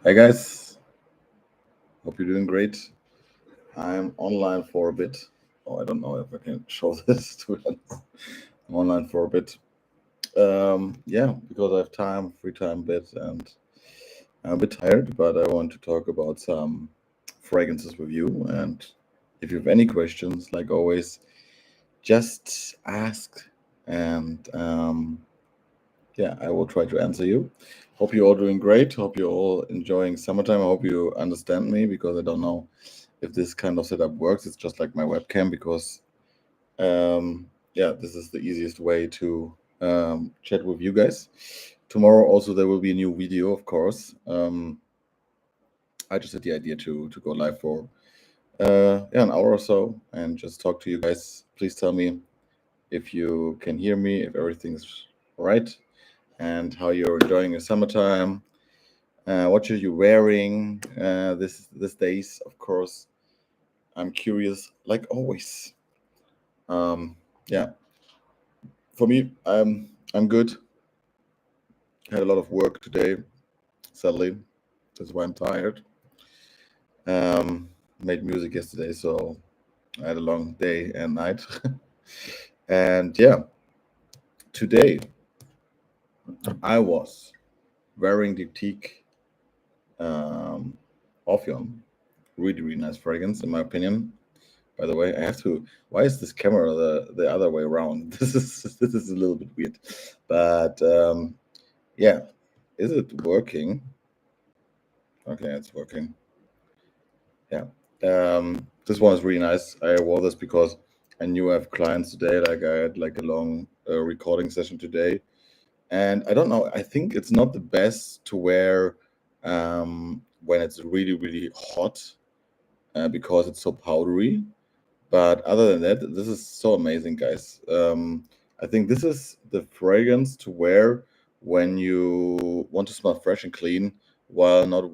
Hey guys, hope you're doing great. I'm online for a bit. Oh, I don't know if I can show this to be honest. I'm online for a bit. Yeah, because I have time, free time a bit, and I'm a bit tired, but I want to talk about some fragrances with you. And if you have any questions, like always, just ask, and yeah, I will try to answer you. Hope you're all doing great. Hope you're all enjoying summertime. I hope you understand me because I don't know if this kind of setup works. It's just like my webcam because yeah, this is the easiest way to chat with you guys. Tomorrow also there will be a new video, of course. I just had the idea to go live for yeah, an hour or so and just talk to you guys. Please tell me if you can hear me, if everything's right, and how you're enjoying your summertime. What are you wearing this days? Of course, I'm curious, like always. Um, yeah, for me, I'm good. Had a lot of work today. Sadly, that's why I'm tired. Made music yesterday, so I had a long day and night. And yeah, today I was wearing the Teak um, Ophion. Really, really nice fragrance, in my opinion. By the way, I have to. Why is this camera the other way around? This is a little bit weird, but yeah, is it working? Okay, it's working. Yeah. This one is really nice. I wore this because I knew I have clients today. Like I had like a long recording session today, and I don't know. I think it's not the best to wear when it's really really hot because it's so powdery. But other than that, this is so amazing, guys. I think this is the fragrance to wear when you want to smell fresh and clean while not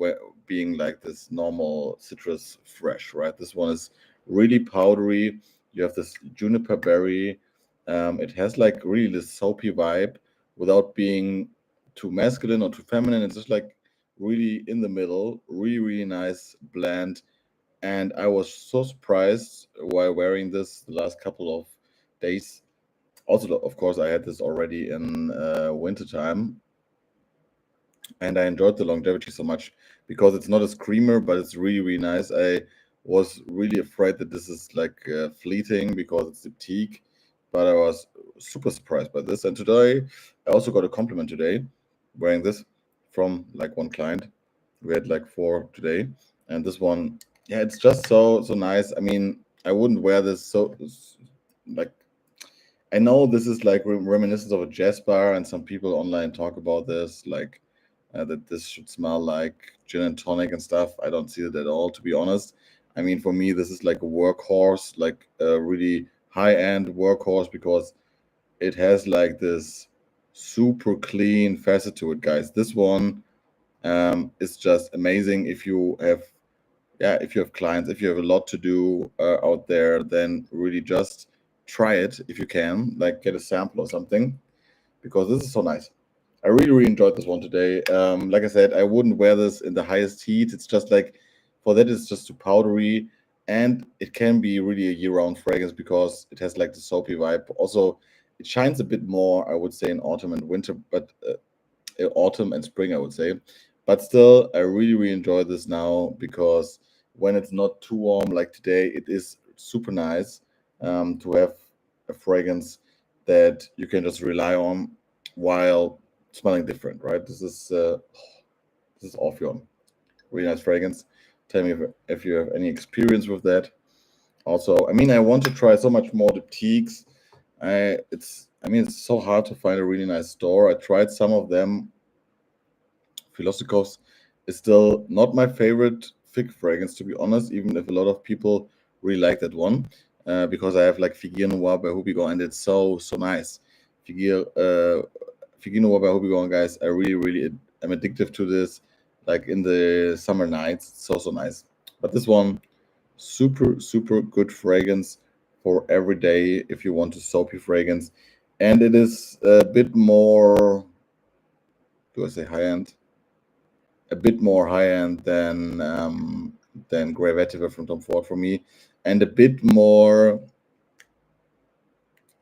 being like this normal citrus fresh, right? This one is really powdery. You have this juniper berry. It has like really this soapy vibe without being too masculine or too feminine. It's just like really in the middle, really, really nice blend, and I was so surprised while wearing this the last couple of days. Also, of course, I had this already in winter time, and I enjoyed the longevity so much because it's not a screamer, but it's really, really nice. I was really afraid that this is like fleeting because it's the teak, but I was super surprised by this. And today, I also got a compliment today wearing this from like one client. We had like four today, and this one, yeah, it's just so nice. I mean, I wouldn't wear this like I know this is like reminiscent of a jazz bar, and some people online talk about this, like that this should smell like gin and tonic and stuff. I don't see it at all, to be honest. I mean, for me, this is like a workhorse, like a really high end workhorse because it has like this super clean facet to it, guys. This one is just amazing if you have yeah, if you have clients, if you have a lot to do out there, then really just try it if you can, like get a sample or something, because this is so nice. I really, really enjoyed this one today. Like I said, I wouldn't wear this in the highest heat. It's just like for that, it's just too powdery, and it can be really a year-round fragrance because it has like the soapy vibe. Also, it shines a bit more, I would say, in autumn and winter, but autumn and spring, I would say. But still, I really, really enjoy this now because when it's not too warm like today, it is super nice to have a fragrance that you can just rely on while smelling different, right? This is Orpheon, really nice fragrance. Tell me if you have any experience with that. Also, I mean, I want to try so much more Diptyques. I mean, it's so hard to find a really nice store. I tried some of them. Philosopos is still not my favorite fig fragrance, to be honest, even if a lot of people really like that one. Because I have like Figure Noir by Hubigo, and it's so nice. Figure Figure Noir by Hubigo, guys, I really really am addictive to this. Like in the summer nights, it's so nice. But this one, super good fragrance for every day if you want a soapy fragrance, and it is a bit more. Do I say high end? a bit more high end than Grey Vetiver from Tom Ford for me, and a bit more.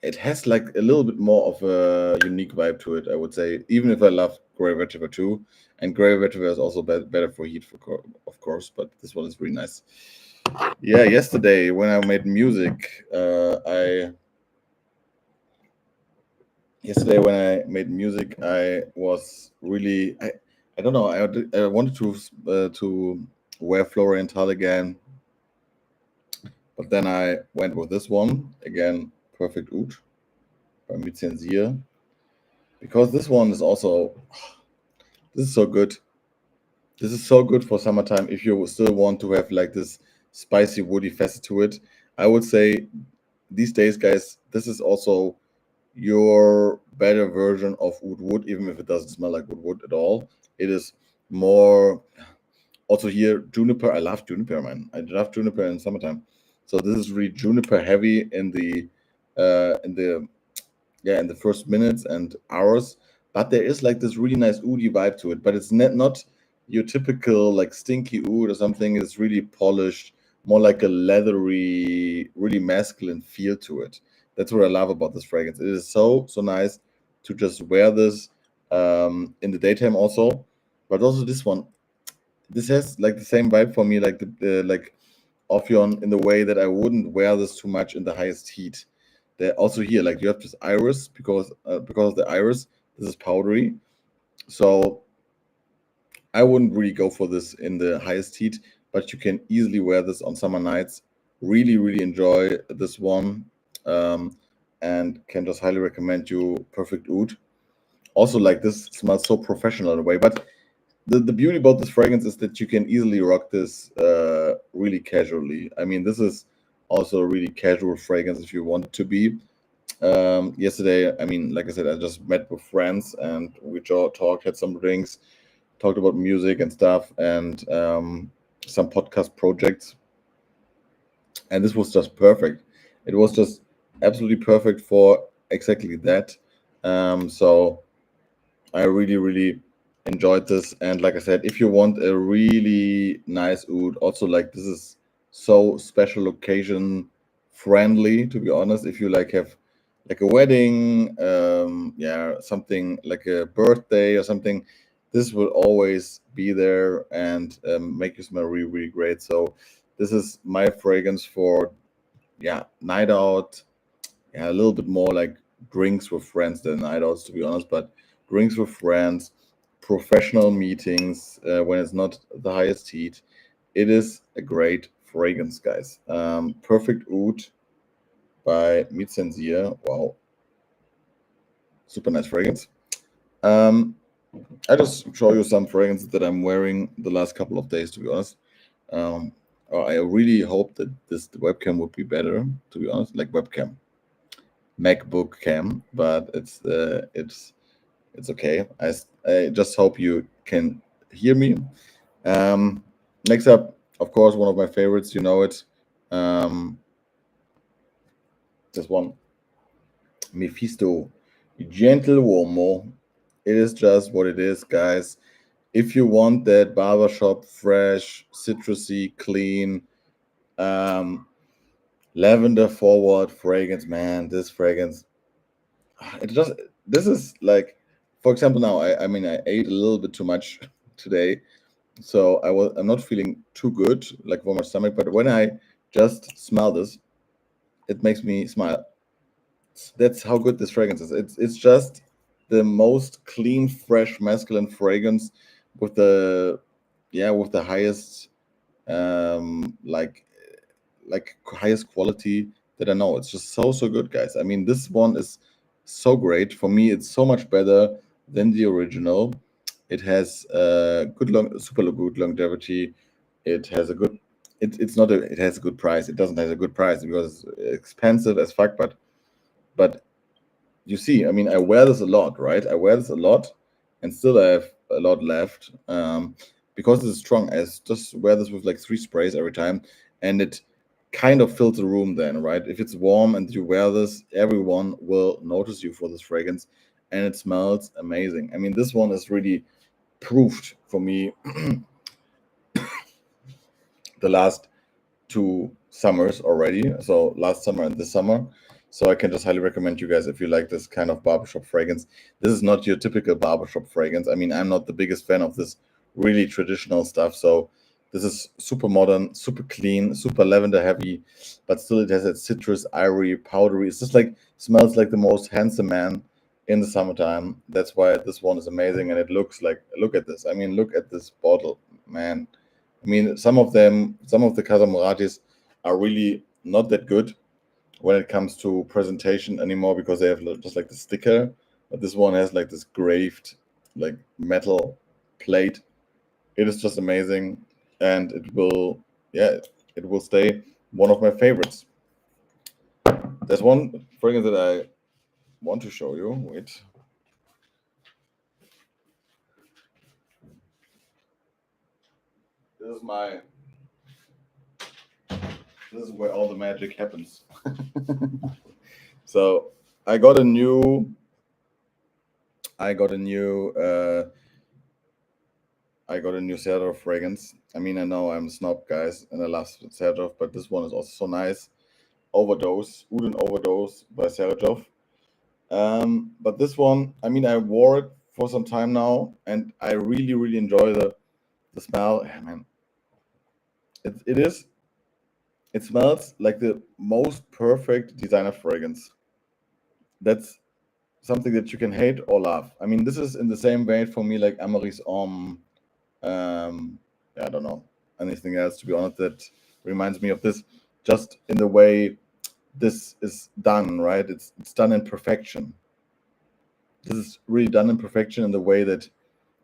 It has like a little bit more of a unique vibe to it, I would say. Even if I love Grey Vetiver too, and Grey Vetiver is also better for heat, of course. But this one is really nice. Yeah, yesterday when I made music, I yesterday when I made music, I was really I don't know. I wanted to wear Florienthal again, but then I went with this one again, Perfect Oud by Mitzensier, because this one is also this is so good. This is so good for summertime. If you still want to have like this spicy woody facet to it, I would say these days, guys, this is also your better version of oud wood, even if it doesn't smell like oud wood at all. It is more also here juniper. I love juniper, man. I love juniper in summertime. So this is really juniper heavy in the yeah in the first minutes and hours. But there is like this really nice oody vibe to it. But it's not your typical like stinky oud or something. It's really polished, more like a leathery, really masculine feel to it. That's what I love about this fragrance. It is so nice to just wear this in the daytime also, but also this one. This has like the same vibe for me, like the like Ophion in the way that I wouldn't wear this too much in the highest heat. There also here like you have this iris because of the iris. This is powdery, so I wouldn't really go for this in the highest heat, but you can easily wear this on summer nights. Really enjoy this one, um, and can just highly recommend you Perfect Oud. Also, like this smells so professional in a way, but the beauty about this fragrance is that you can easily rock this really casually. I mean, this is also a really casual fragrance if you want it to be. Yesterday, I mean, like I said, I just met with friends and we talked, had some drinks, talked about music and stuff, and some podcast projects. And this was just perfect. It was just absolutely perfect for exactly that. So I really enjoyed this. And like I said, if you want a really nice oud, also like this is so special occasion friendly, to be honest. If you like have like a wedding, yeah, something like a birthday or something, this will always be there and make you smell really great. So this is my fragrance for yeah night out, yeah, a little bit more like drinks with friends than night outs, to be honest. But drinks with friends, professional meetings when it's not the highest heat. It is a great fragrance, guys. Perfect Oud by Mitzensier. Wow, super nice fragrance. Um, I just show you some fragrances that I'm wearing the last couple of days, to be honest. Um, I really hope that this webcam would be better, to be honest, like webcam, MacBook cam, but it's okay. I just hope you can hear me. Um, Next up, of course, one of my favorites. You know it. Um, this one, Mephisto, gentle warmer. It is just what it is, guys. If you want that barbershop fresh, citrusy, clean, um, lavender forward fragrance, man, this fragrance, it just this is like, for example, now I mean I ate a little bit too much today, so I'm not feeling too good, like for my stomach. But when I just smell this, it makes me smile. That's how good this fragrance is. It's just the most clean, fresh, masculine fragrance with the yeah with the highest like highest quality that I know. It's just so good, guys. I mean, this one is so great for me. It's so much better than the original. It has super good longevity. It has a good. It's not a. It has a good price. It doesn't have a good price because it's expensive as fuck. But you see, I mean, I wear this a lot, right? I wear this a lot, and still I have a lot left. Because it's strong. Just wear this with like 3 sprays every time, and it kind of fills the room. Then, right? If it's warm and you wear this, everyone will notice you for this fragrance, and it smells amazing. I mean, this one is really. proved for me the last 2 summers already. So last summer and this summer. So I can just highly recommend you guys if you like this kind of barbershop fragrance. This is not your typical barbershop fragrance. I mean, I'm not the biggest fan of this really traditional stuff. So this is super modern, super clean, super lavender heavy, but still it has that citrus, ivory, powdery. It's just like smells like the most handsome man in the summertime. That's why this one is amazing, and it looks like, look at this. I mean, look at this bottle, man. I mean, some of the Casa Muratis are really not that good when it comes to presentation anymore because they have just like the sticker. But this one has like this graved, like metal plate. It is just amazing, and it will stay one of my favorites. There's one fragrance that I want to show you. Wait. This is where all the magic happens. So I got a new Serdoff fragrance. I mean, I know I'm a snob, guys, and I love Serdoff, but this one is also so nice. Overdose, Uden Overdose by Serdoff. But this one, I mean, I wore it for some time now, and I really, really enjoy the smell. Yeah, man, it smells like the most perfect designer fragrance. That's something that you can hate or love. I mean, this is in the same vein for me like Amoris Homme. I don't know anything else to be honest that reminds me of this. Just in the way this is done, right? It's done in perfection. This is really done in perfection in the way that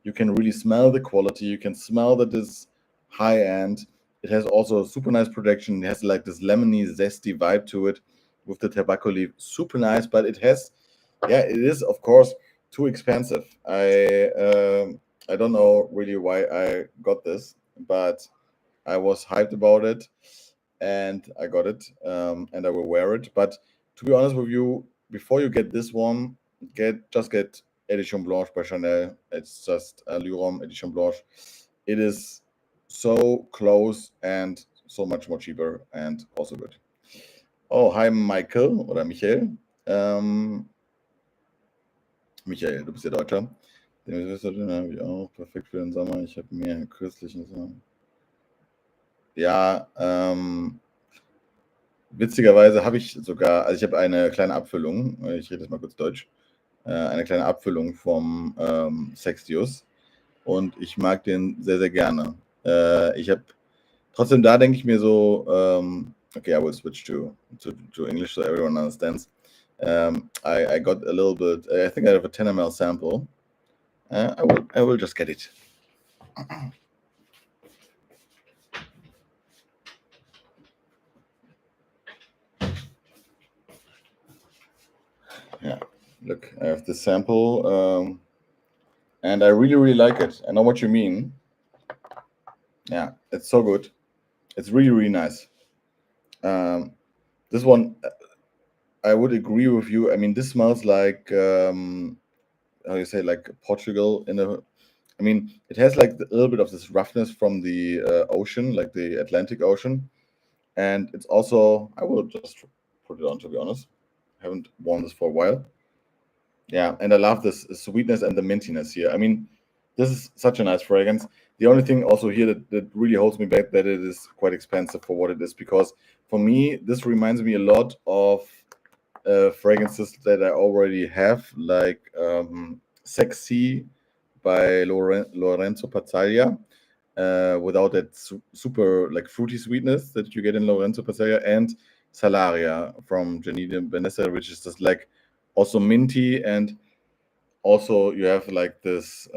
you can really smell the quality. You can smell that it's high end. It has also a super nice projection. It has like this lemony, zesty vibe to it with the tobacco leaf. Super nice, but it is of course too expensive. I don't know really why I got this, but I was hyped about it, and I got it, and I will wear it. But to be honest with you, before you get this one, get Edition Blanche by Chanel. It's just a Luron Edition Blanche. It is so close and so much more cheaper and also good. Oh, hi Michael oder Michael. Michael, du bist ja Deutscher. Den habe ich auch. Perfekt für den Sommer. Ich habe mir kürzlich ja, witzigerweise habe ich sogar, also ich habe eine kleine Abfüllung, ich rede jetzt mal kurz Deutsch, eine kleine Abfüllung vom Sextius und ich mag den sehr, sehr gerne. Ich habe trotzdem, da denke ich mir so, okay, I will switch to English so everyone understands. I got a little bit, I think I have a 10 ml sample. I will just get it. Yeah, look, I have the sample, and I really, really like it. I know what you mean. Yeah, it's so good. It's really, really nice. This one, I would agree with you. I mean, this smells like how you say, like Portugal in a. I mean, it has like a little bit of this roughness from the ocean, like the Atlantic Ocean, and it's also. I will just put it on, to be honest. I haven't worn this for a while. Yeah, and I love this sweetness and the mintiness here. I mean, this is such a nice fragrance. The only thing also here that really holds me back that it is quite expensive for what it is, because for me this reminds me a lot of fragrances that I already have, like Sexy by Lorenzo Pazzaglia, without that super like fruity sweetness that you get in Lorenzo Pazzaglia, and Salaria from Janine Benesser, which is just like also minty, and also you have like this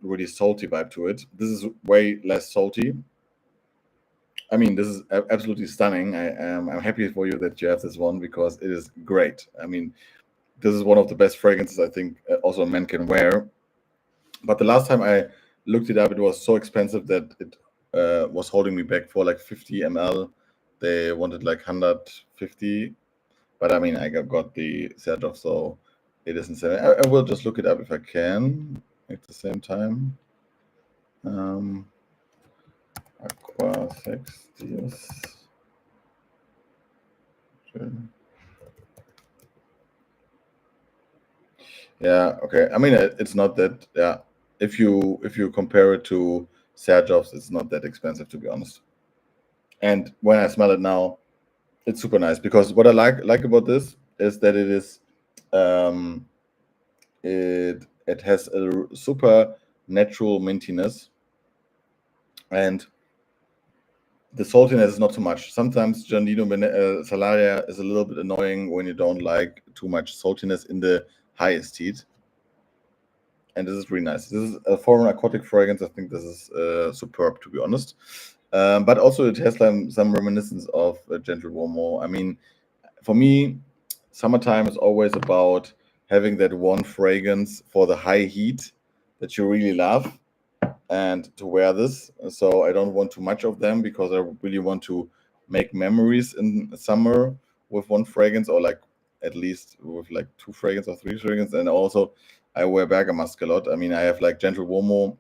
really salty vibe to it. This is way less salty. I mean, this is absolutely stunning. I'm happy for you that you have this one because it is great. I mean, this is one of the best fragrances I think also a man can wear. But the last time I looked it up, it was so expensive that it was holding me back for like 50 ml. They wanted like 150, but I mean, I got the Sergio, so it isn't. I will just look it up if I can at the same time. Aqua Sex Dios. Yeah, okay. I mean, it's not that. Yeah, if you compare it to Serjov's, it's not that expensive, to be honest. And when I smell it now, it's super nice because what I like about this is that um, it has a super natural mintiness, and the saltiness is not too much. Sometimes Giardino Salaria is a little bit annoying when you don't like too much saltiness in the highest heat. And this is really nice. This is a for aquatic fragrance. I think this is superb, to be honest. But also it has some reminiscence of Gentle Uomo. I mean, for me, summertime is always about having that one fragrance for the high heat that you really love and to wear this. So I don't want too much of them because I really want to make memories in summer with one fragrance, or like at least with like two fragrance or three fragrance. And also I wear Bergamasque a lot. I mean, I have like Gentle Uomo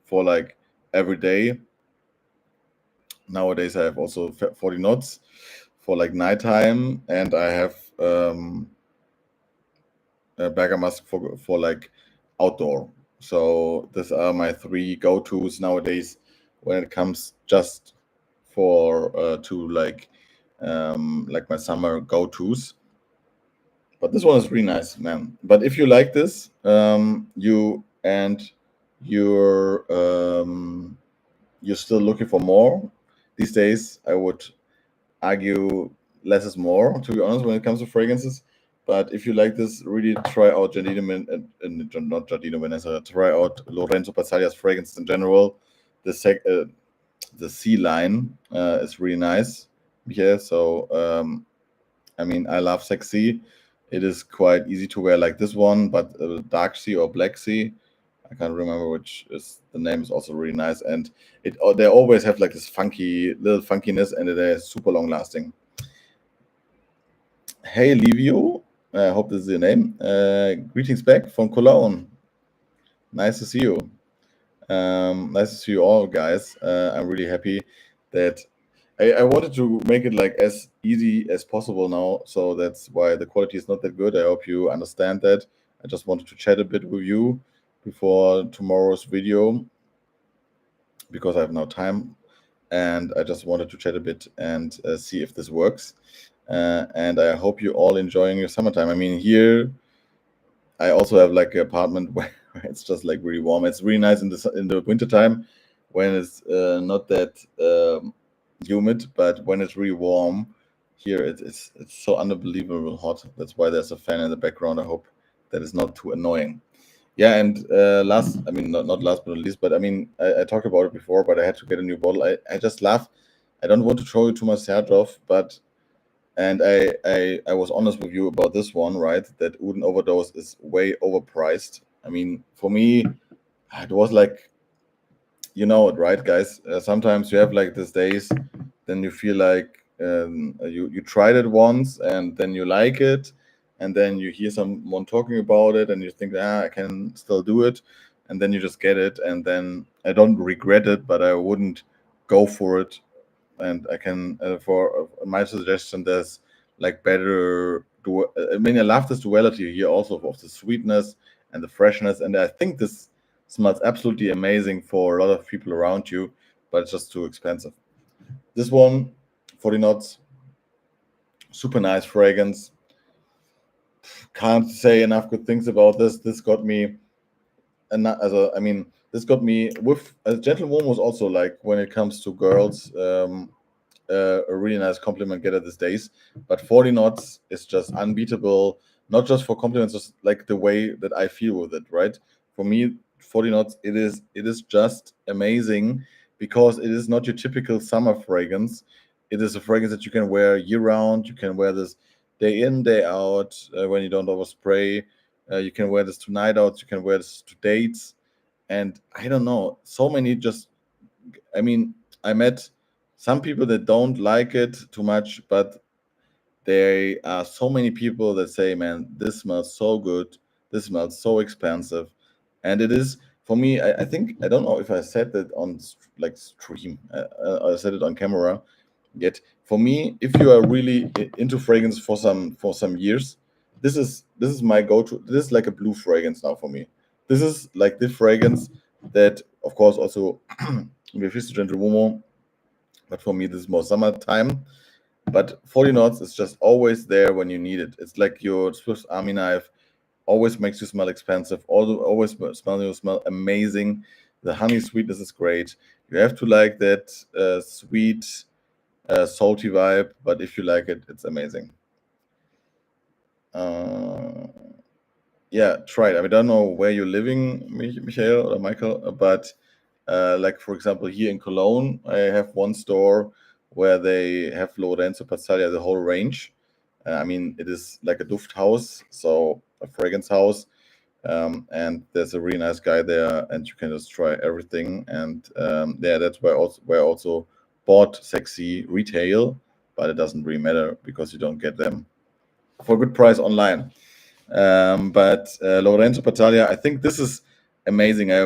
for like every day. Nowadays I have also 40 knots for like nighttime, and I have Bergamasque for like outdoor. So these are my three go-tos nowadays when it comes just for to like my summer go-tos. But this one is really nice, man. But if you like this, you're still looking for more these days, I would argue less is more, to be honest, when it comes to fragrances. But if you like this, really try out not Giardino Vanessa, try out Lorenzo Passaglia's fragrances in general. The C line is really nice. Yeah, so I mean, I love Sexy. It is quite easy to wear like this one, but Dark Sea or Black Sea, I can't remember which is the name, is also really nice, and they always have like this funky little funkiness, and they're super long lasting. Hey Livio, I hope this is your name. Greetings back from Cologne. Nice to see you. Nice to see you all, guys. I'm really happy that I wanted to make it like as easy as possible now, so that's why the quality is not that good. I hope you understand that. I just wanted to chat a bit with you before tomorrow's video because I have no time, and I just wanted to chat a bit and see if this works. And I hope you all enjoying your summertime. I mean, here I also have like an apartment where it's just like really warm. It's really nice in the wintertime when it's not that humid, but when it's really warm here, it's so unbelievable hot. That's why there's a fan in the background. I hope that is not too annoying. Yeah, and I mean, not last but not least, but I mean, I talked about it before, but I had to get a new bottle. I just laugh. I don't want to throw you too much head off, but and I was honest with you about this one, right? That Uden Overdose is way overpriced. I mean, for me, it was like, you know it, right, guys? Sometimes you have like these days, then you feel like you tried it once and then you like it, and then you hear someone talking about it and you think, I can still do it, and then you just get it, and then I don't regret it, but I wouldn't go for it. And I can for my suggestion, there's like better. I mean, I love this duality here also of the sweetness and the freshness, and I think this smells absolutely amazing for a lot of people around you, but it's just too expensive. This one, 40 knots, super nice fragrance. Can't say enough good things about this. This got me, and I mean, this got me with a Gentle Warm was also like when it comes to girls. A really nice compliment getter these days. But 40 knots is just unbeatable, not just for compliments, just like the way that I feel with it, right? For me, 40 knots, it is just amazing because it is not your typical summer fragrance. It is a fragrance that you can wear year round. You can wear this day in, day out when you don't overspray. You can wear this to night outs. You can wear this to dates. And I don't know, so many just, I mean, I met some people that don't like it too much, but there are so many people that say, man, this smells so good. This smells so expensive. And it is for me, I think I don't know if I said that on like stream. I said it on camera yet. For me, if you are really into fragrance for some years, this is my go-to. This is like a blue fragrance now for me. This is like the fragrance that, of course, also Mephisto Gentle Womo, but for me this is more summertime. But 40 knots is just always there when you need it. It's like your Swiss Army knife, always makes you smell expensive, always smell amazing. The honey sweetness is great. You have to like that sweet, salty vibe, but if you like it, it's amazing. Yeah, try it. I mean, I don't know where you're living, Michael or Michael, but like for example, here in Cologne, I have one store where they have Lorenzo Passalia, the whole range. I mean, it is like a duft house, so a fragrance house, and there's a really nice guy there, and you can just try everything. And yeah, that's where I also bought Sexy retail, but it doesn't really matter because you don't get them for a good price online. But Lorenzo Battaglia, I think this is amazing. I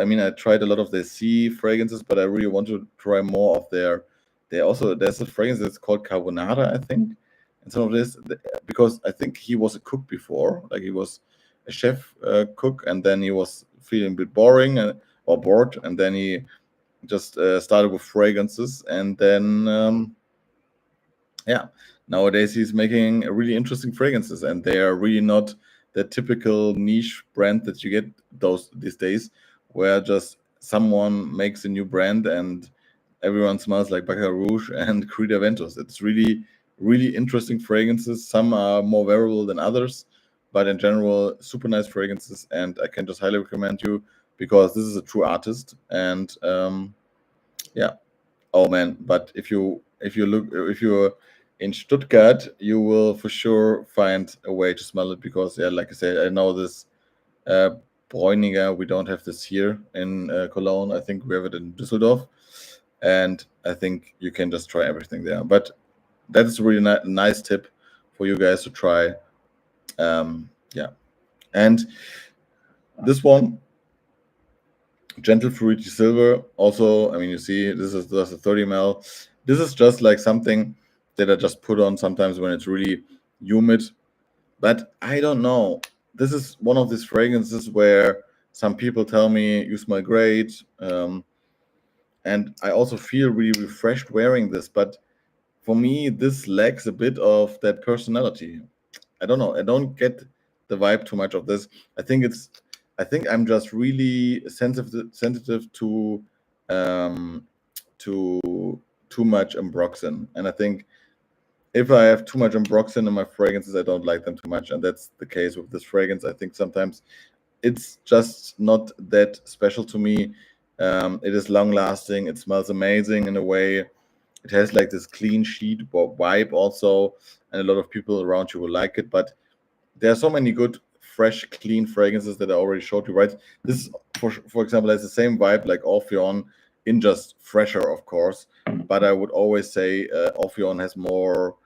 mean, I tried a lot of their sea fragrances, but I really want to try more of their. There's a fragrance that's called Carbonara, I think, and some of this because I think he was a cook before, like he was a chef cook, and then he was feeling a bit boring or bored, and then he just started with fragrances, and then yeah, nowadays he's making really interesting fragrances, and they are really not the typical niche brand that you get these days, where just someone makes a new brand and everyone smells like Baccarat Rouge and Creed Aventus. It's really, really interesting fragrances. Some are more wearable than others, but in general, super nice fragrances, and I can just highly recommend you because this is a true artist. And yeah, oh man! But if you're in Stuttgart, you will for sure find a way to smell it because yeah, like I said, I know this uh, Bräuninger. We don't have this here in Cologne. I think we have it in Düsseldorf, and I think you can just try everything there. But that is a really nice tip for you guys to try. Yeah, and this one, Gentle Fruity Silver. Also, I mean, you see, this is just a 30 ml. This is just like something that I just put on sometimes when it's really humid. But I don't know. This is one of these fragrances where some people tell me you smell great, and I also feel really refreshed wearing this. But for me, this lacks a bit of that personality. I don't know. I don't get the vibe too much of this. I think it's. I think I'm just really sensitive um, to too much ambroxan, and I think if I have too much ambroxan in my fragrances, I don't like them too much, and that's the case with this fragrance. I think sometimes it's just not that special to me. It is long lasting. It smells amazing in a way. It has like this clean sheet vibe also, and a lot of people around you will like it. But there are so many good, fresh, clean fragrances that I already showed you. Right, this, for example, has the same vibe like Orpheon, in just fresher, of course. But I would always say Orpheon has more.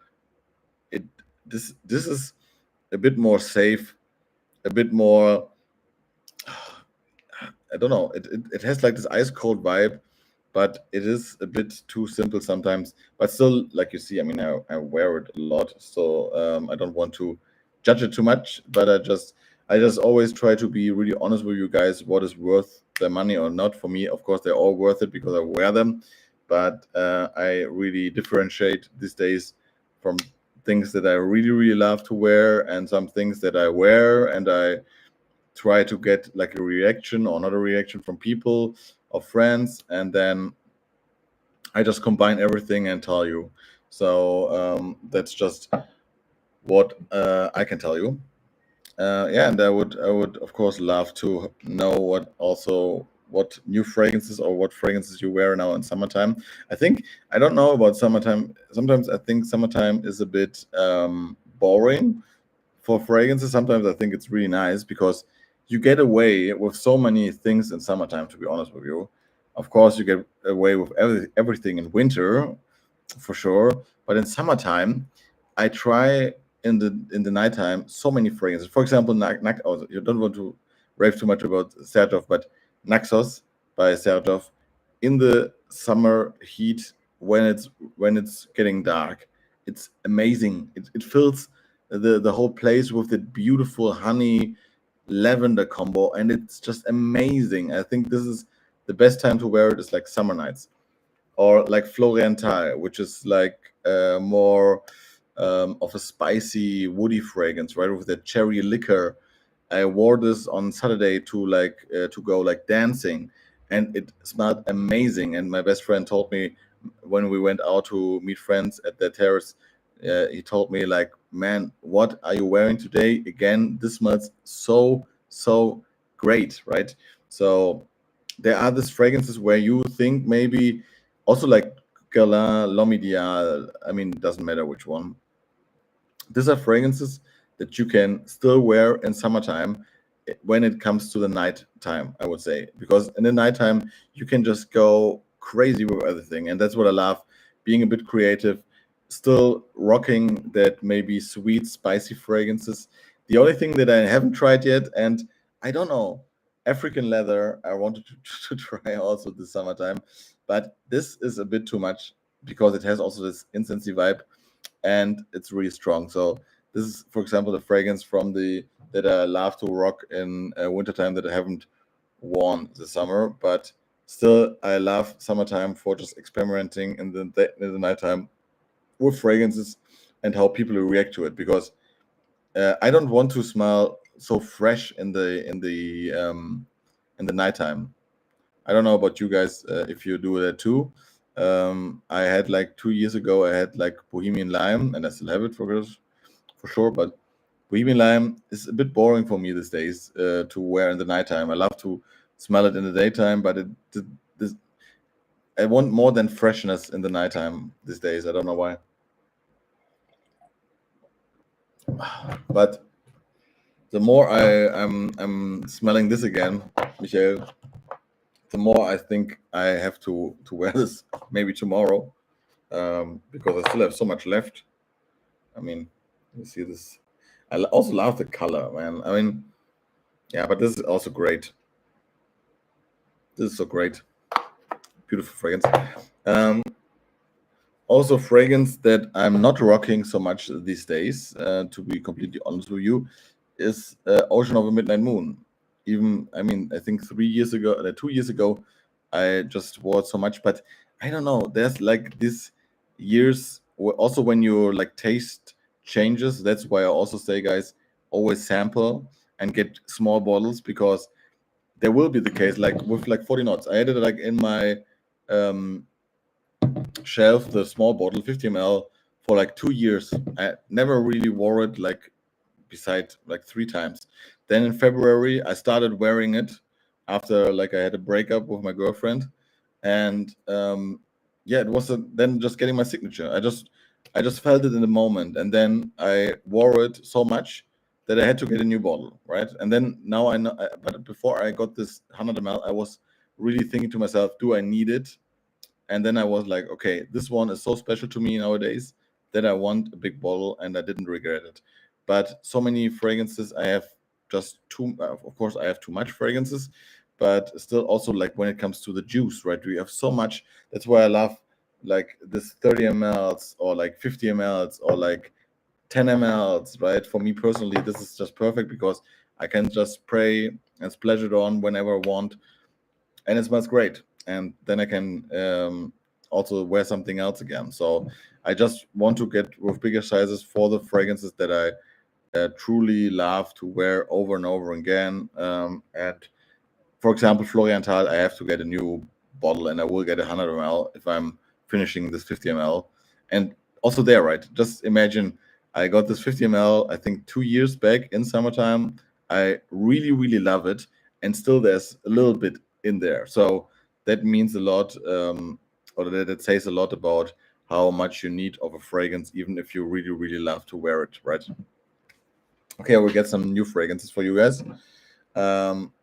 It this is a bit more safe, a bit more. I don't know. It has like this ice cold vibe, but it is a bit too simple sometimes. But still, like you see, I mean, I wear it a lot, so I don't want to judge it too much. But I just always try to be really honest with you guys. What is worth the money or not? For me, of course, they're all worth it because I wear them. But I really differentiate these days from things that I really really love to wear and some things that I wear and I try to get like a reaction or not a reaction from people or friends, and then I just combine everything and tell you. So that's just what I can tell you. Yeah, and I would of course love to know what new fragrances or what fragrances you wear now in summertime. I don't know about summertime. Sometimes I think summertime is a bit boring for fragrances. Sometimes I think it's really nice because you get away with so many things in summertime. To be honest with you, of course you get away with everything in winter, for sure. But in summertime, I try in the nighttime so many fragrances. For example, oh, you don't want to rave too much about Sertov, but Naxos by Sertov in the summer heat when it's getting dark, it's amazing. It fills the whole place with the beautiful honey lavender combo, and it's just amazing. I think this is the best time to wear it is like summer nights, or like Florienthal, which is like more of a spicy, woody fragrance, right, with the cherry liquor. I wore this on Saturday to go like dancing, and it smelled amazing. And my best friend told me when we went out to meet friends at the terrace, he told me like, "Man, what are you wearing today? Again, this smells so great, right?" So there are these fragrances where you think maybe also like Guerlain, L'Homme Ideal. I mean, it doesn't matter which one. These are fragrances that you can still wear in summertime when it comes to the night time, I would say, because in the nighttime you can just go crazy with everything, and that's what I love. Being a bit creative, still rocking that maybe sweet, spicy fragrances. The only thing that I haven't tried yet, and I don't know, African leather. I wanted to try also this summertime, but this is a bit too much because it has also this incensey vibe and it's really strong. So this is, for example, the fragrance from the that I love to rock in wintertime that I haven't worn this summer, but still I love summertime for just experimenting in the nighttime with fragrances and how people react to it, because I don't want to smell so fresh in the nighttime. I don't know about you guys if you do that too. I had like 2 years ago, I had like Bohemian Lime, and I still have it for sure. But Bohemian Lime is a bit boring for me these days to wear in the nighttime. I love to smell it in the daytime, but this, I want more than freshness in the nighttime these days. I don't know why, but the more I'm smelling this again, Michael, the more I think I have to wear this maybe tomorrow, because I still have so much left. I mean, you see this. Also love the color, man. I mean, yeah, but this is also great. This is so great. Beautiful fragrance. Um, Also, fragrance that I'm not rocking so much these days, to be completely honest with you, is Ocean of a Midnight Moon. Even, I mean, I think 3 years ago, 2 years ago, I just wore it so much, but I don't know. There's like this years, also when your like taste changes. That's why I also say, guys, always sample and get small bottles, because there will be the case like with like 40 knots. I had it like in my um shelf, the small bottle, 50 ml, for like 2 years. I never really wore it like beside like 3 times. Then in February, I started wearing it after like I had a breakup with my girlfriend, and yeah, it was then just getting my signature. I just felt it in the moment, and then I wore it so much that I had to get a new bottle, right? And then now I know, but before I got this 100 ml, I was really thinking to myself, do I need it? And then I was like, okay, this one is so special to me nowadays that I want a big bottle, and I didn't regret it. But so many fragrances, I have just too. Of course, I have too much fragrances, but still, also like when it comes to the juice, right? We have so much. That's why I love like this 30 mLs or like 50 mLs or like 10 mLs, right? For me personally, this is just perfect because I can just spray and splash it on whenever I want, and it smells great. And then I can also wear something else again. So I just want to get with bigger sizes for the fragrances that I truly love to wear over and over again. And for example, Florienthal, I have to get a new bottle, and I will get a 100 ml if I'm finishing this 50 ml. And also there, right? Just imagine I got this 50 ml, I think 2 years back in summertime. I really love it, and still there's a little bit in there. So that means a lot, or that says a lot about how much you need of a fragrance, even if you really love to wear it, right? Okay, I will get some new fragrances for you guys. Um,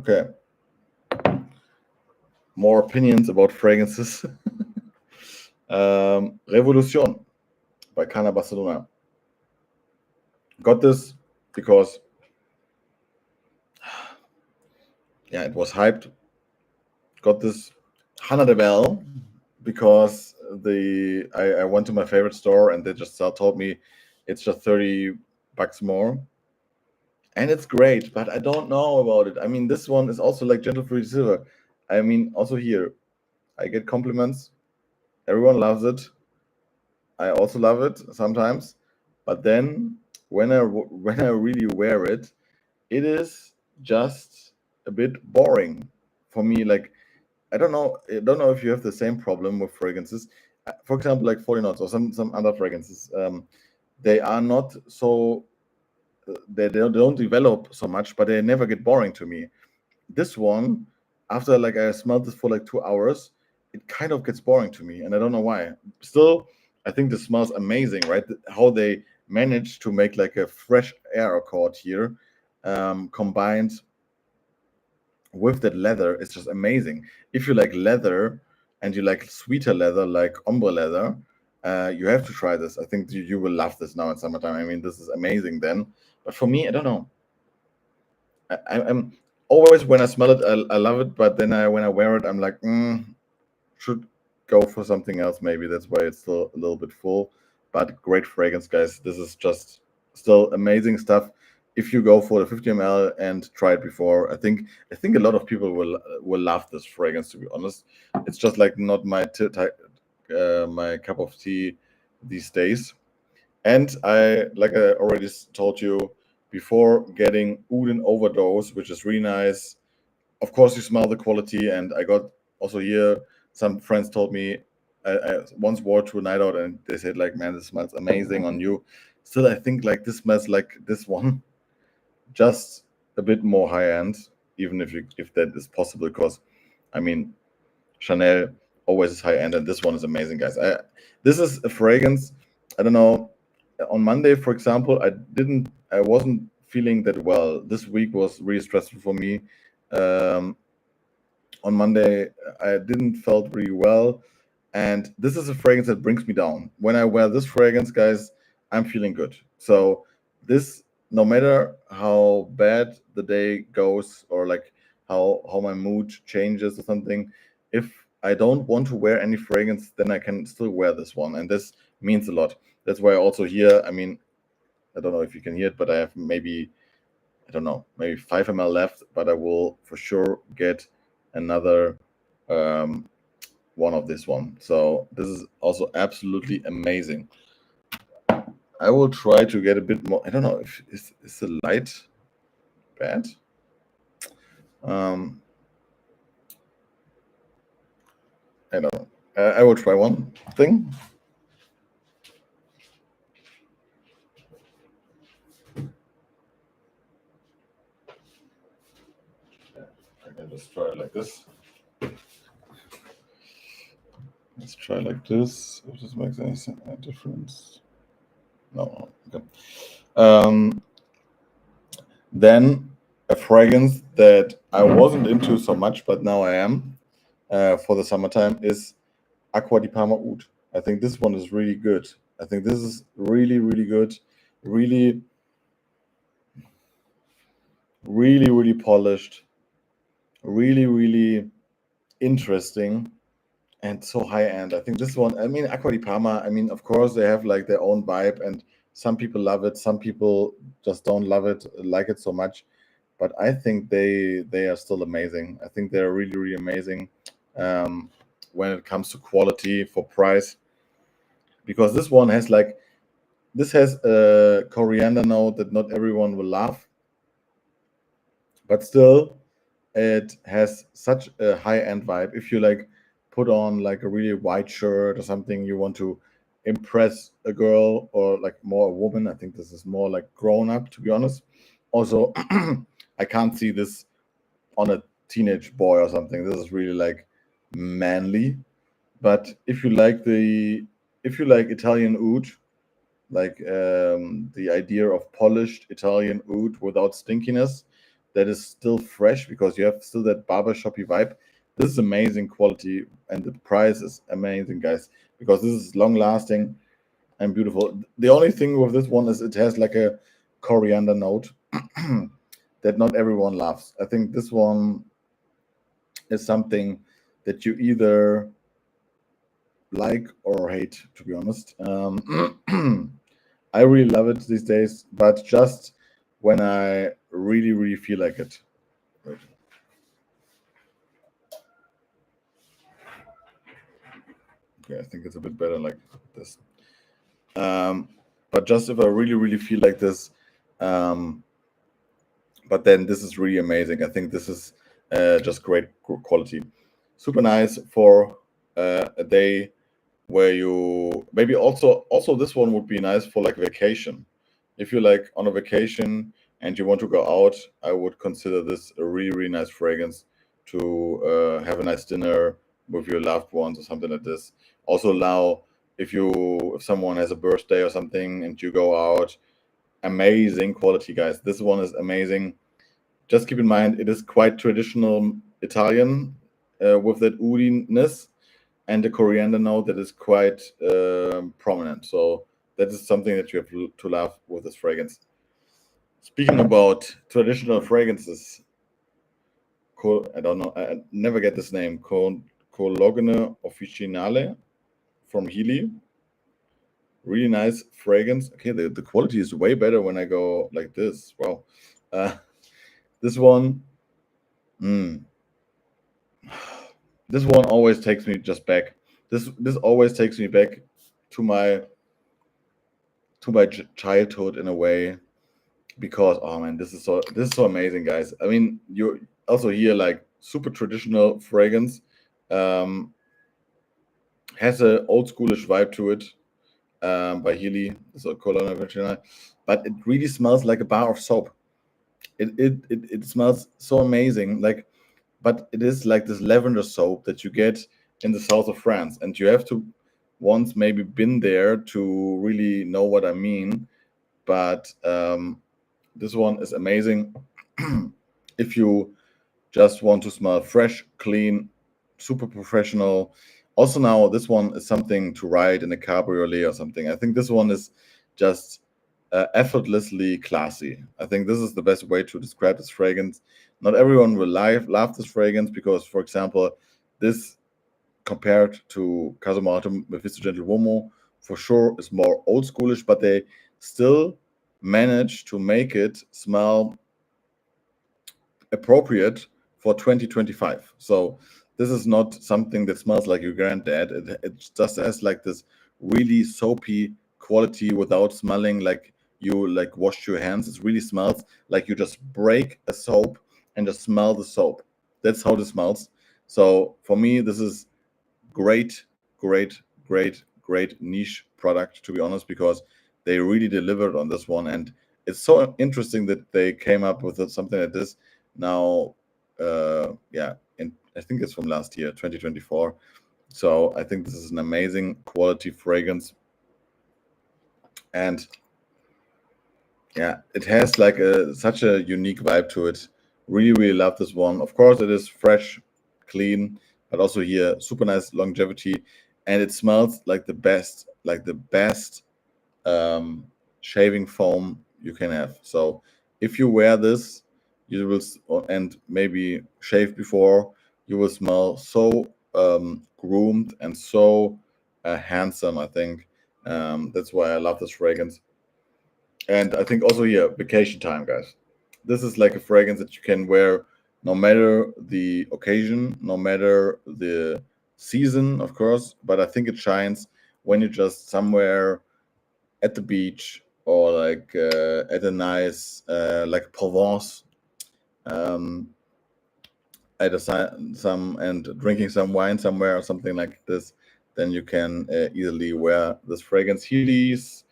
Okay. More opinions about fragrances. Revolution by Cana Barcelona. Got this because, yeah, it was hyped. Got this Hannah de Bell because I went to my favorite store and they just told me it's just $30 more. And it's great, but I don't know about it. I mean, this one is also like Gentle Fruity Silver. I mean, also here, I get compliments. Everyone loves it. I also love it sometimes, but then when I really wear it, it is just a bit boring for me. Like I don't know if you have the same problem with fragrances. For example, like 40 knots or some other fragrances. They are not so they don't develop so much, but they never get boring to me. This one, after like I smelled this for like 2 hours, it kind of gets boring to me, and I don't know why. Still, I think this smells amazing, right? How they managed to make like a fresh air accord here, combined with that leather is just amazing. If you like leather and you like sweeter leather, like ombre leather, you have to try this. I think you will love this now in summertime. I mean, this is amazing then. But for me, I don't know. I'm always when I smell it, I love it. But then when I wear it, I'm like, should go for something else. Maybe that's why it's still a little bit full. But great fragrance, guys. This is just still amazing stuff. If you go for the 50 ml and try it before, I think a lot of people will love this fragrance. To be honest, it's just like not my cup of tea these days. And like I already told you before, getting Uden Overdose, which is really nice. Of course, you smell the quality, and I got also here. Some friends told me I once wore to a night out, and they said like, "Man, this smells amazing on you." Still, I think like this smells like this one, just a bit more high end, even if that is possible. Because, I mean, Chanel always is high end, and this one is amazing, guys. This is a fragrance. I don't know. On Monday, for example, I wasn't feeling that well. This week was really stressful for me. Um, on Monday, I didn't felt really well, and this is a fragrance that brings me down. When I wear this fragrance, guys, I'm feeling good. So this, no matter how bad the day goes or like how my mood changes or something, if I don't want to wear any fragrance, then I can still wear this one, and this means a lot. That's why also here, I mean, I don't know if you can hear it, but I have maybe, I don't know, maybe 5 ml left, but I will for sure get another one of this one. So this is also absolutely amazing. I will try to get a bit more. I don't know if is the light bad. Um, I don't know. I will try one thing. I can just try it like this. Let's try like this. If this makes any difference. No. Okay. Then a fragrance that I wasn't into so much, but now I am for the summertime is Acqua di Parma Oud. I think this one is really good. I think this is really, really good. Really, really, really polished. Really, really interesting and so high end. I think this one, I mean, Acqua di Parma, I mean, of course, they have like their own vibe, and some people love it, some people just don't love it, like it so much. But I think they are still amazing. I think they're really, really amazing um, when it comes to quality for price, because this one has like this has a coriander note that not everyone will love, but still it has such a high end vibe. If you like put on like a really white shirt or something, you want to impress a girl or like more a woman. I think this is more like grown up, to be honest. Also, I can't see this on a teenage boy or something. This is really like manly. But if you like Italian oud, like the idea of polished Italian oud without stinkiness, that is still fresh because you have still that barbershoppy vibe. This is amazing quality, and the price is amazing, guys, because this is long lasting and beautiful. The only thing with this one is it has like a coriander note that not everyone loves. I think this one is something that you either like or hate, to be honest. I really love it these days, but just when I really, really feel like it. Wait. Okay, I think it's a bit better like this. But just if I really, really feel like this, um, but then this is really amazing. I think this is just great quality. Super nice for a day where you maybe also this one would be nice for like vacation. If you're like on a vacation and you want to go out, I would consider this a really, really nice fragrance to have a nice dinner with your loved ones or something like this. Also allow if someone has a birthday or something and you go out, amazing quality, guys. This one is amazing. Just keep in mind it is quite traditional Italian with that woodiness and the coriander note that is quite prominent. So that is something that you have to love with this fragrance. Speaking about traditional fragrances, I don't know, I never get this name, Cologne Officinale from Healy. Really nice fragrance. Okay, the quality is way better when I go like this. Wow. Uh, this one, mm, this one always takes me just back. This always takes me back to my childhood in a way, because oh man, this is so amazing, guys. I mean, you also hear like super traditional fragrance, um, has a old schoolish vibe to it, by Healy, so Cologne Virginia, but it really smells like a bar of soap. It smells so amazing, like, but it is like this lavender soap that you get in the south of France, and you have to once maybe been there to really know what I mean. But this one is amazing. If you just want to smell fresh, clean, super professional. Also, now this one is something to ride in a cabriolet or something. I think this one is just effortlessly classy. I think this is the best way to describe this fragrance. Not everyone will love this fragrance because, for example, this compared to Casamata Mephisto Gentle Womo for sure is more old schoolish, but they still manage to make it smell appropriate for 2025. So this is not something that smells like your granddad. It just has like this really soapy quality without smelling like you like washed your hands. It really smells like you just break a soap and just smell the soap. That's how this smells. So for me, this is great, great, great, great niche product, to be honest, because they really delivered on this one. And it's so interesting that they came up with something like this now. Yeah, and I think it's from last year, 2024. So I think this is an amazing quality fragrance. And yeah, it has like such a unique vibe to it. Really, really love this one. Of course, it is fresh, clean, but also here super nice longevity, and it smells like the best shaving foam you can have. So if you wear this, you will and maybe shave before, you will smell so groomed and so handsome. I think that's why I love this fragrance. And I think also here, vacation time, guys. This is like a fragrance that you can wear no matter the occasion, no matter the season, of course. But I think it shines when you're just somewhere at the beach or like at a nice, like Provence, um, at some and drinking some wine somewhere or something like this. Then you can easily wear this fragrance. Heelys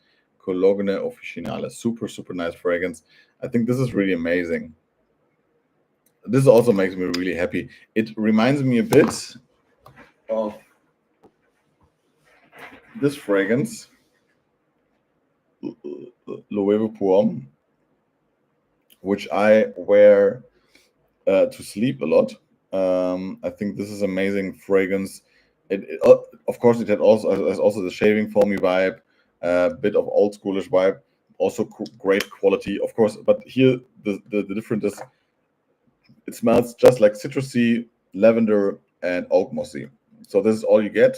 Cologne Officinale. Super, super nice fragrance. I think this is really amazing. This also makes me really happy. It reminds me a bit of this fragrance, Loewe Pour, which I wear to sleep a lot. I think this is amazing fragrance. Of course, it had also has also the shaving foamy vibe, a bit of old schoolish vibe, also great quality, of course. But here the difference is it smells just like citrusy, lavender, and oak mossy. So this is all you get,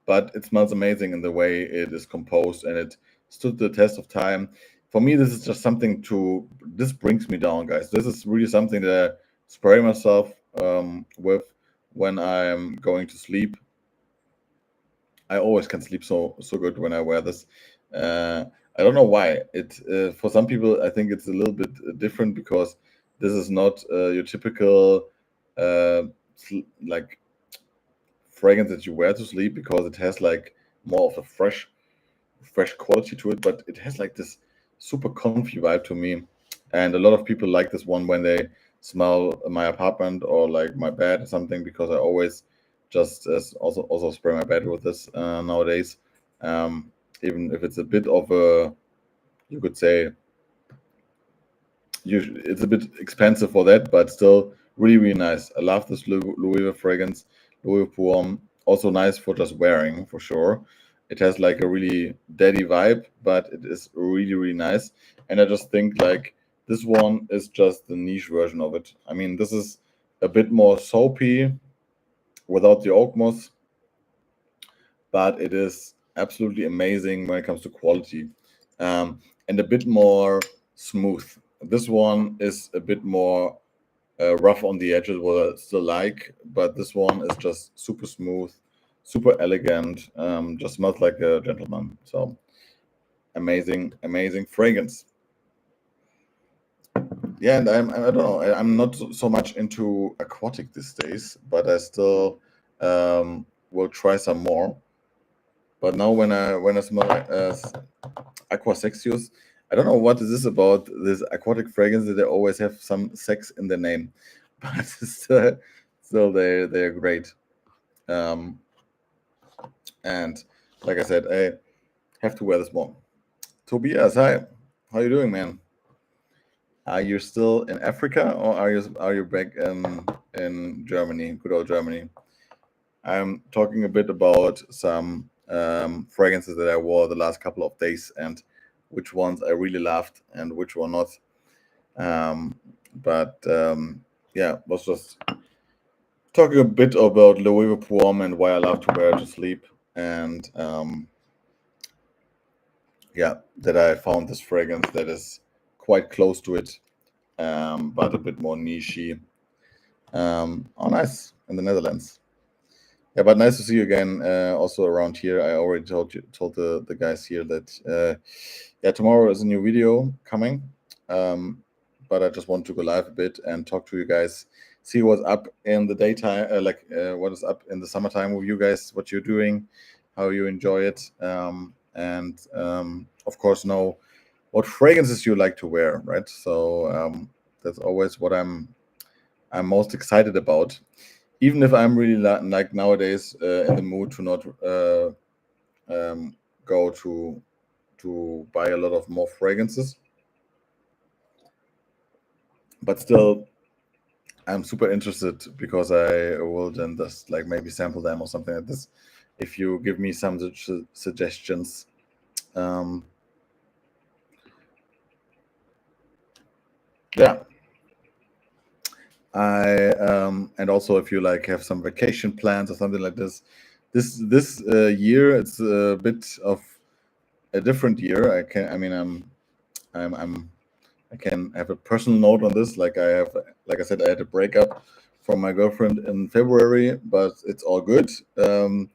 but it smells amazing in the way it is composed, and it stood the test of time. For me, this is just something to. This brings me down, guys. This is really something that I spray myself with when I'm going to sleep. I always can sleep so good when I wear this. Uh, I don't know why. It For some people, I think it's a little bit different because this is not your typical like fragrance that you wear to sleep, because it has like more of a fresh quality to it, but it has like this super comfy vibe to me. And a lot of people like this one when they smell my apartment or like my bed or something, because I always just also spray my bed with this nowadays. Um, Even if it's a bit of a, you could say, it's a bit expensive for that, but still really nice. I love this Louis Vuitton fragrance, Louis Vuitton. Also nice for just wearing for sure. It has like a really daddy vibe, but it is really nice. And I just think like this one is just the niche version of it. I mean, this is a bit more soapy without the oak moss, but it is absolutely amazing when it comes to quality, and a bit more smooth. This one is a bit more rough on the edges, what I still like, but this one is just super smooth, super elegant, just smells like a gentleman. So amazing fragrance. Yeah, and I don't know, I'm not so much into aquatic these days, but I still will try some more. But now when I smell Aqua Sexius, I don't know what is this about this aquatic fragrance that they always have some sex in their name, but still they're great. Um, and like I said, I have to wear this more. Tobias, hi, how you doing, man? Are you still in Africa, or are you back in Germany, good old Germany? I'm talking a bit about some fragrances that I wore the last couple of days, and which ones I really loved and which one not. Um, but yeah, was just talking a bit about Louis Vuitton and why I love to wear it to sleep, and yeah, that I found this fragrance that is quite close to it, but a bit more nichey. Oh, nice in the Netherlands. Yeah, but nice to see you again. Also around here, I already told the guys here that yeah, tomorrow is a new video coming. Um, but I just want to go live a bit and talk to you guys, see what's up in the daytime, what is up in the summertime with you guys, what you're doing, how you enjoy it, and of course know what fragrances you like to wear, right? So that's always what I'm most excited about, even if I'm really like nowadays in the mood to not um, go to buy a lot of more fragrances, but still I'm super interested because I will then just like maybe sample them or something like this. If you give me some suggestions, um, yeah. I And also if you like have some vacation plans or something like this, this year it's a bit of a different year. I mean I'm I can have a personal note on this. Like I said, I had a breakup from my girlfriend in February, but it's all good. I'm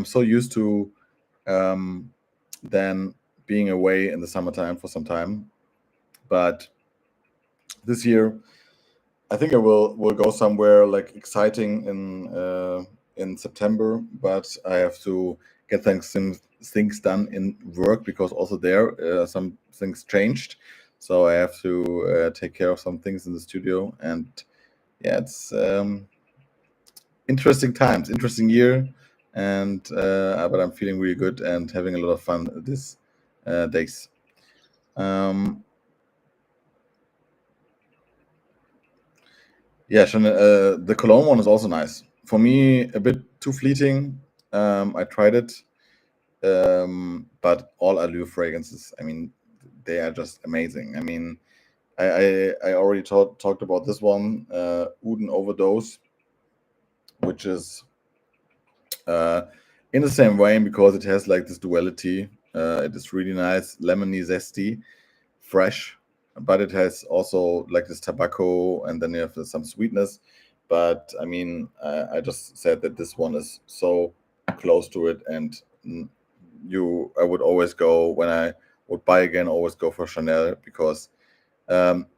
so used to um, then being away in the summertime for some time, but this year I think I will go somewhere like exciting in September, but I have to get things done in work, because also there some things changed, so I have to take care of some things in the studio. And yeah, it's interesting times, interesting year, and but I'm feeling really good and having a lot of fun these days. Um, Yeah, Chanel, the cologne one is also nice. For me, a bit too fleeting. I tried it, but all Allure fragrances, I mean, they are just amazing. I mean, I already talked about this one, Uden Overdose, which is in the same vein because it has like this duality. It is really nice, lemony, zesty, fresh, but it has also like this tobacco, and then you have some sweetness. But I mean, I just said that this one is so close to it, and I would always go when I would buy again, always go for Chanel because um,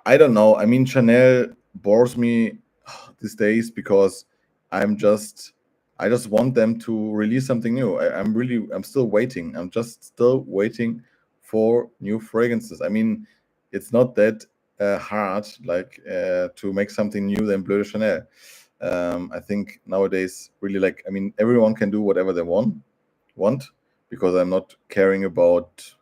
I don't know. I mean, Chanel bores me these days because I'm just, I just want them to release something new. I'm still waiting. I'm just still waiting for new fragrances. I mean, it's not that hard, like to make something new than Bleu de Chanel. I think nowadays, really, like, I mean, everyone can do whatever they want, because I'm not caring about,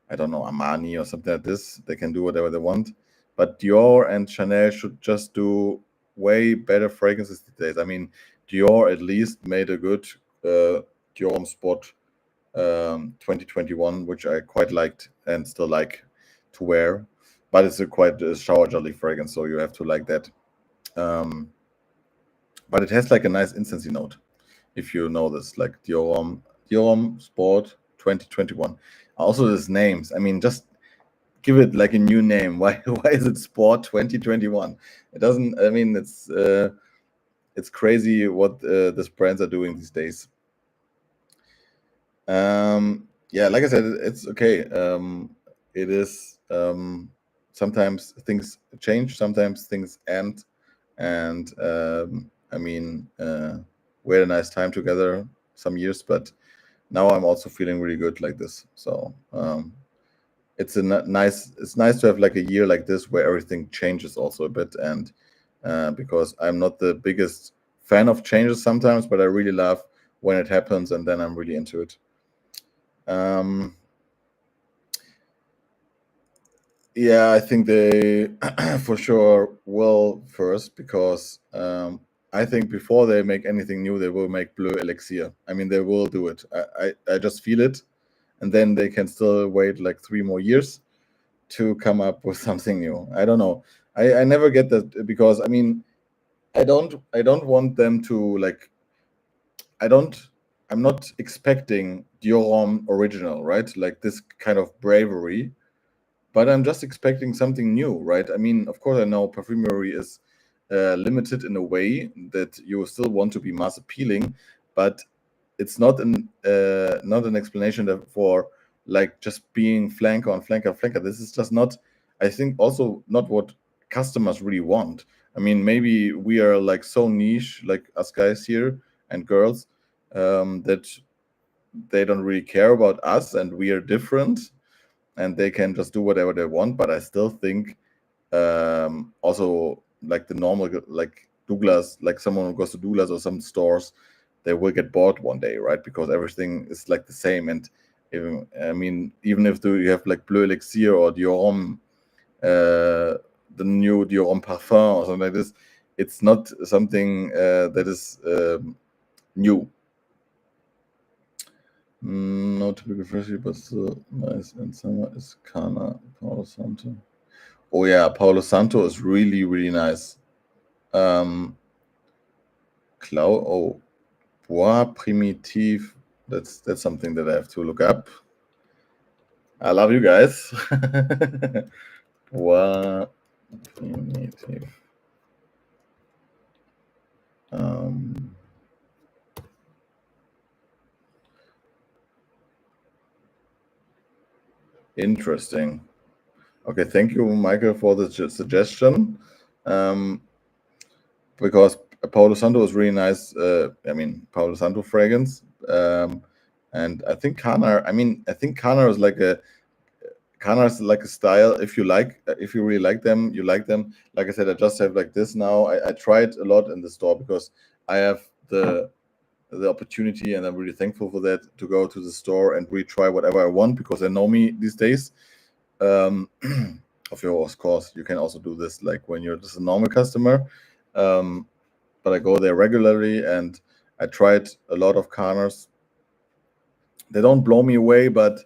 I don't know, Armani or something like this. They can do whatever they want. But Dior and Chanel should just do way better fragrances these days. I mean, Dior at least made a good Dior Homme Sport 2021, which I quite liked and still like to wear. But it's a quite shower jelly fragrance, so you have to like that. But it has like a nice incensey note, if you know this, like Dior Homme Sport 2021. Also, these names. I mean, just give it like a new name. Why is it Sport 2021? It doesn't. I mean, it's crazy what these brands are doing these days. Yeah, like I said, it's okay. It is. Sometimes things change. Sometimes things end. And I mean, we had a nice time together some years, but now I'm also feeling really good like this. So it's nice to have like a year like this where everything changes also a bit, and because I'm not the biggest fan of changes sometimes, but I really love when it happens, and then I'm really into it. um yeah, I think they for sure will first, because I think before they make anything new, they will make Bleu Elixir. I mean, they will do it. I just feel it, and then they can still wait like 3 more years to come up with something new. I don't know. I never get that, because I mean, I don't want them to like, I don't I'm not expecting Dior Homme original, right? Like this kind of bravery, but I'm just expecting something new, right? I mean, of course, I know perfumery is limited in a way that you still want to be mass appealing, but it's not an explanation for like just being flanker on flanker on flanker. This is just not, I think, also not what customers really want. I mean, maybe we are like so niche, like us guys here and girls, that they don't really care about us, and we are different, and they can just do whatever they want. But I still think, also like the normal, like Douglas, like someone who goes to Douglas or some stores, they will get bored one day, right? Because everything is like the same. And even, I mean, even if you have like Bleu Elixir or Dior Homme, the new Dior Homme Parfum or something like this, it's not something that is new. No typical freshie, but still nice. And summer is Cana Palo Santo. Oh yeah, Palo Santo is really, really nice. Oh, Bois Primitive. That's something that I have to look up. I love you guys. Bois Primitive. Interesting. Okay, thank you, Michael, for the suggestion. Because Palo Santo is really nice. I mean, Palo Santo fragrance. And I think Cana. I mean, I think Cana is like a style. If you like, if you really like them, you like them. Like I said, I just have like this now. I tried a lot in the store because I have the opportunity, and I'm really thankful for that, to go to the store and retry whatever I want, because they know me these days. Um, of yours. Of course, you can also do this like when you're just a normal customer. Um, but I go there regularly, and I tried a lot of Carners. They don't blow me away, but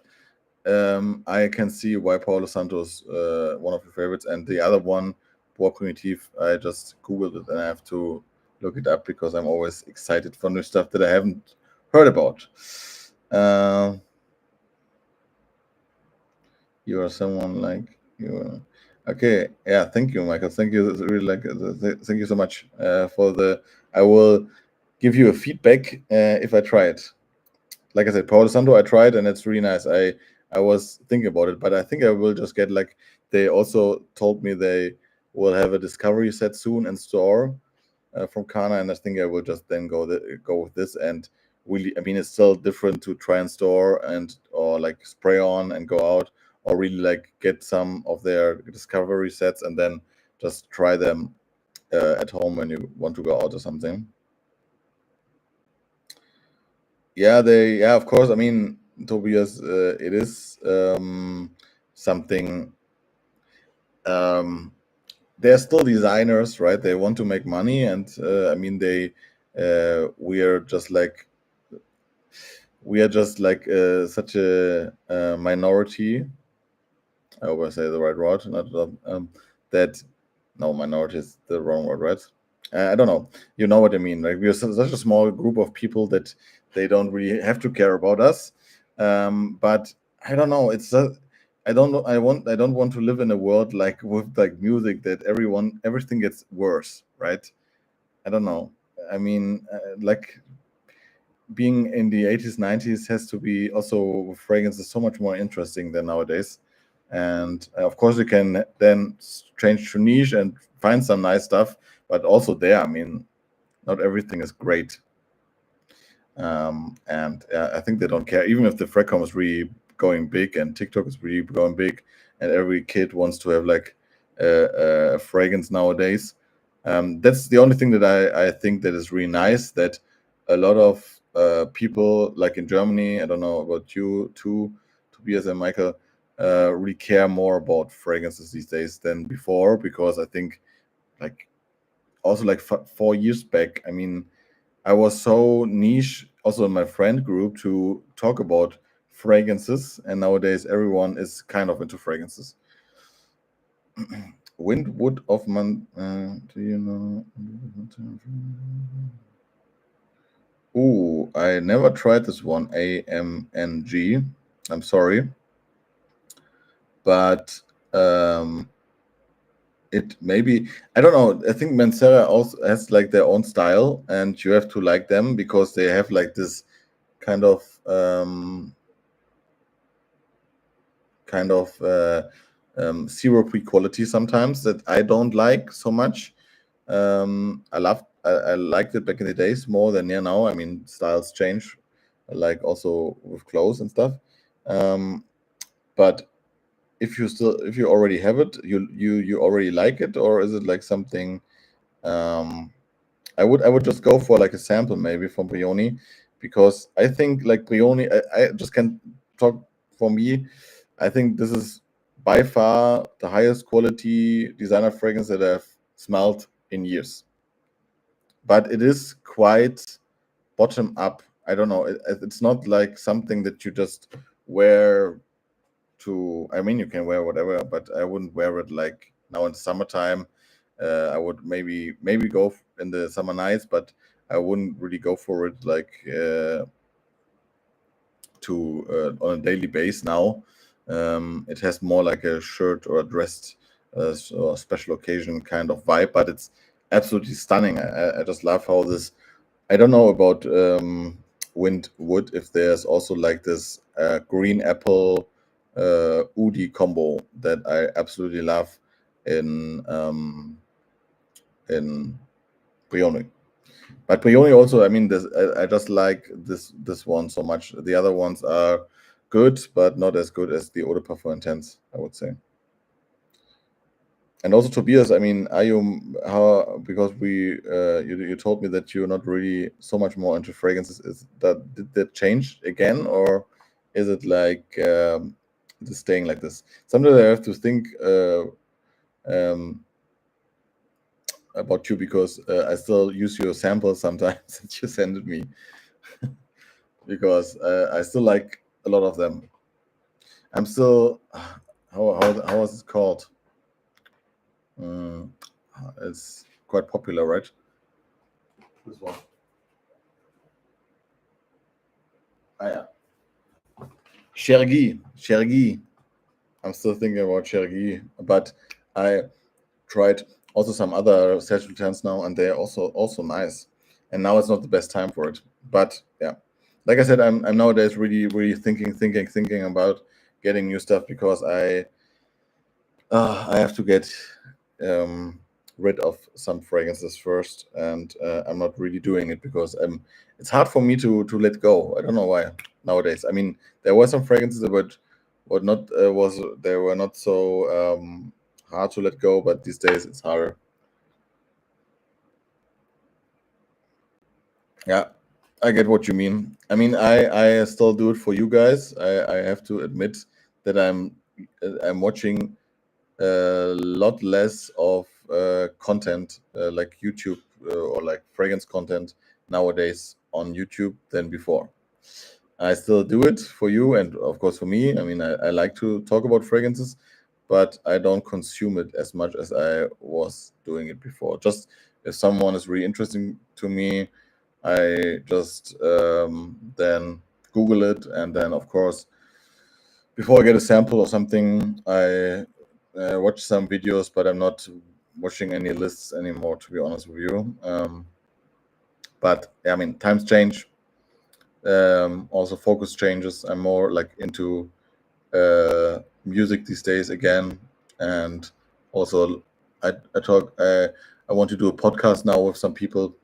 I can see why Paulo Santos one of your favorites, and the other one, Bois Primitif. I just googled it, and I have to look it up because I'm always excited for new stuff that I haven't heard about. Uh, you are someone like you. Okay, yeah. Thank you, Michael. Thank you. It's really like. Thank you so much for the. I will give you a feedback if I try it. Like I said, Palo Santo, I tried and it's really nice. I was thinking about it, but I think I will just get like they also told me they will have a discovery set soon in store from Kana, and I think I will just then go with this. And really, I mean, it's still different to try and store and or like spray on and go out, or really like get some of their discovery sets and then just try them at home when you want to go out or something. Yeah, of course. I mean, Tobias, it is something. Um, they're still designers, right? They want to make money, and I mean, we are just like such a minority. I hope I say the right word. Not that. No, minority is the wrong word, right? I don't know. You know what I mean? Like we're such a small group of people that they don't really have to care about us. But I don't know. I don't know. I don't want to live in a world like with like music that everything gets worse, right? I don't know. I mean, like being in the 80s, 90s has to be also fragrance is so much more interesting than nowadays. And of course, you can then change to niche and find some nice stuff, but also there, I mean, not everything is great. And I think they don't care, even if the Fracom is really going big and TikTok is really going big, and every kid wants to have like a fragrance nowadays. That's the only thing that I think that is really nice. That a lot of people, like in Germany, I don't know about you too, Tobias and Michael, really care more about fragrances these days than before, because I think like also like 4 years back, I mean, I was so niche also in my friend group to talk about fragrances, and nowadays everyone is kind of into fragrances. Windwood of Man, do you know? Ooh, I never tried this one. AMNG. I'm sorry, but it maybe, I don't know. I think Mancera also has like their own style, and you have to like them because they have like this kind of syrup quality sometimes that I don't like so much. I liked it back in the days more than now. I mean, styles change, like also with clothes and stuff. Um, but if you already have it, you already like it, or is it like something? Um, I would just go for like a sample maybe from Brioni, because I think like Brioni, I just can talk for me. I think this is by far the highest quality designer fragrance that I've smelled in years. But it is quite bottom up. I don't know. It's not like something that you just wear to. I mean, you can wear whatever, but I wouldn't wear it like now in summertime. I would maybe go in the summer nights, but I wouldn't really go for it like to on a daily base now. It has more like a shirt or a dressed or special occasion kind of vibe, but it's absolutely stunning. I just love how this. I don't know about Windwood if there's also like this green apple Udi combo that I absolutely love in Brioni. But Brioni also, I mean, I just like this one so much. The other ones are good, but not as good as the Eau de Parfum Intense, I would say. And also Tobias, I mean, are you how because you told me that you're not really so much more into fragrances. Is that did that change again, or is it like is staying like this. Sometimes I have to think about you because I still use your samples sometimes that you send me because I still like a lot of them. I'm still how was it called? It's quite popular, right? This one. Yeah. Chergi. I'm still thinking about Chergi, but I tried also some other session tents now, and they're also nice. And now it's not the best time for it, but yeah, like I said, I'm nowadays really thinking about getting new stuff because I have to get rid of some fragrances first, and I'm not really doing it because it's hard for me to let go. I don't know why nowadays. I mean, there were some fragrances that were not they were not so hard to let go, but these days it's harder. Yeah, I get what you mean. I mean, I still do it for you guys. I have to admit that I'm watching a lot less of content like YouTube or like fragrance content nowadays on YouTube than before. I still do it for you and of course for me. I mean, I like to talk about fragrances, but I don't consume it as much as I was doing it before. Just if someone is really interesting to me, I just then Google it, and then of course before I get a sample or something, I watch some videos, but I'm not watching any lists anymore, to be honest with you. But yeah, I mean, times change. Also, focus changes. I'm more like into music these days again, and also I talk. I want to do a podcast now with some people,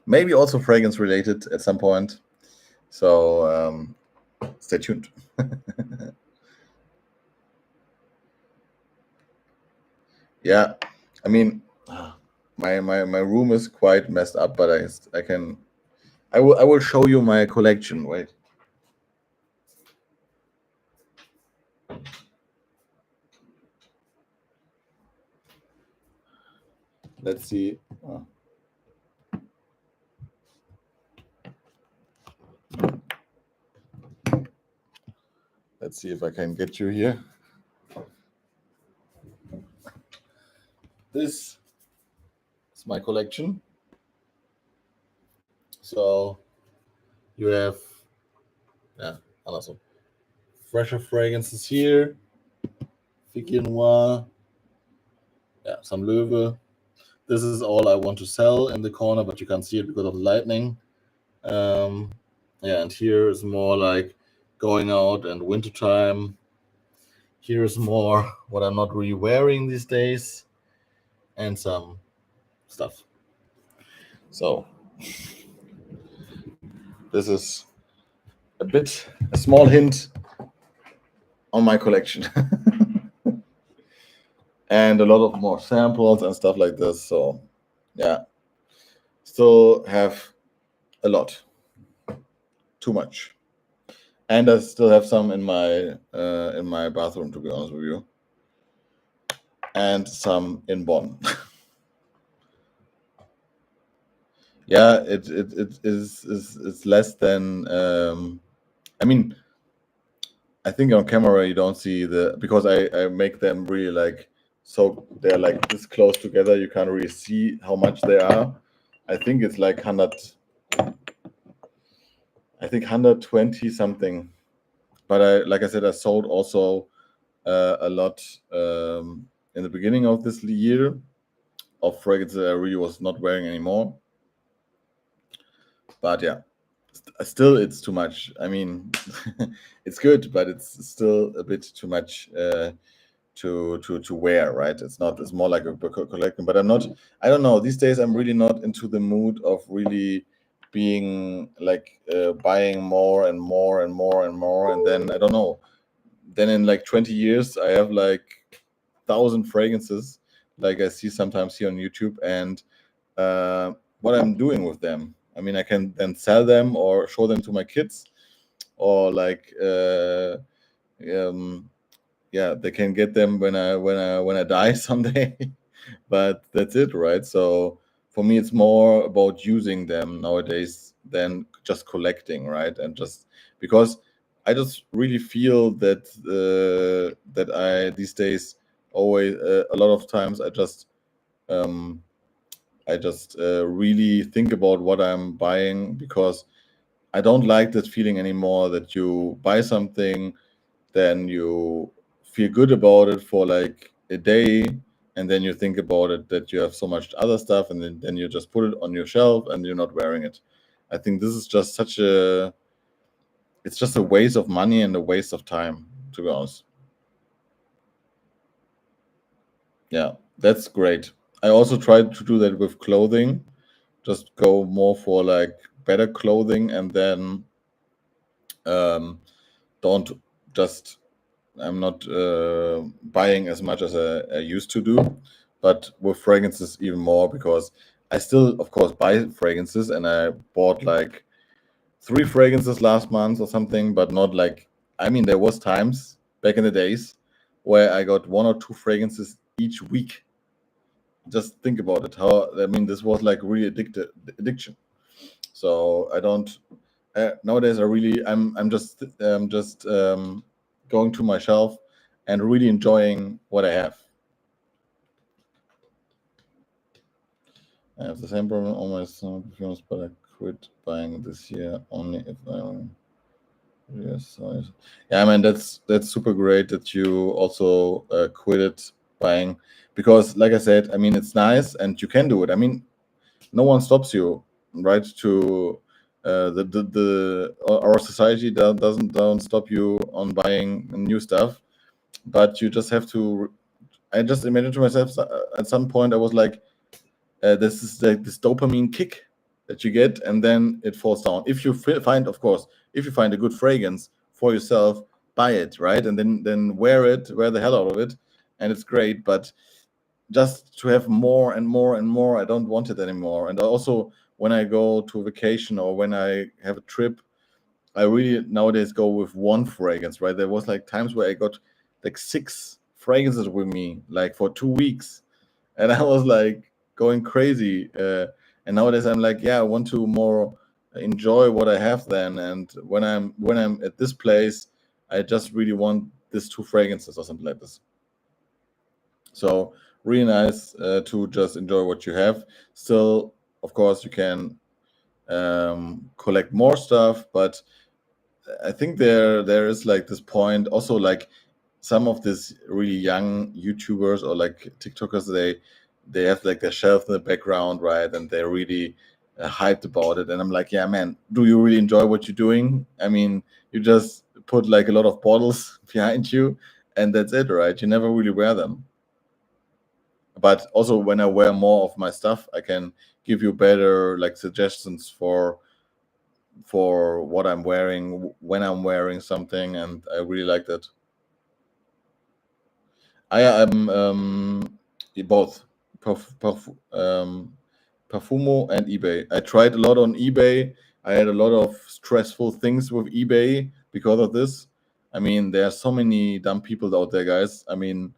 maybe also fragrance related at some point. So stay tuned. Yeah, I mean, my room is quite messed up, but I can I will show you my collection. Wait, let's see. Let's see if I can get you here. This is my collection. So you have yeah, awesome. Fresher fragrances here. Vicky Noir. Yeah, some Löwe. This is all I want to sell in the corner, but you can't see it because of the lightning. Yeah, and here is more like going out and wintertime. Here's more what I'm not really wearing these days, and some stuff. So this is a small hint on my collection, and a lot of more samples and stuff like this. So yeah, still have a lot, too much, and I still have some in my bathroom, to be honest with you, and some in Bonn. Yeah, it is less than. I mean, I think on camera you don't see the because I make them really like so they're like this close together. You can't really see how much they are. I think it's like 100. I think 120 something. But like I said, I sold also a lot in the beginning of this year of fragrances that I really was not wearing anymore. But yeah, still it's too much. I mean, it's good, but it's still a bit too much to wear, right? It's not. It's more like a collection. But I'm not. I don't know. These days, I'm really not into the mood of really being like buying more and more and more and more, and then I don't know. Then in like 20 years, I have like 1,000 fragrances, like I see sometimes here on YouTube, and what I'm doing with them. I mean, I can then sell them or show them to my kids, or like yeah, they can get them when I die someday. But that's it, right? So for me, it's more about using them nowadays than just collecting, right? And just because I just really feel that that I these days always a lot of times um, I just really think about what I'm buying, because I don't like that feeling anymore that you buy something, then you feel good about it for like a day, and then you think about it that you have so much other stuff, and then you just put it on your shelf and you're not wearing it. I think this is just it's just a waste of money and a waste of time, to be honest. Yeah, that's great. I also tried to do that with clothing, just go more for like better clothing, and then um, don't just I'm not buying as much as I used to do, but with fragrances even more, because I still, of course, buy fragrances, and I bought like 3 fragrances last month or something, but not like, I mean, there was times back in the days where I got 1 or 2 fragrances each week. Just think about it. How, I mean, this was like really addiction. So I don't nowadays. I'm just going to my shelf and really enjoying what I have. I have the same problem on my summer perfumes, but I quit buying this year only if I. Yes, yeah, I mean that's super great that you also quit buying, because, like I said, I mean it's nice and you can do it. I mean, no one stops you, right? To our society doesn't don't stop you on buying new stuff, but you just have to. I just imagine to myself, at some point I was like, this is like this dopamine kick that you get, and then it falls down. If you find, of course, if you find a good fragrance for yourself, buy it, right? And then wear the hell out of it, and it's great. But just to have more and more and more, I don't want it anymore. And also, when I go to vacation or when I have a trip, I really nowadays go with 1 fragrance, right? There was like times where I got like 6 fragrances with me, like for 2 weeks, and I was like going crazy. And nowadays I'm like, yeah, I want to more enjoy what I have then. And when I'm at this place, I just really want these 2 fragrances or something like this. So really nice to just enjoy what you have. Still, of course, you can collect more stuff, but I think there is like this point also, like some of these really young YouTubers or like TikTokers, they have like their shelf in the background, right? And they're really hyped about it. And I'm like, yeah, man, do you really enjoy what you're doing? I mean, you just put like a lot of bottles behind you, and that's it, right? You never really wear them. But also, when I wear more of my stuff, I can give you better like suggestions for what I'm wearing when I'm wearing something, and I really like that. I am both Perfumo and eBay. I tried a lot on eBay. I had a lot of stressful things with eBay because of this. I mean, there are so many dumb people out there, guys. I mean,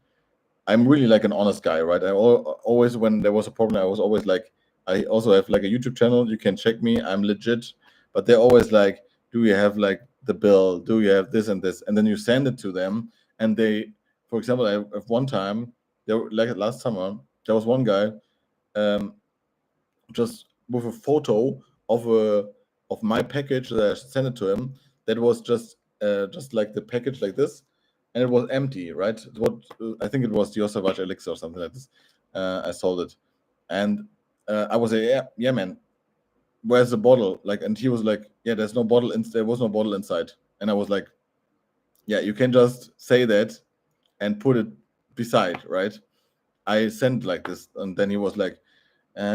I'm really like an honest guy, right? Always, when there was a problem, I was always like, I also have like a YouTube channel. You can check me. I'm legit. But they're always like, do you have like the bill? Do you have this and this? And then you send it to them, and they, for example, I have one time, there like last summer, there was one guy, um, just with a photo of my package that I sent it to him. That was just like the package like this, and it was empty, right? What I think it was Dior Sauvage Elixir or something like this. I sold it, and I was like, yeah, yeah, man, where's the bottle? Like, and he was like, yeah, there's no bottle. There was no bottle inside, and I was like, yeah, you can just say that and put it beside, right? I sent like this, and then he was like,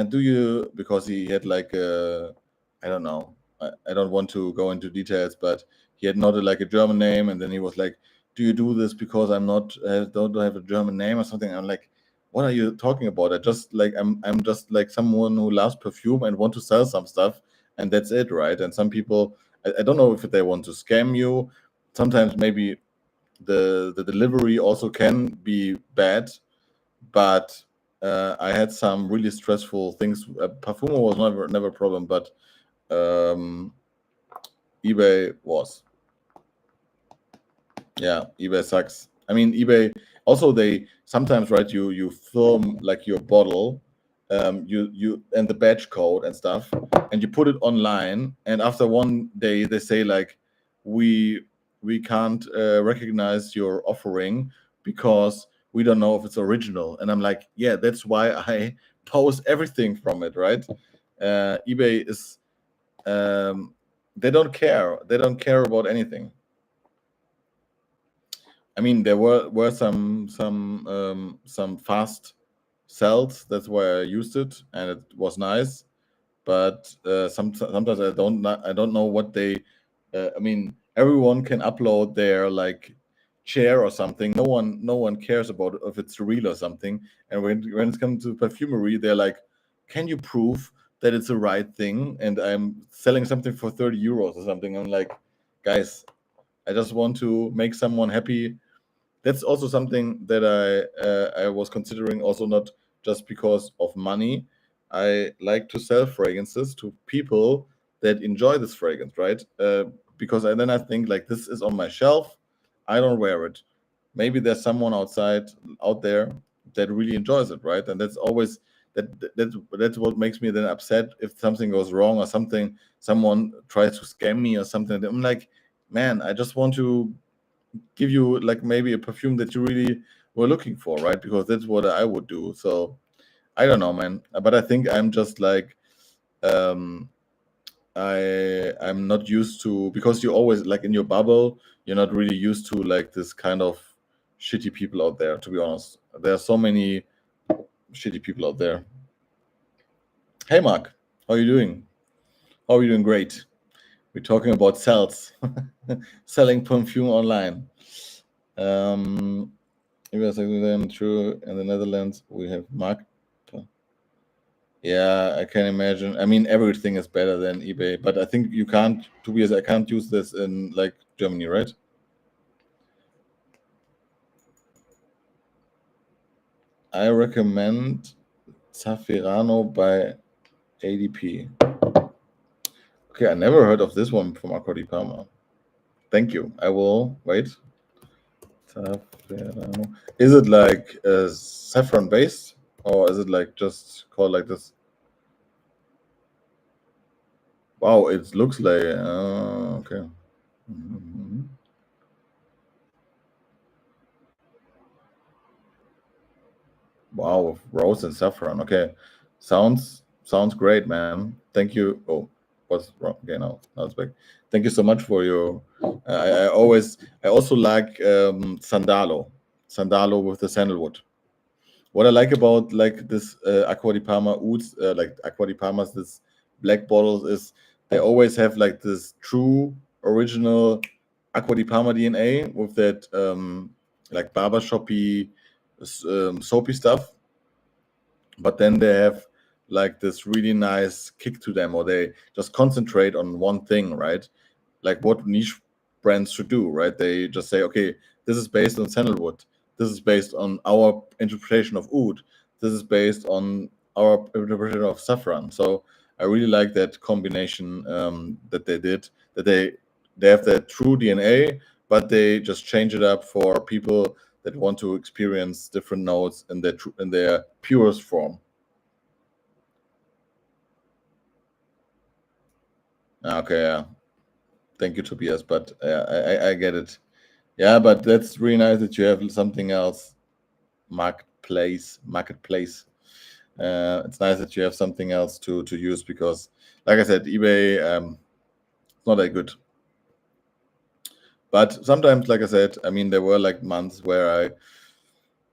do you, because he had like I don't know, I don't want to go into details, but he had not like a German name, and then he was like, do you do this because I'm not don't have a German name or something? I'm like, what are you talking about? I'm just like someone who loves perfume and want to sell some stuff, and that's it, right? And some people, I don't know if they want to scam you. Sometimes maybe the delivery also can be bad, but I had some really stressful things. Parfumo was never a problem, but eBay was. Yeah, eBay sucks. I mean, eBay also, they sometimes, right, you film like your bottle, you and the batch code and stuff, and you put it online, and after one day they say like, we can't recognize your offering because we don't know if it's original. And I'm like, yeah, that's why I post everything from it, right? eBay is, they don't care. They don't care about anything. I mean, there were some fast sells. That's why I used it, and it was nice. But sometimes I don't know what they. I mean, everyone can upload their like chair or something. No one cares about if it's real or something. And when it comes to perfumery, they're like, "Can you prove that it's the right thing?" And I'm selling something for 30 euros or something. I'm like, guys, I just want to make someone happy. That's also something that I was considering, also not just because of money. I like to sell fragrances to people that enjoy this fragrance, right? Because then I think like, this is on my shelf, I don't wear it. Maybe there's someone out there that really enjoys it, right? And that's always that's what makes me then upset if something goes wrong, or someone tries to scam me or something. I'm like, man, I just want to give you like maybe a perfume that you really were looking for, right? Because that's what I would do. So I don't know, man. But I think I'm just like, um I'm not used to, because you always like in your bubble, you're not really used to like this kind of shitty people out there, to be honest. There are so many shitty people out there. Hey Mark, how are you doing? How are you doing? Great. We're talking about sales. Selling perfume online. um Maybe I think then true. In the Netherlands, we have Mark. Yeah, I can imagine. I mean, everything is better than eBay, but I think you can't. To be honest, I can't use this in like Germany, right? I recommend Zafirano by ADP. Okay, I never heard of this one from Accordi Parma. Thank you. I will wait. Zafirano. Is it like saffron based, or is it like just called like this? Wow, it looks like okay. Mhm. Wow, rose and saffron. Okay, sounds great, man. Thank you. Oh, what's wrong? Okay, now it's back. Thank you so much for your. I also like Sandalo with the sandalwood. What I like about like this Acqua di Parma ouds, like Acqua di Parma's this black bottles, is they always have like this true original Acqua di Parma DNA with that like barbershoppy soapy stuff, but then they have like this really nice kick to them, or they just concentrate on one thing, right? Like what niche brands should do, right? They just say, okay, this is based on sandalwood, this is based on our interpretation of oud, this is based on our interpretation of saffron. So I really like that combination that they did, that they have that true DNA, but they just change it up for people that want to experience different notes in in their purest form. Okay, yeah. Thank you, Tobias. But I get it. Yeah, but that's really nice that you have something else. Marketplace. It's nice that you have something else to use, because, like I said, eBay, it's not that good. But sometimes, like I said, I mean, there were like months where I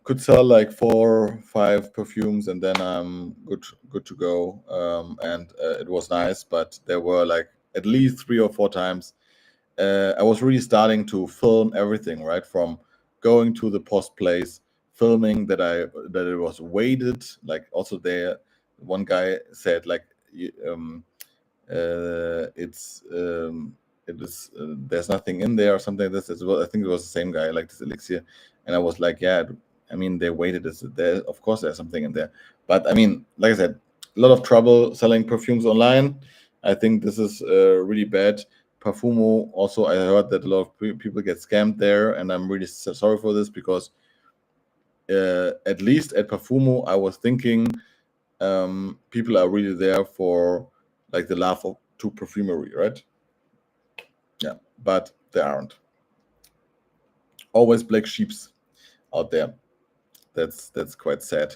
could sell like 4 5 perfumes, and then I'm good to go. And it was nice, but there were like at least 3 or 4 times I was really starting to film everything, right? From going to the post place, filming that it was weighted. Like also there, one guy said like, it's it is there's nothing in there or something like this. I think it was the same guy, like this elixir, and I was like, yeah, I mean, they waited this. There, of course, there's something in there, but I mean, like I said, a lot of trouble selling perfumes online. I think this is really bad. Parfumo also, I heard that a lot of people get scammed there, and I'm really sorry for this because at least at Parfumo, I was thinking people are really there for like the love to perfumery, right? Yeah, but there aren't. Always black sheeps out there. That's quite sad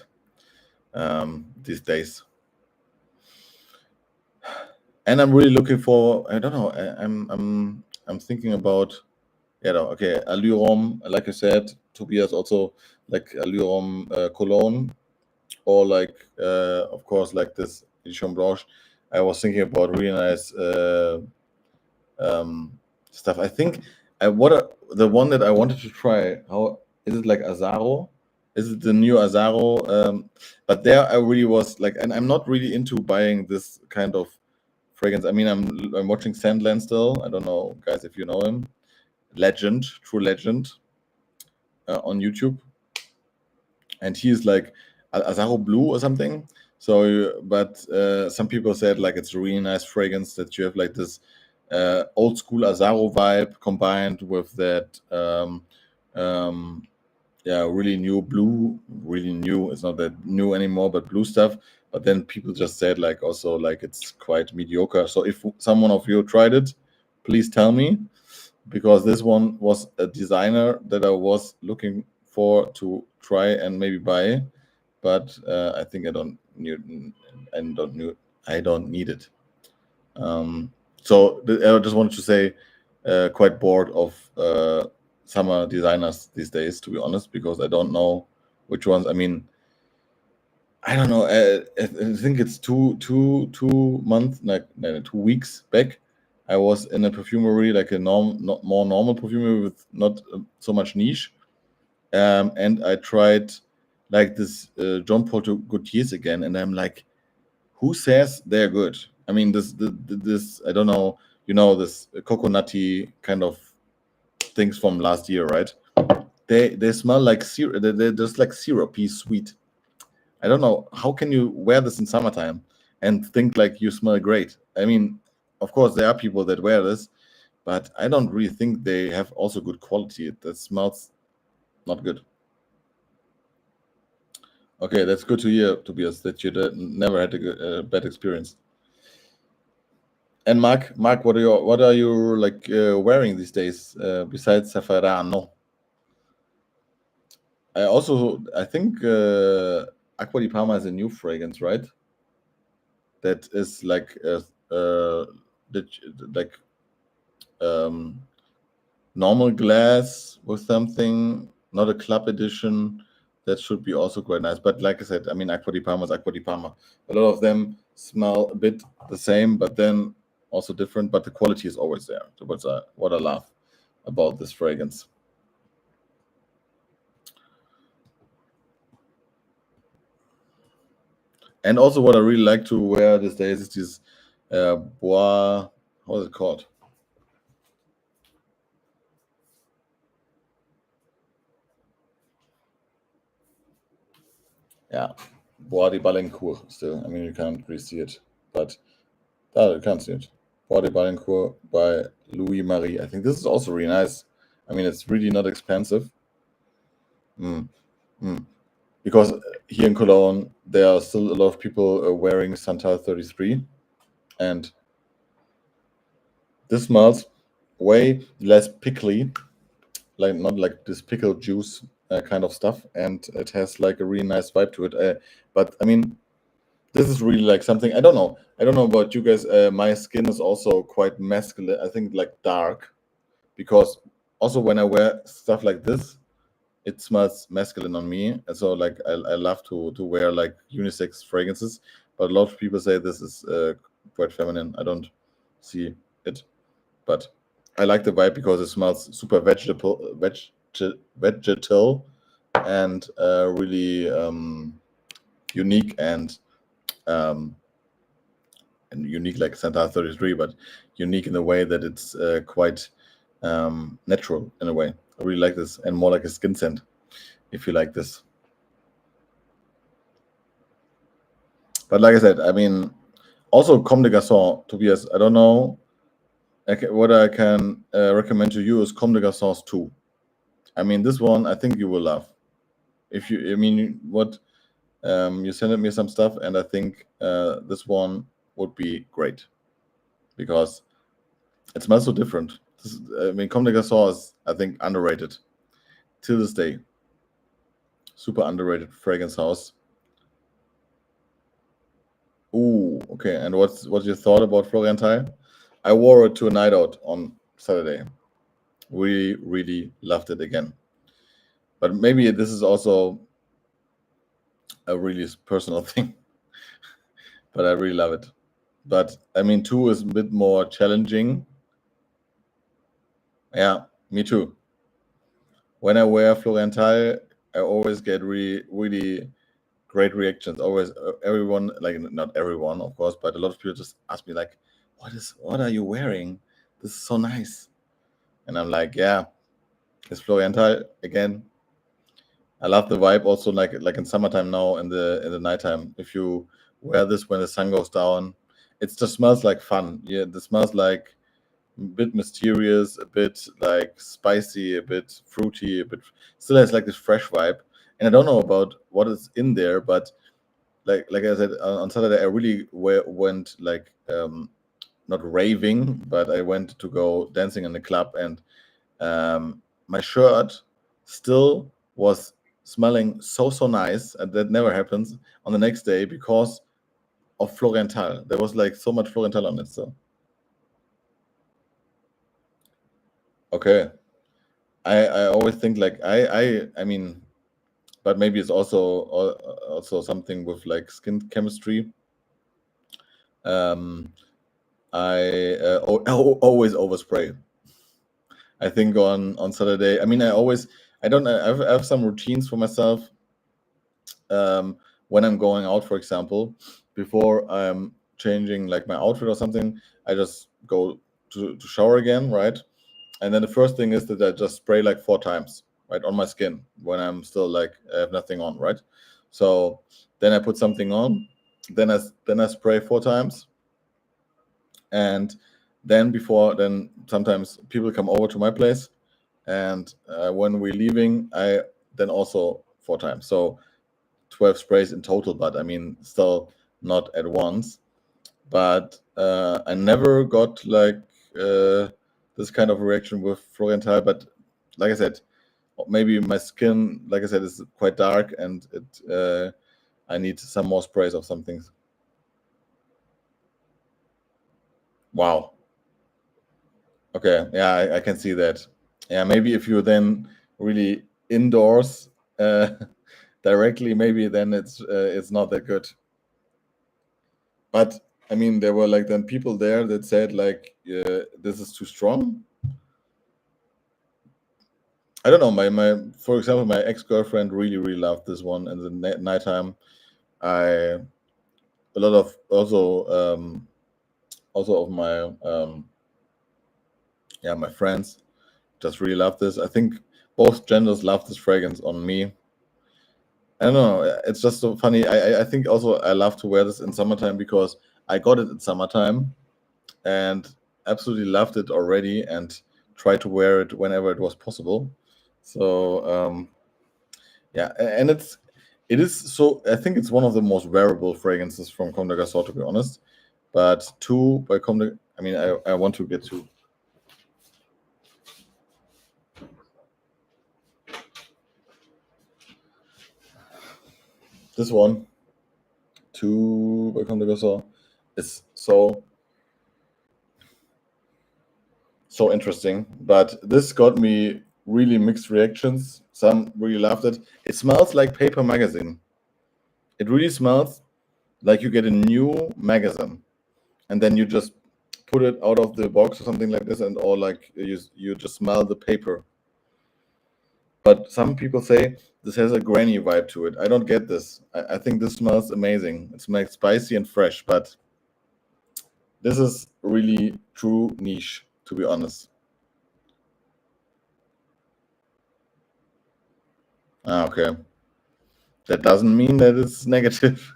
these days. And I'm really looking for. I don't know. I'm thinking about. Yeah, no, okay. Alurom, like I said, Tobias also like Alurom Cologne, or like of course like this Edition Blanche. I was thinking about really nice stuff. I think the one that I wanted to try. How is it like Azaro? Is it the new Azaro? But there I really was like, and I'm not really into buying this kind of fragrance. I mean, I'm watching Sandland still. I don't know, guys, if you know him. Legend, true legend, on YouTube, and he is like Azaro Blue or something. So, but some people said like it's a really nice fragrance that you have like this old school Azaro vibe combined with that yeah, really new blue, really new. It's not that new anymore, but blue stuff. But then people just said like also like it's quite mediocre. So if someone of you tried it, please tell me, because this one was a designer that I was looking for to try and maybe buy, but I think I don't need it. So I just wanted to say, quite bored of summer designers these days, to be honest, because I don't know which ones. I mean, I don't know. I think it's two months, like no, 2 weeks back. I was in a perfumery, like a not more normal perfumery with not so much niche, and I tried like this Jean Paul Gaultier's again, and I'm like, who says they're good? I mean, this I don't know. You know, this coconutty kind of things from last year, right? They smell like syrup. They're just like syrupy sweet. I don't know, how can you wear this in summertime and think like you smell great? I mean, of course there are people that wear this, but I don't really think they have also good quality. That smells not good. Okay, that's good to hear, Tobias, that you never had a bad experience. And Mark, what are you like wearing these days besides Safarano? I think Acqua di Parma is a new fragrance, right? That is like that like um, normal glass with something, not a club edition. That should be also quite nice. But like I said, I mean, Acqua di Parma is Acqua di Parma. A lot of them smell a bit the same, but then also different. But the quality is always there. So what I love about this fragrance. And also, what I really like to wear these days is this Bois. How is it called? Yeah, Bois de Balencourt. Still, I mean, you can't really see it, but you can't see it. Bois de Balencourt by Louis Marie. I think this is also really nice. I mean, it's really not expensive. Mm, mm. Because here in Cologne, there are still a lot of people wearing Santal 33, and this smells way less pickly, like not like this pickle juice kind of stuff, and it has like a really nice vibe to it. But I mean, this is really like something. I don't know about you guys. My skin is also quite masculine. I think like dark, because also when I wear stuff like this, it smells masculine on me. And so like I love to wear like unisex fragrances, but a lot of people say this is quite feminine. I don't see it, but I like the vibe because it smells super vegetal, and really unique, and um, and unique like Santal 33, but unique in the way that it's quite natural in a way. I really like this, and more like a skin scent, if you like this. But like I said, I mean, also Comme des Garçons, Tobias, I don't know. What I can recommend to you is Comme des Garçons 2. I mean, this one I think you will love. If you, I mean, what you sent me some stuff, and I think this one would be great because it smells so different. I mean, Comme des Garçons is, I think, underrated till this day. Super underrated fragrance house. Ooh, okay. And what's your thought about Florian? I wore it to a night out on Saturday. Really, really loved it again. But maybe this is also a really personal thing. But I really love it. But I mean, 2 is a bit more challenging. Yeah, me too. When I wear Florian, I always get really, really great reactions. Always, everyone, like not everyone, of course, but a lot of people just ask me like, "What are you wearing? This is so nice." And I'm like, "Yeah, it's Florian again." I love the vibe. Also, like in summertime now, in the nighttime, if you wear this when the sun goes down, it just smells like fun. Yeah, it smells like a bit mysterious, a bit like spicy, a bit fruity, a bit still has like this fresh vibe. And I don't know about what is in there, but like I said on Saturday, I really went like not raving, but I went to go dancing in the club, and my shirt still was smelling so nice, and that never happens on the next day because of Florian. There was like so much Florian on it. So okay, I always think like I mean, but maybe it's also something with like skin chemistry. I always overspray. I think on Saturday. I mean, I don't I have some routines for myself. When I'm going out, for example, before I'm changing like my outfit or something, I just go to shower again, right? And then the first thing is that I just spray like 4 times, right, on my skin when I'm still like I have nothing on, right? So then I put something on, then I spray 4 times, and then sometimes people come over to my place, and when we're leaving, I then also 4 times. So 12 sprays in total, but I mean still not at once. But I never got like this kind of reaction with Florian. But like I said, maybe my skin, like I said, is quite dark, and I need some more sprays of some things. Wow. Okay, yeah, I can see that. Yeah, maybe if you're then really indoors directly, maybe then it's not that good. But I mean, there were like then people there that said like this is too strong. I don't know. My for example, my ex-girlfriend really loved this one in the nighttime. I a lot of also of my my friends just really love this. I think both genders love this fragrance on me. I don't know. It's just so funny. I think also I love to wear this in summertime because I got it in summertime and absolutely loved it already and tried to wear it whenever it was possible. So yeah, and it is so. I think it's one of the most wearable fragrances from Comme des Garçons, to be honest. But 2 by Comme des, I mean, I want to get 2. This one, 2 by Comme des Garçons, is so interesting. But this got me really mixed reactions. Some really loved it. It smells like paper magazine. It really smells like you get a new magazine, and then you just put it out of the box or something like this, and or like you just smell the paper. But some people say this has a granny vibe to it. I don't get this. I think this smells amazing. It smells spicy and fresh, but This is really true niche, to be honest. Okay. That doesn't mean that it's negative.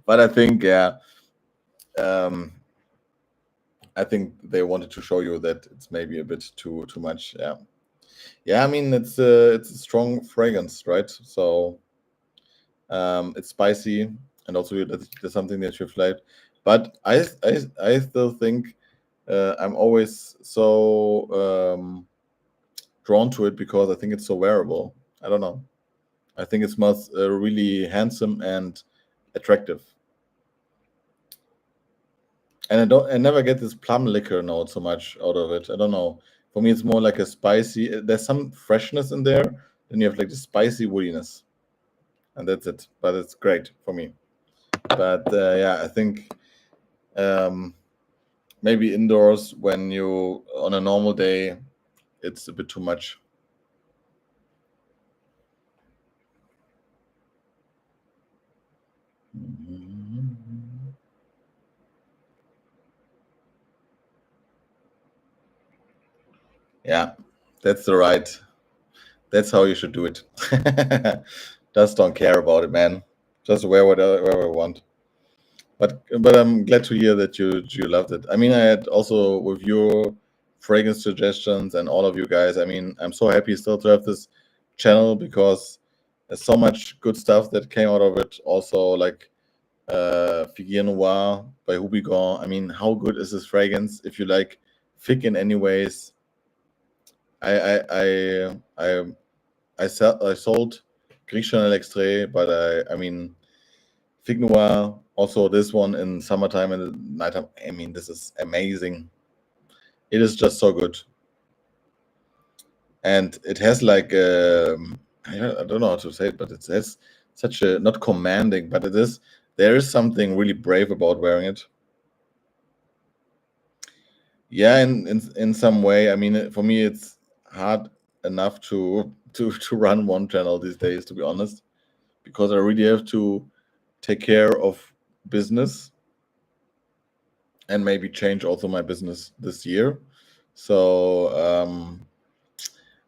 But I think, yeah, um, I think they wanted to show you that it's maybe a bit too much. Yeah. Yeah, I mean it's a strong fragrance, right? So it's spicy, and also that's something that you've liked. But I still think I'm always so drawn to it because I think it's so wearable. I don't know. I think it smells really handsome and attractive. And I never get this plum liquor note so much out of it. I don't know. For me, it's more like a spicy. There's some freshness in there. Then you have like the spicy woodiness, and that's it. But it's great for me. But yeah, I think um, maybe indoors when you on a normal day, it's a bit too much. Yeah, that's the right. That's how you should do it. Just don't care about it, man. Just wear whatever you want. But I'm glad to hear that you loved it. I mean, I had also with your fragrance suggestions and all of you guys. I mean, I'm so happy still to have this channel because there's so much good stuff that came out of it. Also, like Figuier Noir by Hubigon. I mean, how good is this fragrance? If you like fig in any ways, I I I I I sold Gris Chanel Extrait, but I mean Fig Noir, also this one in summertime and nighttime. I mean, this is amazing. It is just so good, and it has like I don't know how to say it, but it has such a not commanding, but it is there is something really brave about wearing it. Yeah, in some way. I mean, for me, it's hard enough to run one channel these days, to be honest, because I really have to take care of business and maybe change also my business this year. So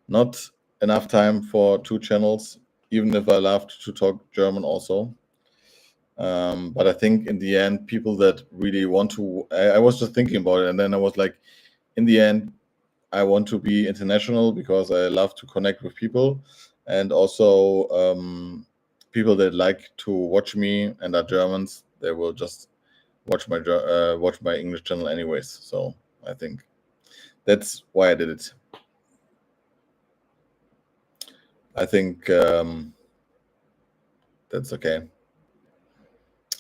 not enough time for two channels, even if I love to talk German also. But I think in the end, people that really want to, I was just thinking about it, and then I was like, in the end, I want to be international because I love to connect with people, and also people that like to watch me and are Germans, they will just watch my English channel anyways. So I think that's why I did it. I think that's okay.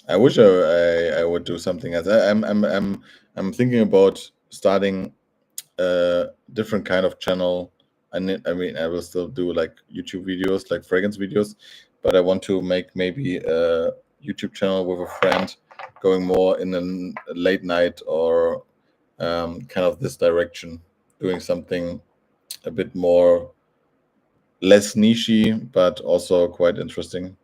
I wish I would do something else. I'm thinking about starting a different kind of channel. I mean, I will still do like YouTube videos, like fragrance videos, but I want to make maybe a YouTube channel with a friend, going more in a late night or kind of this direction, doing something a bit more less nichey, but also quite interesting.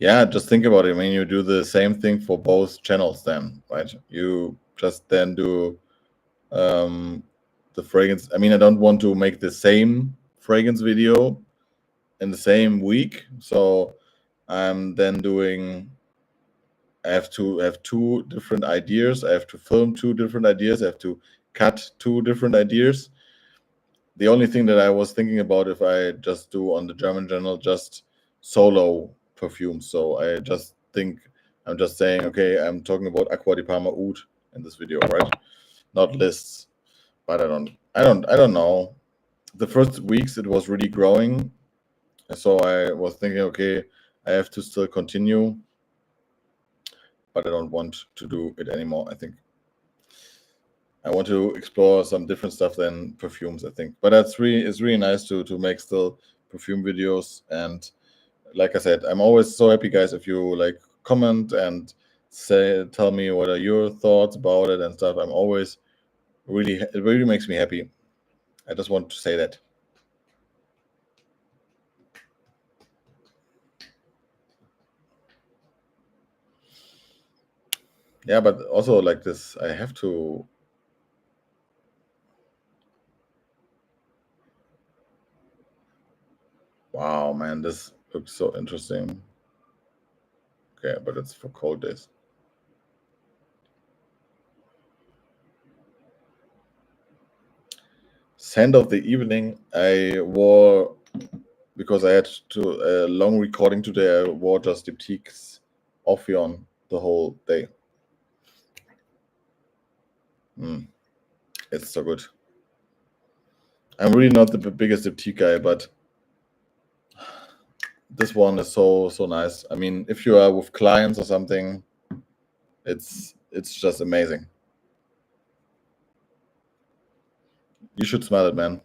Yeah, just think about it. I mean, you do the same thing for both channels, then, right? You just then do the fragrance. I mean, I don't want to make the same fragrance video in the same week, so I'm then doing. I have to have two different ideas. I have to film two different ideas. I have to cut two different ideas. The only thing that I was thinking about if I just do on the German channel just solo perfumes. So I just think I'm just saying, okay, I'm talking about Aqua di Parma Oud in this video, right? Not lists. But I don't know. The first weeks it was really growing. So I was thinking, okay, I have to still continue, but I don't want to do it anymore, I think. I want to explore some different stuff than perfumes, I think. But it's really nice to make still perfume videos. And like I said, I'm always so happy, guys, if you like comment and tell me what are your thoughts about it and stuff. I'm always it really makes me happy. I just want to say that. Yeah, but also like this, I have to. Wow, man, this looks so interesting. Okay, but it's for cold days. Scent of the evening, I wore because I had to a long recording today. I wore just Diptyque's Ophion the whole day. Mm, it's so good. I'm really not the biggest Diptyque guy, but this one is so nice. I mean, if you are with clients or something, it's just amazing. You should smell it, man.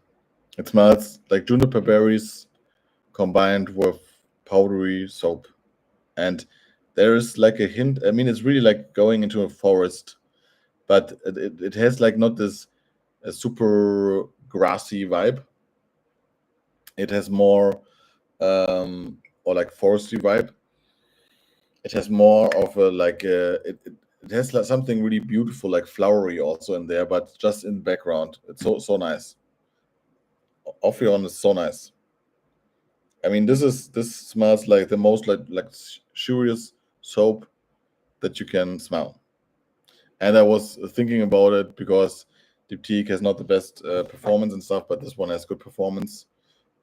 It smells like juniper berries combined with powdery soap, and there is like a hint. I mean, it's really like going into a forest, but it has like not this super grassy vibe. It has more or like forestry vibe. It has more of a like it has like something really beautiful, like flowery also in there, but just in the background. It's so nice. Ophion is so nice. I mean, this smells like the most like serious soap that you can smell. And I was thinking about it because Diptyque has not the best performance and stuff, but this one has good performance,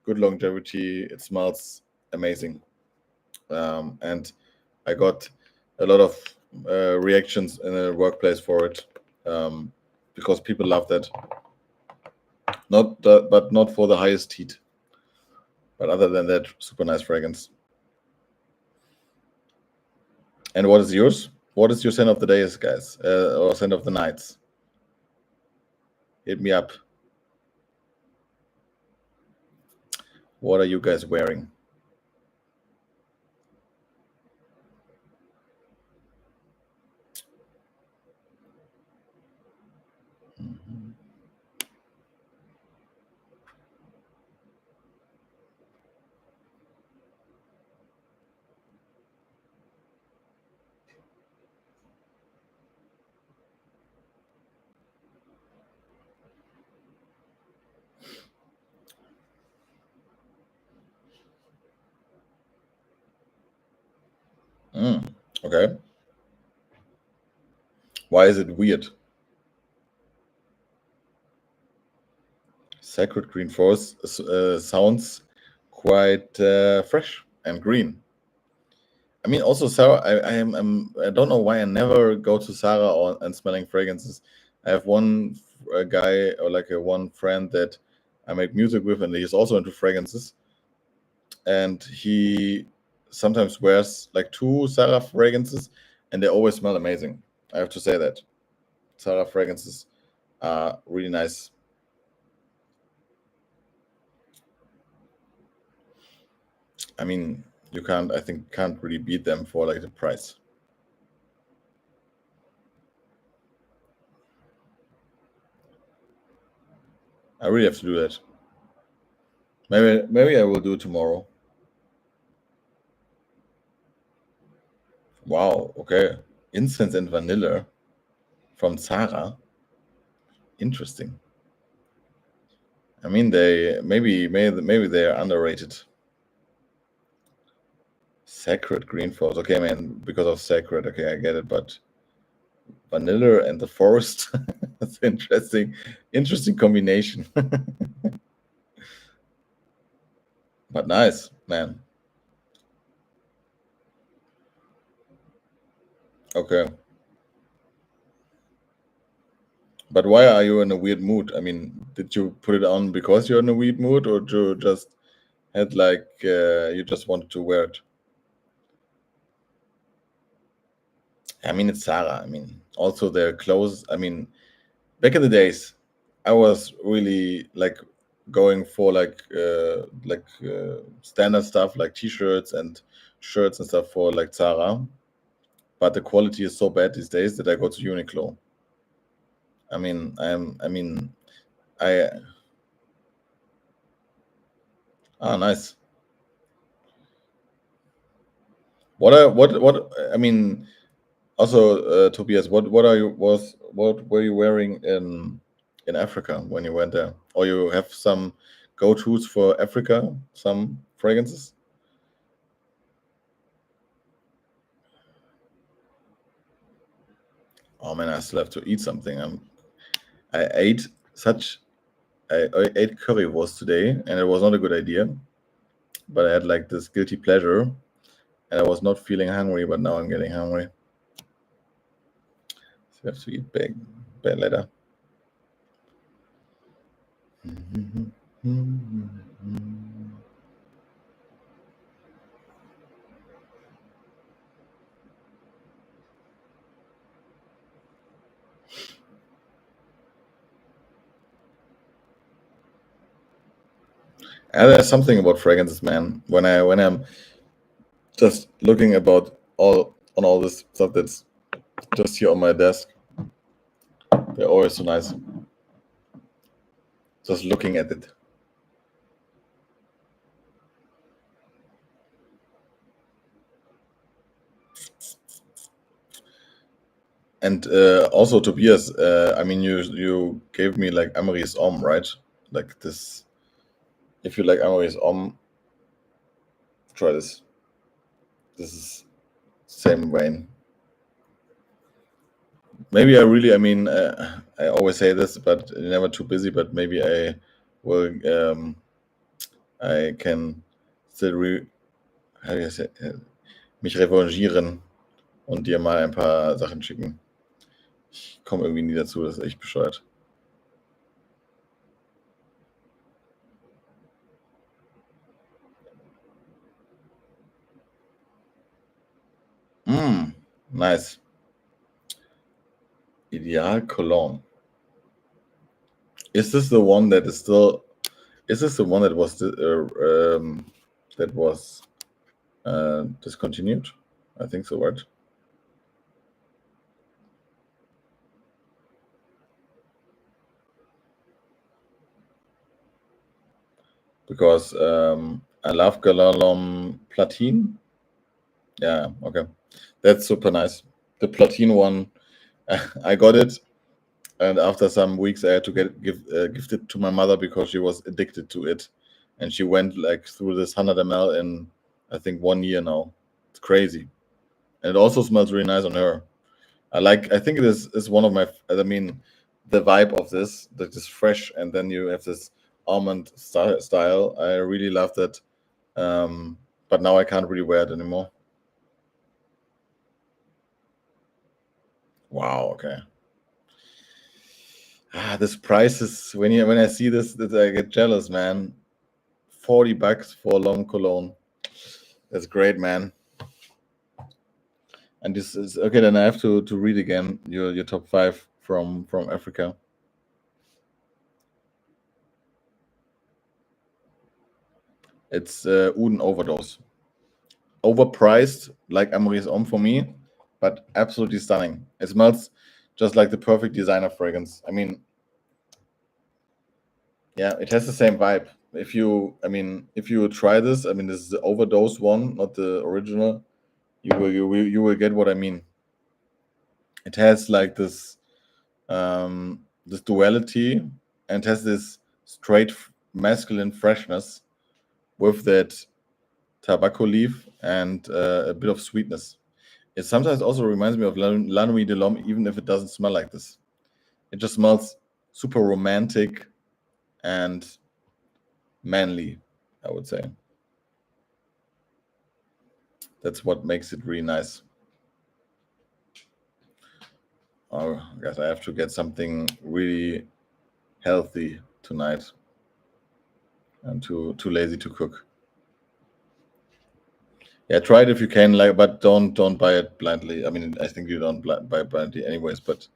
good longevity. It smells amazing, and I got a lot of reactions in the workplace for it because people love that. But not for the highest heat. But other than that, super nice fragrance. And what is yours? What is your scent of the days, guys, or scent of the nights? Hit me up. What are you guys wearing? Mhm. Mm, okay. Why is it weird? Sacred Green Forest sounds quite fresh and green. I mean, also Sarah. I don't know why I never go to Sarah and smelling fragrances. I have one guy or like a one friend that I make music with, and he's also into fragrances. And he sometimes wears like two Sarah fragrances, and they always smell amazing. I have to say that Sarah fragrances are really nice. I mean, you can't. I think can't really beat them for like the price. I really have to do that. Maybe I will do it tomorrow. Wow. Okay. Incense and vanilla from Zara. Interesting. I mean, they maybe they are underrated. Sacred green forest. Okay, man, because of sacred. Okay, I get it. But vanilla and the forest. That's interesting. Interesting combination. But nice, man. Okay. But why are you in a weird mood? I mean, did you put it on because you're in a weird mood, or you just had like you just wanted to wear it? I mean, it's Zara. I mean, also their clothes. I mean, back in the days, I was really like going for standard stuff like t-shirts and shirts and stuff for like Zara. But the quality is so bad these days that I go to Uniqlo. I mean, I nice. What I mean, Also, Tobias, what were you wearing in Africa when you went there? Or you have some go-tos for Africa? Some fragrances? Oh man, I still have to eat something. I ate I ate currywurst today, and it was not a good idea. But I had like this guilty pleasure, and I was not feeling hungry, but now I'm getting hungry. So I have to eat bad later. And there's something about fragrances, man. When I'm just looking about all this stuff that's just here on my desk, they're always so nice. Just looking at it. And also, Tobias, I mean, you gave me like Amoris Homme, right? Like this. If you like Amoris Homme, try this. This is same vein. Maybe I mean, I always say this, but never too busy. But maybe I will. I can still how do you say, mich revanchieren und dir mal ein paar Sachen schicken. Ich komme irgendwie nie dazu, das ist echt bescheuert. Nice. Ideal Cologne. Is this the one that is still? Is this the one that was discontinued? I think so, right? Because I love Galalom Platine. Yeah, okay, that's super nice. The Platine one, I got it, and after some weeks, I had to gift it to my mother because she was addicted to it, and she went like through this 100 ml in I think 1 year now. It's crazy, and it also smells really nice on her. I think it is one of my. I mean, the vibe of this that is fresh, and then you have this almond style. I really love that, but now I can't really wear it anymore. Wow. Okay. This price is when I see this, that I get jealous, man. $40 for L'Homme Cologne. That's great, man. And this is okay. Then I have to read again your top 5 from Africa. It's Oud Overdose. Overpriced, like Amoris Homme for me, but absolutely stunning. It smells just like the perfect designer fragrance. I mean, yeah, it has the same vibe. If you try this, I mean, this is the overdose one, not the original. You will get what I mean. It has like this duality, and has this straight masculine freshness with that tobacco leaf and a bit of sweetness. It sometimes also reminds me of La Nuit de l'Homme, even if it doesn't smell like this. It just smells super romantic and manly, I would say. That's what makes it really nice. Oh, I guess I have to get something really healthy tonight. I'm too lazy to cook. Yeah, try it if you can, like, but don't buy it blindly. I mean, I think you don't buy blindly anyways, but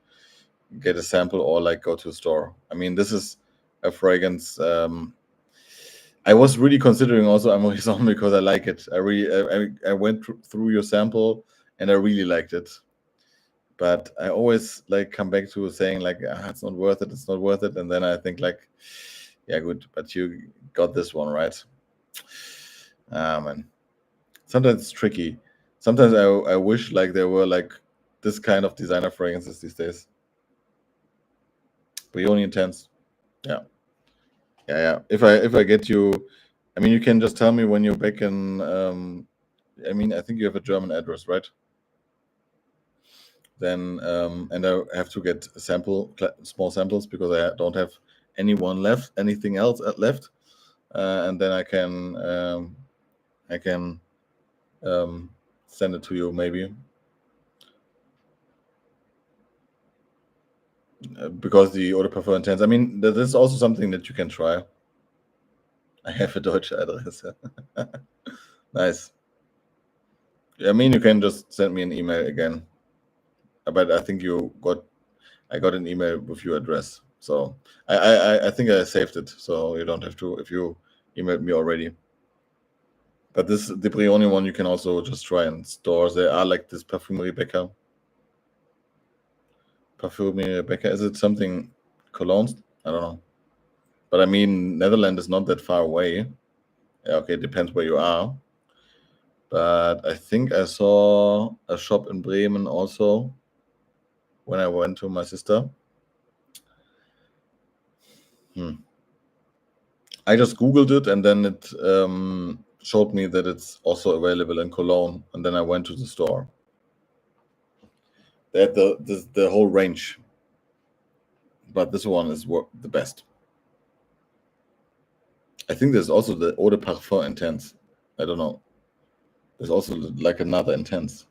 get a sample or like go to a store. I mean, this is a fragrance. I was really considering also Amoris Homme because I like it. I went through your sample and I really liked it. But I always like come back to saying like it's not worth it. It's not worth it, and then I think like, yeah, good, but you got this one right. Man, sometimes it's tricky. Sometimes I wish like there were like this kind of designer fragrances these days. Brioni Intense. Yeah. If I get you, I mean, you can just tell me when you're back in. I mean, I think you have a German address, right? Then and I have to get small samples because I don't have anything else left, and then I can send it to you maybe. Because the Eau de Parfum Intense, I mean, this is also something that you can try. I have a Deutsche address. Nice. I mean, you can just send me an email again. But I think I got an email with your address. So I think I saved it, so you don't have to if you emailed me already. But the Brioni one you can also just try in stores. There are like this Parfumerie Becker. Parfumerie Becker. Is it something Cologne? I don't know. But I mean, Netherlands is not that far away. Yeah, okay, it depends where you are. But I think I saw a shop in Bremen also when I went to my sister. I just Googled it and then it showed me that it's also available in Cologne. And then I went to the store. They had the whole range. But this one is the best. I think there's also the Eau de Parfum Intense. I don't know. There's also like another Intense.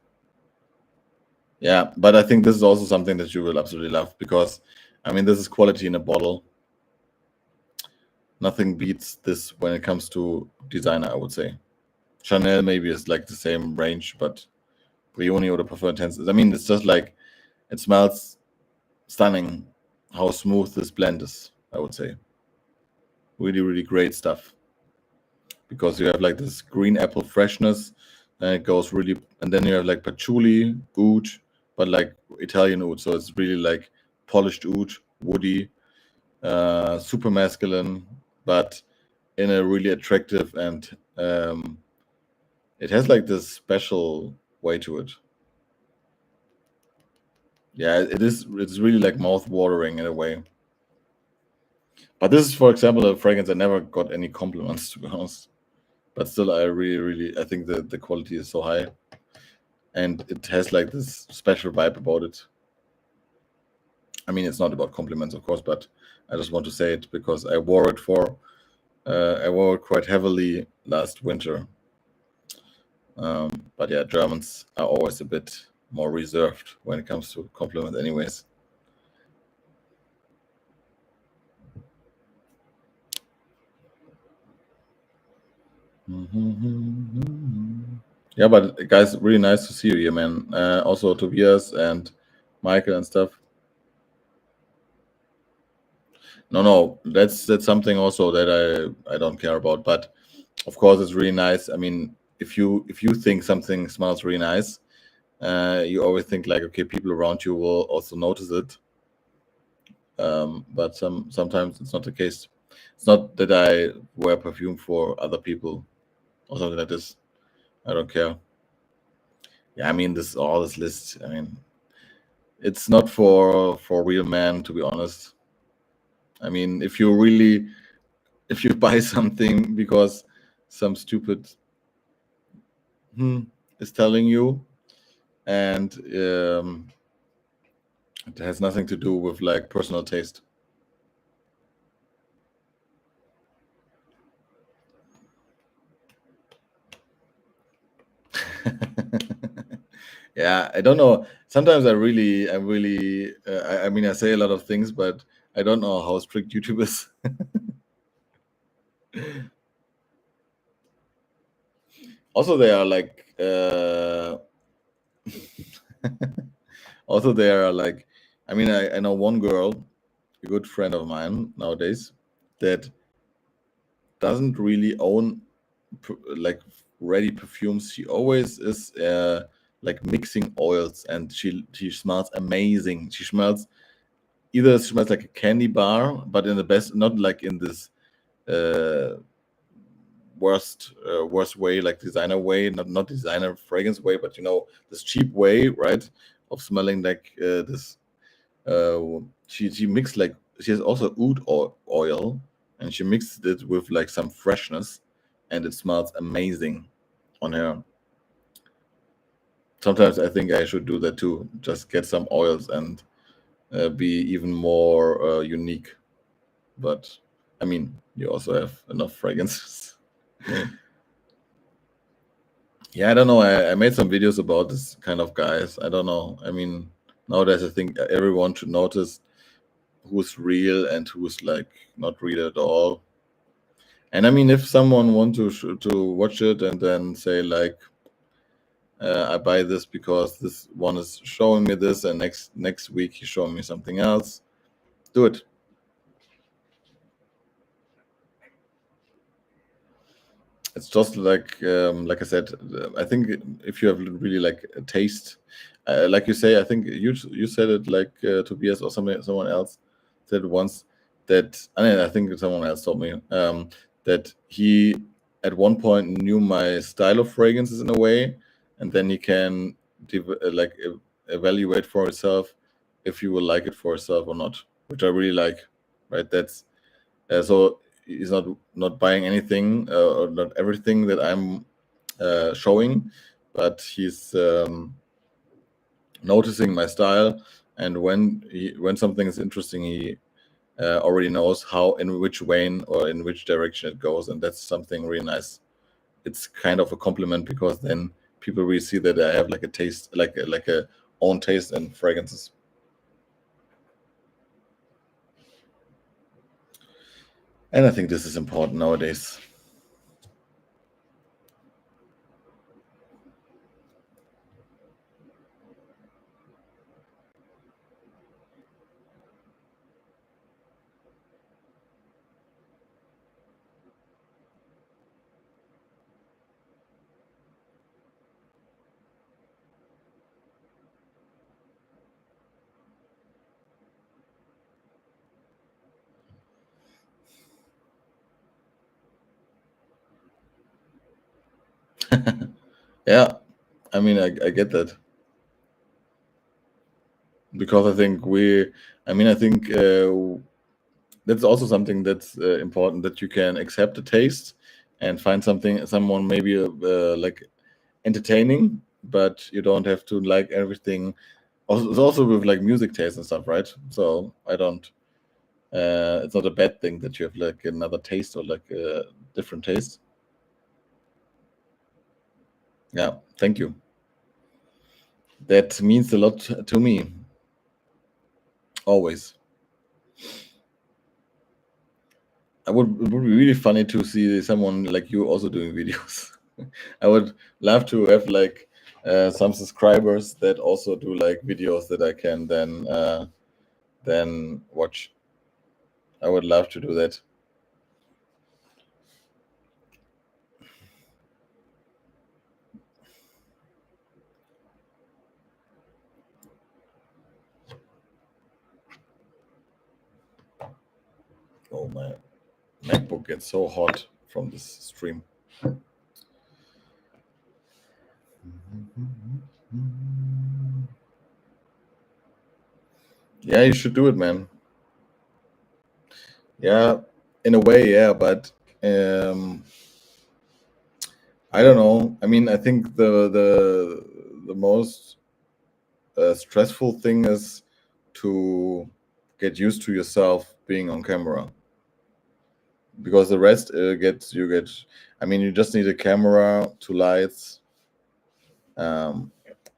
Yeah, but I think this is also something that you will absolutely love because, I mean, this is quality in a bottle. Nothing beats this when it comes to designer, I would say. Chanel maybe is like the same range, but Brioni Eau de Parfum Intense. I mean, it's just like it smells stunning. How smooth this blend is, I would say. Really, really great stuff. Because you have like this green apple freshness, and it goes really, and then you have like patchouli, oud, but like Italian oud. So it's really like polished oud, woody, super masculine, but in a really attractive and it has like this special way to it. Yeah, it's really like mouth watering in a way. But this is, for example, a fragrance I never got any compliments, to be honest. But still, I really I think the quality is so high, and it has like this special vibe about it. I mean, it's not about compliments, of course, but I just want to say it because I wore it quite heavily last winter. But yeah, Germans are always a bit more reserved when it comes to compliments, anyways. Yeah, but guys, really nice to see you here, man. Also Tobias and Michael and stuff. No, that's something also that I don't care about. But of course, it's really nice. I mean, if you think something smells really nice, you always think like, okay, people around you will also notice it. But sometimes it's not the case. It's not that I wear perfume for other people or something like this. I don't care. Yeah, I mean, this list. I mean, it's not for real men, to be honest. I mean, if you buy something because some stupid is telling you, and it has nothing to do with like personal taste. Yeah, I don't know. Sometimes I really, I mean, I say a lot of things, but I don't know how strict YouTube is. Also, they are like, also they are like, I mean, I know one girl, a good friend of mine nowadays, that doesn't really own like ready perfumes. She always is like mixing oils, and she smells amazing. She smells like a candy bar, but in the best, not like in this worst way, like designer way, not designer fragrance way, but you know, this cheap way, right? of smelling like this. She mixed like she has also oud oil, and she mixed it with like some freshness, and it smells amazing on her. Sometimes I think I should do that too. Just get some oils and be even more unique. But I mean, you also have enough fragrances. Yeah, I don't know. I made some videos about this kind of guys. I don't know. I mean, nowadays I think everyone should notice who's real and who's like not real at all. And I mean, if someone want to watch it and then say like, I buy this because this one is showing me this, and next week he's showing me something else, do it. It's just like I said. I think if you have really like a taste, like you say, I think you said it like Tobias or someone else said once that I think someone else told me that he at one point knew my style of fragrances in a way, and then he can evaluate for himself if he will like it for himself or not, which I really like. Right? That's so he's not buying anything or not everything that I'm showing, but he's noticing my style, and when something is interesting, he already knows how in which vein or in which direction it goes, and that's something really nice. It's kind of a compliment because then people really see that I have like a taste, like a own taste in fragrances. And I think this is important nowadays. Yeah, I mean, I get that because I think that's also something that's important, that you can accept the taste and find someone maybe like entertaining, but you don't have to like everything. It's also with like music taste and stuff, right? So I don't. It's not a bad thing that you have like another taste or like a different taste. Yeah, thank you. That means a lot to me. Always. It would be really funny to see someone like you also doing videos. I would love to have like some subscribers that also do like videos that I can then watch. I would love to do that. Oh, my MacBook gets so hot from this stream. Yeah, you should do it, man. Yeah, in a way, yeah, but I don't know. I mean, I think the most stressful thing is to get used to yourself being on camera, because the rest gets you get. I mean, you just need a camera, two lights, um,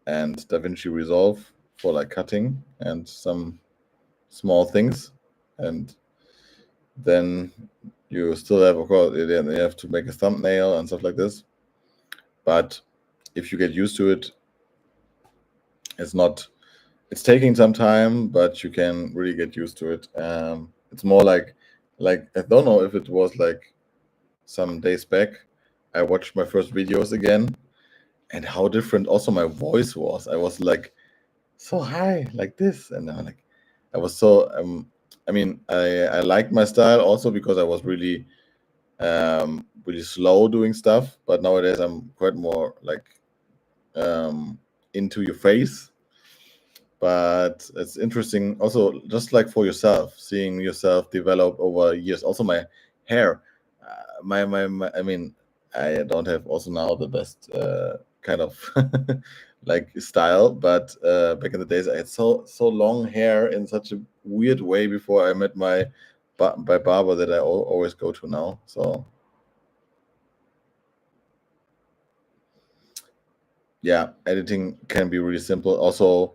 and DaVinci Resolve for like cutting and some small things, and then you still have, of course, you have to make a thumbnail and stuff like this. But if you get used to it, it's not. It's taking some time, but you can really get used to it. It's more like I don't know if it was like some days back. I watched my first videos again, and how different also my voice was. I was like so high like this, and I'm like I was so. I mean, I liked my style also because I was really slow doing stuff. But nowadays I'm quite more like into your face. but it's interesting also, just like for yourself, seeing yourself develop over years. Also, my hair, I mean, I don't have also now the best kind of like style, but back in the days I had so long hair in such a weird way before I met my barber that I always go to now. So yeah, editing can be really simple. Also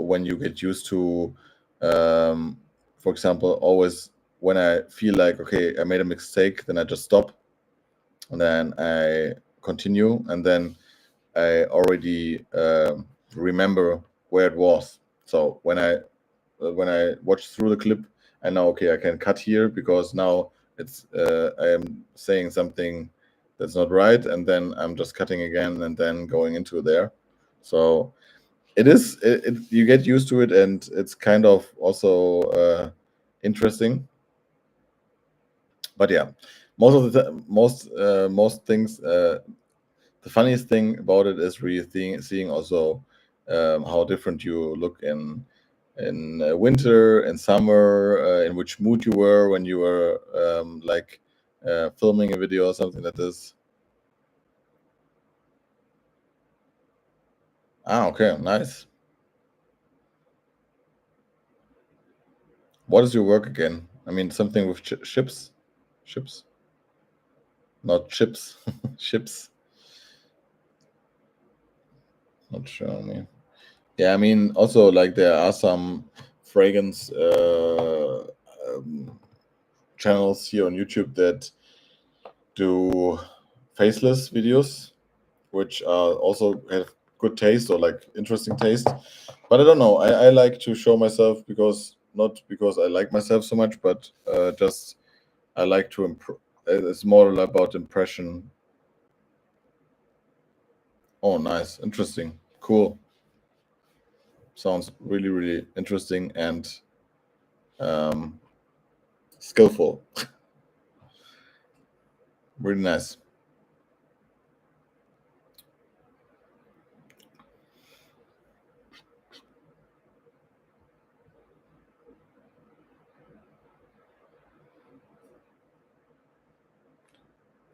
when you get used to, um, for example, always when I feel like, okay, I made a mistake, then I just stop and then I continue, and then I already remember where it was. So when I watch through the clip, I know, okay, I can cut here because now it's I am saying something that's not right, and then I'm just cutting again and then going into there. So you get used to it, and it's kind of also interesting. But yeah, most of the most things. The funniest thing about it is really seeing also how different you look in winter and summer, in which mood you were when you were like filming a video or something like this. Ah, okay, nice. What is your work again? I mean, something with ships, not chips, ships. Not sure. I mean, yeah, I mean, also like there are some fragrance channels here on YouTube that do faceless videos, which also have good taste or like interesting taste. But I don't know. I like to show myself because not because I like myself so much, but just I like to improve. It's more about impression. Oh, nice, interesting, cool. Sounds really, really interesting and um, skillful. Really nice.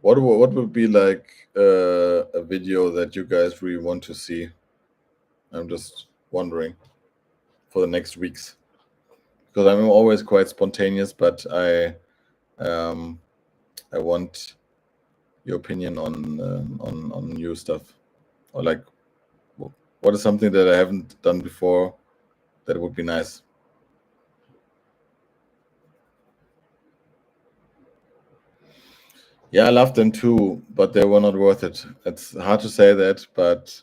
What would be like a video that you guys really want to see? I'm just wondering for the next weeks, because I'm always quite spontaneous, but um, I want your opinion on new stuff, or like what is something that I haven't done before that would be nice. Yeah, I love them too, but they were not worth it. It's hard to say that, but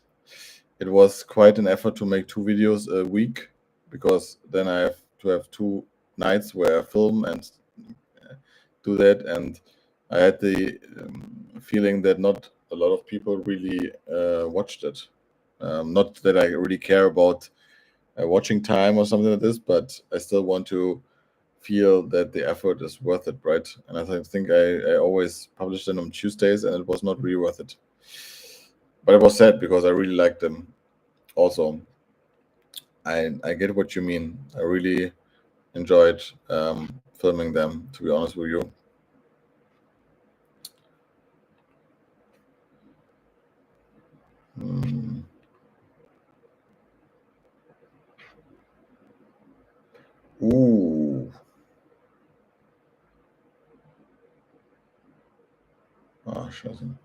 it was quite an effort to make two videos a week, because then I have to have two nights where I film and do that. And I had the feeling that not a lot of people really watched it. Not that I really care about watching time or something like this, but I still want to feel that the effort is worth it, right? And think I always published them on Tuesdays, and it was not really worth it. But I was sad because I really liked them. Also, I get what you mean. I really enjoyed filming them. To be honest with you. Mm. Ooh. Ah, scheiße.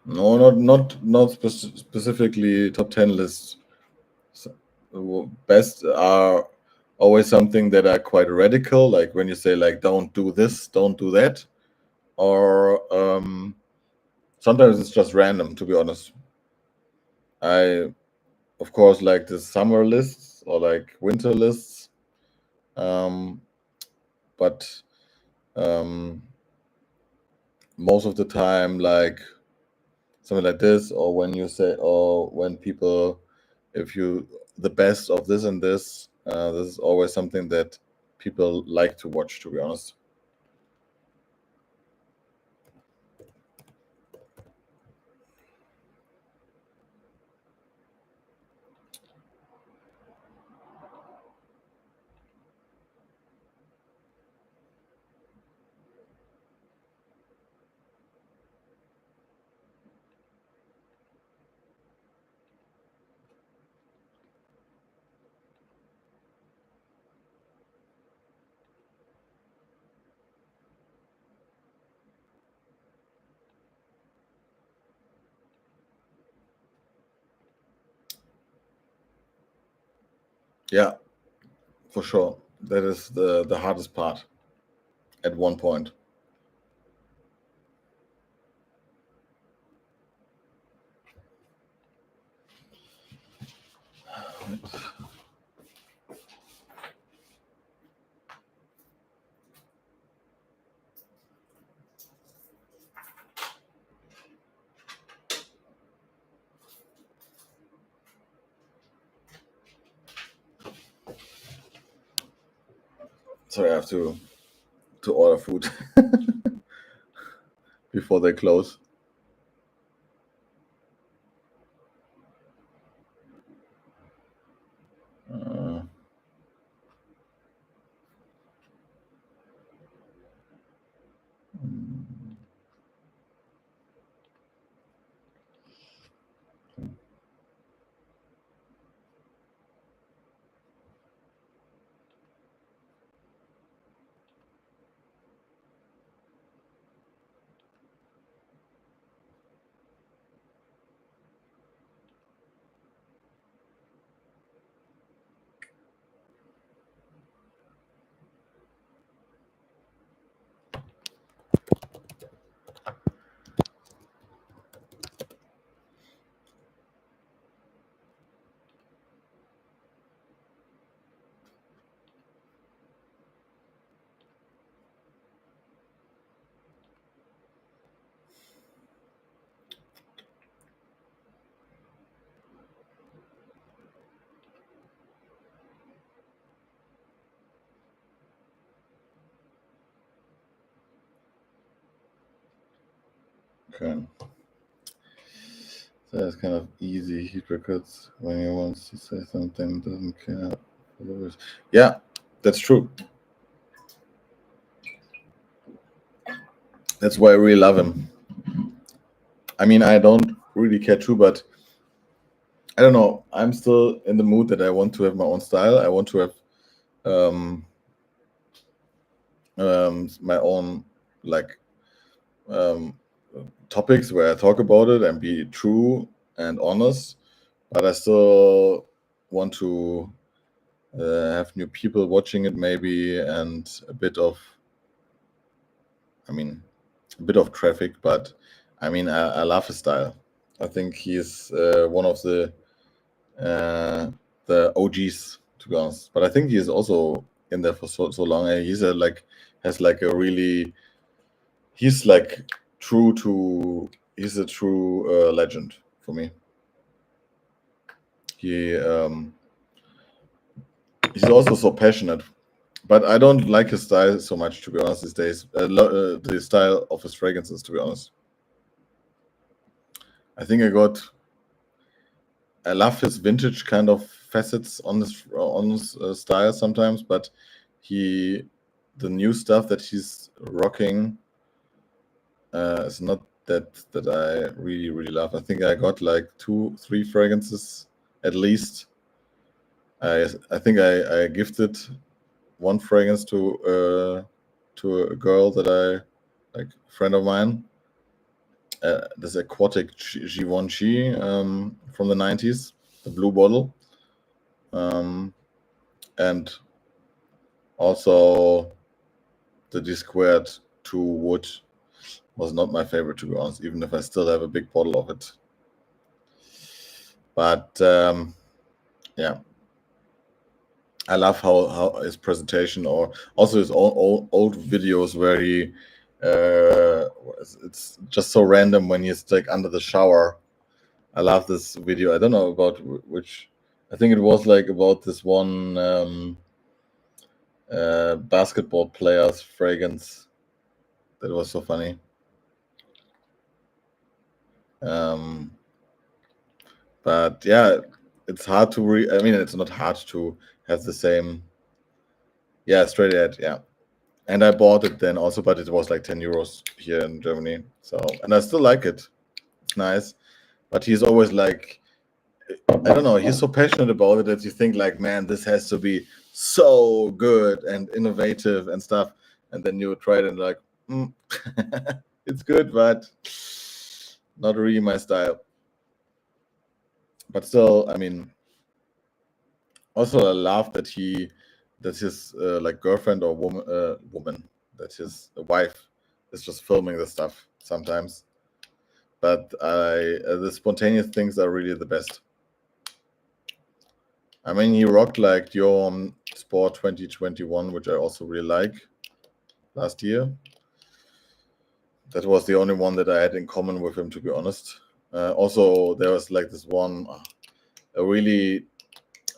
No, not specifically top 10 lists. So, best are always something that are quite radical, like when you say like don't do this, don't do that, or sometimes it's just random. To be honest, I of course like the summer lists or like winter lists, um, but um, most of the time like something like this, or when you say, or when people, if you the best of this and this, this is always something that people like to watch, to be honest. Yeah, for sure. That is the hardest part at one point. Sorry, I have to order food before they close. Uh, okay. That's kind of easy. He records when he wants to say something, doesn't care. Yeah, that's true. That's why I really love him. I mean, I don't really care too, but I don't know. I'm still in the mood that I want to have my own style. I want to have my own like um, topics where I talk about it and be true and honest. But I still want to have new people watching it, maybe, and a bit of traffic. But I mean, I love his style. I think he's one of the OGs, to be honest. But I think he is also in there for so long. And he's has like a really he's like true to he's a true legend for me. He he's also so passionate, but I don't like his style so much, to be honest, these days. The style of his fragrances, to be honest. I think I love his vintage kind of facets on his style sometimes, but the new stuff that he's rocking is not that I really love. I think I got like 2-3 fragrances at least. I think I gifted one fragrance to a girl that I like, a friend of mine. This aquatic Givenchy from the 90s, the blue bottle, and also the D squared 2 wood was not my favorite, to be honest, even if I still have a big bottle of it. But yeah, I love how his presentation, or also his old videos where he it's just so random when he's like under the shower. I love this video. I don't know about which. I think it was like about this one basketball players fragrance. That was so funny. But yeah, it's hard to I mean, it's not hard to have the same. Yeah, straight ahead. Yeah, and I bought it then also, but it was like 10 euros here in Germany. So, and I still like it. It's nice, but he's always like, I don't know, he's so passionate about it that you think like, man, this has to be so good and innovative and stuff, and then you try it and like, it's good, but not really my style. But still, I mean, also I love that his like girlfriend or woman, that his wife is just filming the stuff sometimes. But the spontaneous things are really the best. I mean, he rocked like Dior Sport 2021, which I also really like last year. That was the only one that I had in common with him, to be honest. Also, there was like this one, a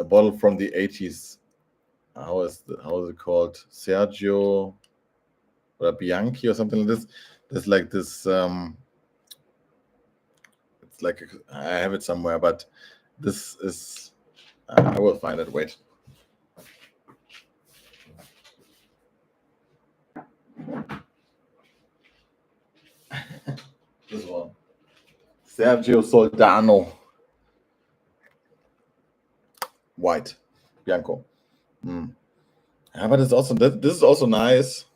bottle from the 80s. How is it called? Sergio or Bianchi or something like this. There's like this. It's like I have it somewhere, but this is. I will find it. Wait. This one. Sergio Soldano. White. Bianco. Yeah, but it's also this is also nice.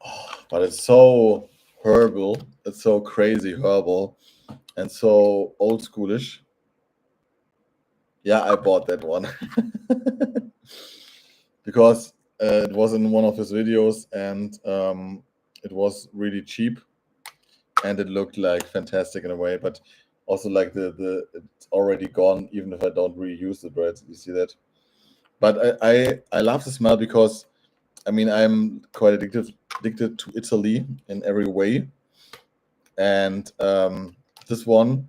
Oh, but it's so herbal. It's so crazy herbal and so old schoolish. Yeah, I bought that one because it was in one of his videos and it was really cheap and it looked like fantastic in a way, but also like it's already gone even if I don't really use the bread. You see that? But I love the smell because I mean I'm quite addicted to Italy in every way, and this one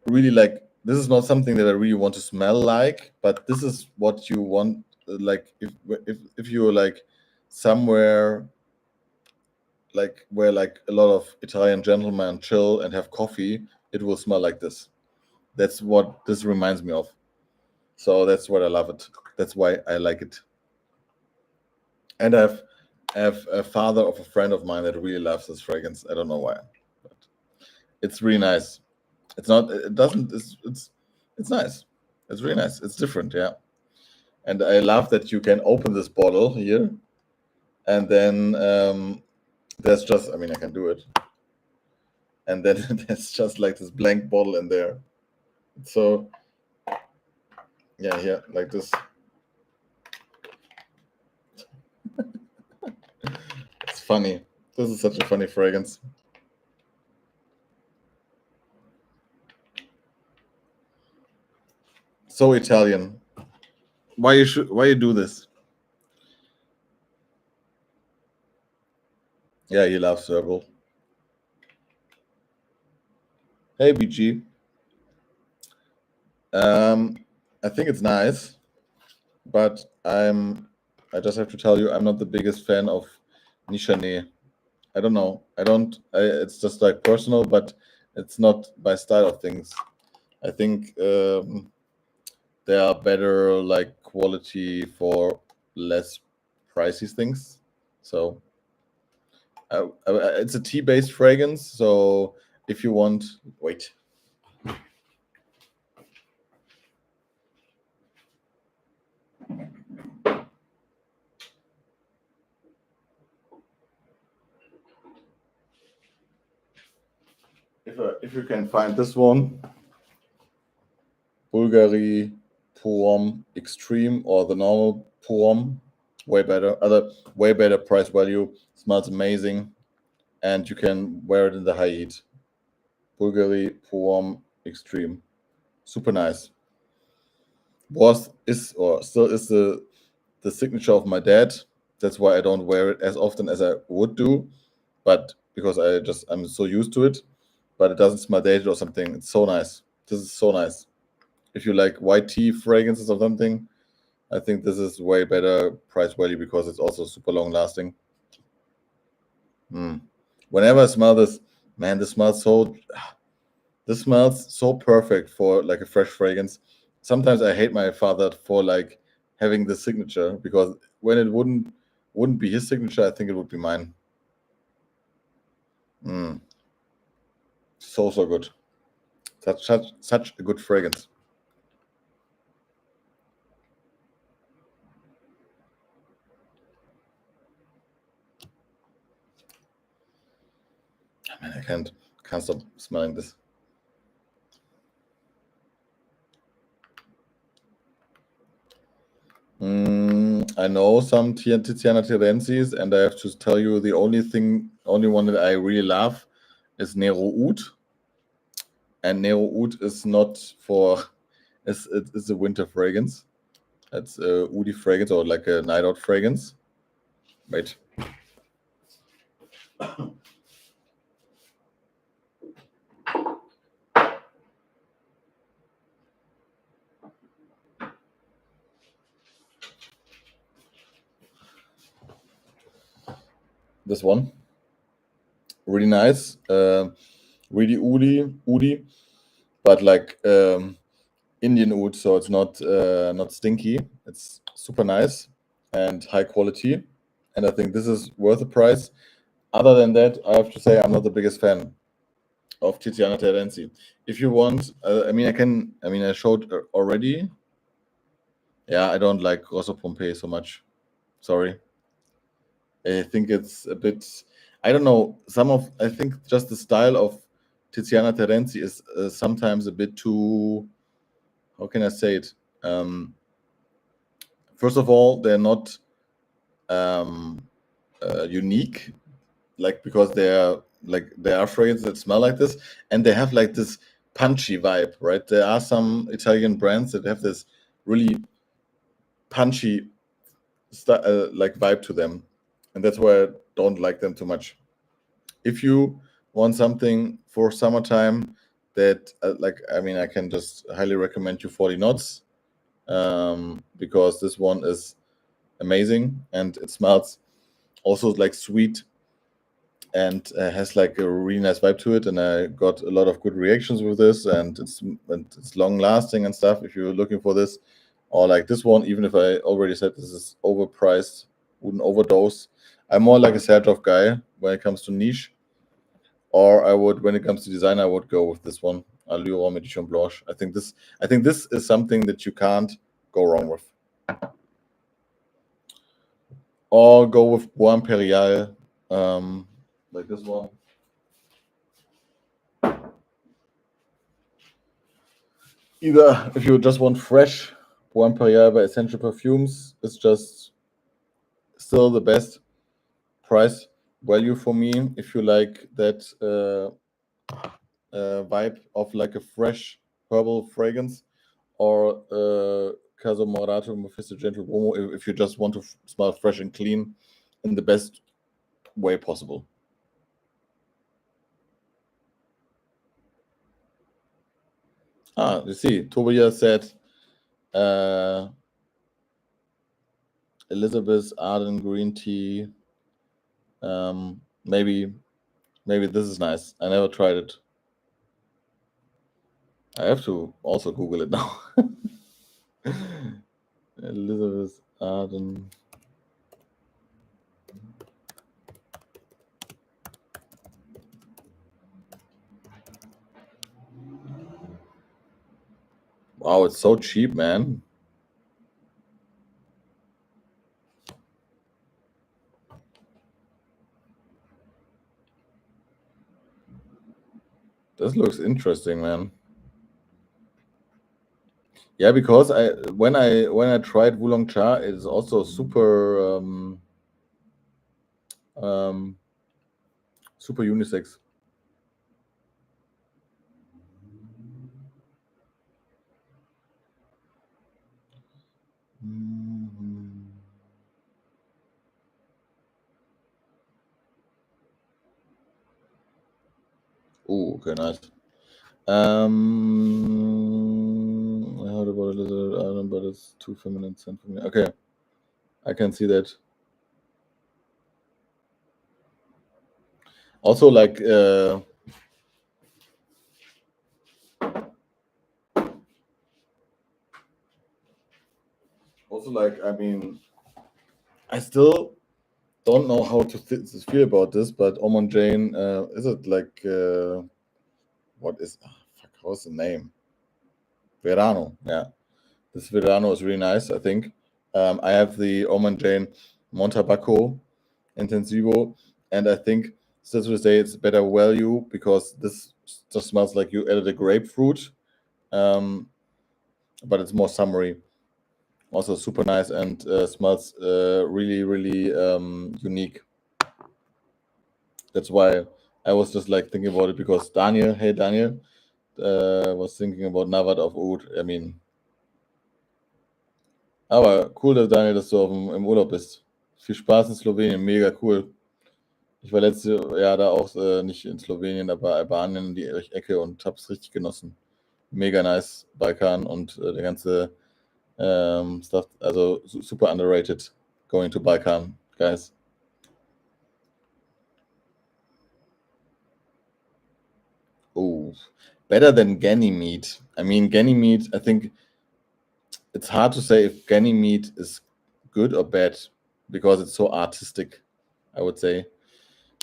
really like this is not something that I really want to smell like, but this is what you want. Like if you're like somewhere like where like a lot of Italian gentlemen chill and have coffee, it will smell like this. That's what this reminds me of. So that's what I love it. That's why I like it. And I have a father of a friend of mine that really loves this fragrance. I don't know why, but it's really nice. It's not. It doesn't. It's nice. It's really nice. It's different. Yeah. And I love that you can open this bottle here, and then there's just. I mean, I can do it, and then there's just like this blank bottle in there. So yeah, here like this. It's funny. This is such a funny fragrance. So Italian. Why you do this? Yeah, he loves herbal. Hey BG. I think it's nice, but I just have to tell you I'm not the biggest fan of Nishane. I don't know. It's just like personal, but it's not my style of things. I think there are better like quality for less pricey things. So it's a tea-based fragrance. So if you want, wait. If you can find this one, Bulgari Purom Extreme or the normal Purom, way better. Way better price value. Smells amazing, and you can wear it in the high heat. Bulgari Purom Extreme, super nice. Was is or still is the signature of my dad. That's why I don't wear it as often as I would do, but because I'm so used to it. But it doesn't smell dated or something. It's so nice. This is so nice. If you like white tea fragrances or something, I think this is way better price value because it's also super long lasting. Whenever I smell this, man, this smells so perfect for like a fresh fragrance. Sometimes I hate my father for like having the signature, because when it wouldn't be his signature, I think it would be mine. So good. Such a good fragrance. Man, I can't stop smelling this. I know some Tiziana Terenzis, and I have to tell you, the only one that I really love is Nero Oud. And Nero Oud is not for, it's a winter fragrance. It's a woody fragrance, or like a night out fragrance. Wait. This one, really nice, really woody, but like Indian oud, so it's not stinky. It's super nice and high quality, and I think this is worth the price. Other than that, I have to say I'm not the biggest fan of Tiziana Terenzi. If you want, I showed already. Yeah, I don't like Rosso Pompeii so much. Sorry. I think it's a bit. I don't know. I think just the style of Tiziana Terenzi is sometimes a bit too. How can I say it? First of all, they're not unique, like, because there are fragrances that smell like this, and they have like this punchy vibe, right? There are some Italian brands that have this really punchy like vibe to them, and that's why I don't like them too much. If you want something for summertime that I can just highly recommend you 40 knots, because this one is amazing, and it smells also like sweet, and has like a really nice vibe to it, and I got a lot of good reactions with this, and it's long lasting and stuff. If you're looking for this, or like this one, even if I already said this is overpriced, wouldn't overdose. I'm more like a Sergioff guy when it comes to niche, or when it comes to design, I would go with this one, Allure Médition Blanche. I think this is something that you can't go wrong with. Or go with Bois Imperial, like this one. Either if you just want fresh Bois Imperial by Essential Perfumes, it's just still the best price value for me. If you like that vibe of like a fresh herbal fragrance, or Caso Morato Mephisto Gentle Uomo, if you just want to smell fresh and clean in the best way possible. You see, Tobias said Elizabeth Arden green tea. Maybe this is nice. I never tried it. I have to also Google it now. Elizabeth Arden. Wow, it's so cheap, man. This looks interesting, man. Yeah, because when I tried Wulong Cha, it's also super super unisex. Oh, okay, nice. I heard about a lizard island, but is too feminine. Okay, I can see that. Also, like I mean, I still don't know how to feel about this, but Omon Jane, is it like what is fuck? What's the name? Verano. Yeah, this Verano is really nice. I think I have the Omon Jane Montabaco Intensivo, and I think still to say it's better value because this just smells like you added a grapefruit, but it's more summery. Also super nice and smells really really unique. That's why I was just like thinking about it because Daniel, hey Daniel, was thinking about Navad of Oud. I mean, aber cool, dass Daniel, dass du im Urlaub bist. Viel Spaß in Slowenien, mega cool. Ich war letztes Jahr da auch nicht in Slowenien, aber Albanien in die Ecke und hab's richtig genossen. Mega nice, Balkan und der ganze Stuff, also super underrated going to Balkan, guys. Oh, better than Ganymede. I mean, Ganymede, I think it's hard to say if Ganymede is good or bad because it's so artistic, I would say.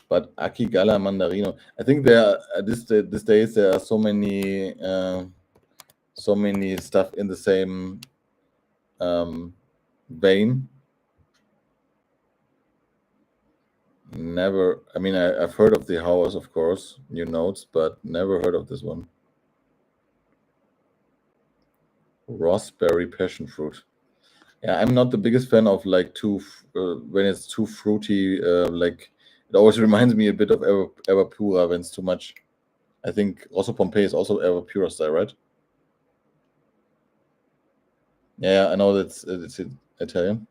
But Akigala Mandarino, I think there are, these days there are so many stuff in the same vein. Never. I mean, I've heard of the house, of course, new notes, but never heard of this one. Raspberry passion fruit. Yeah, I'm not the biggest fan of like when it's too fruity. Like it always reminds me a bit of Evapura when it's too much. I think also Pompeii is also Evapura style, right? Yeah, I know it's Italian.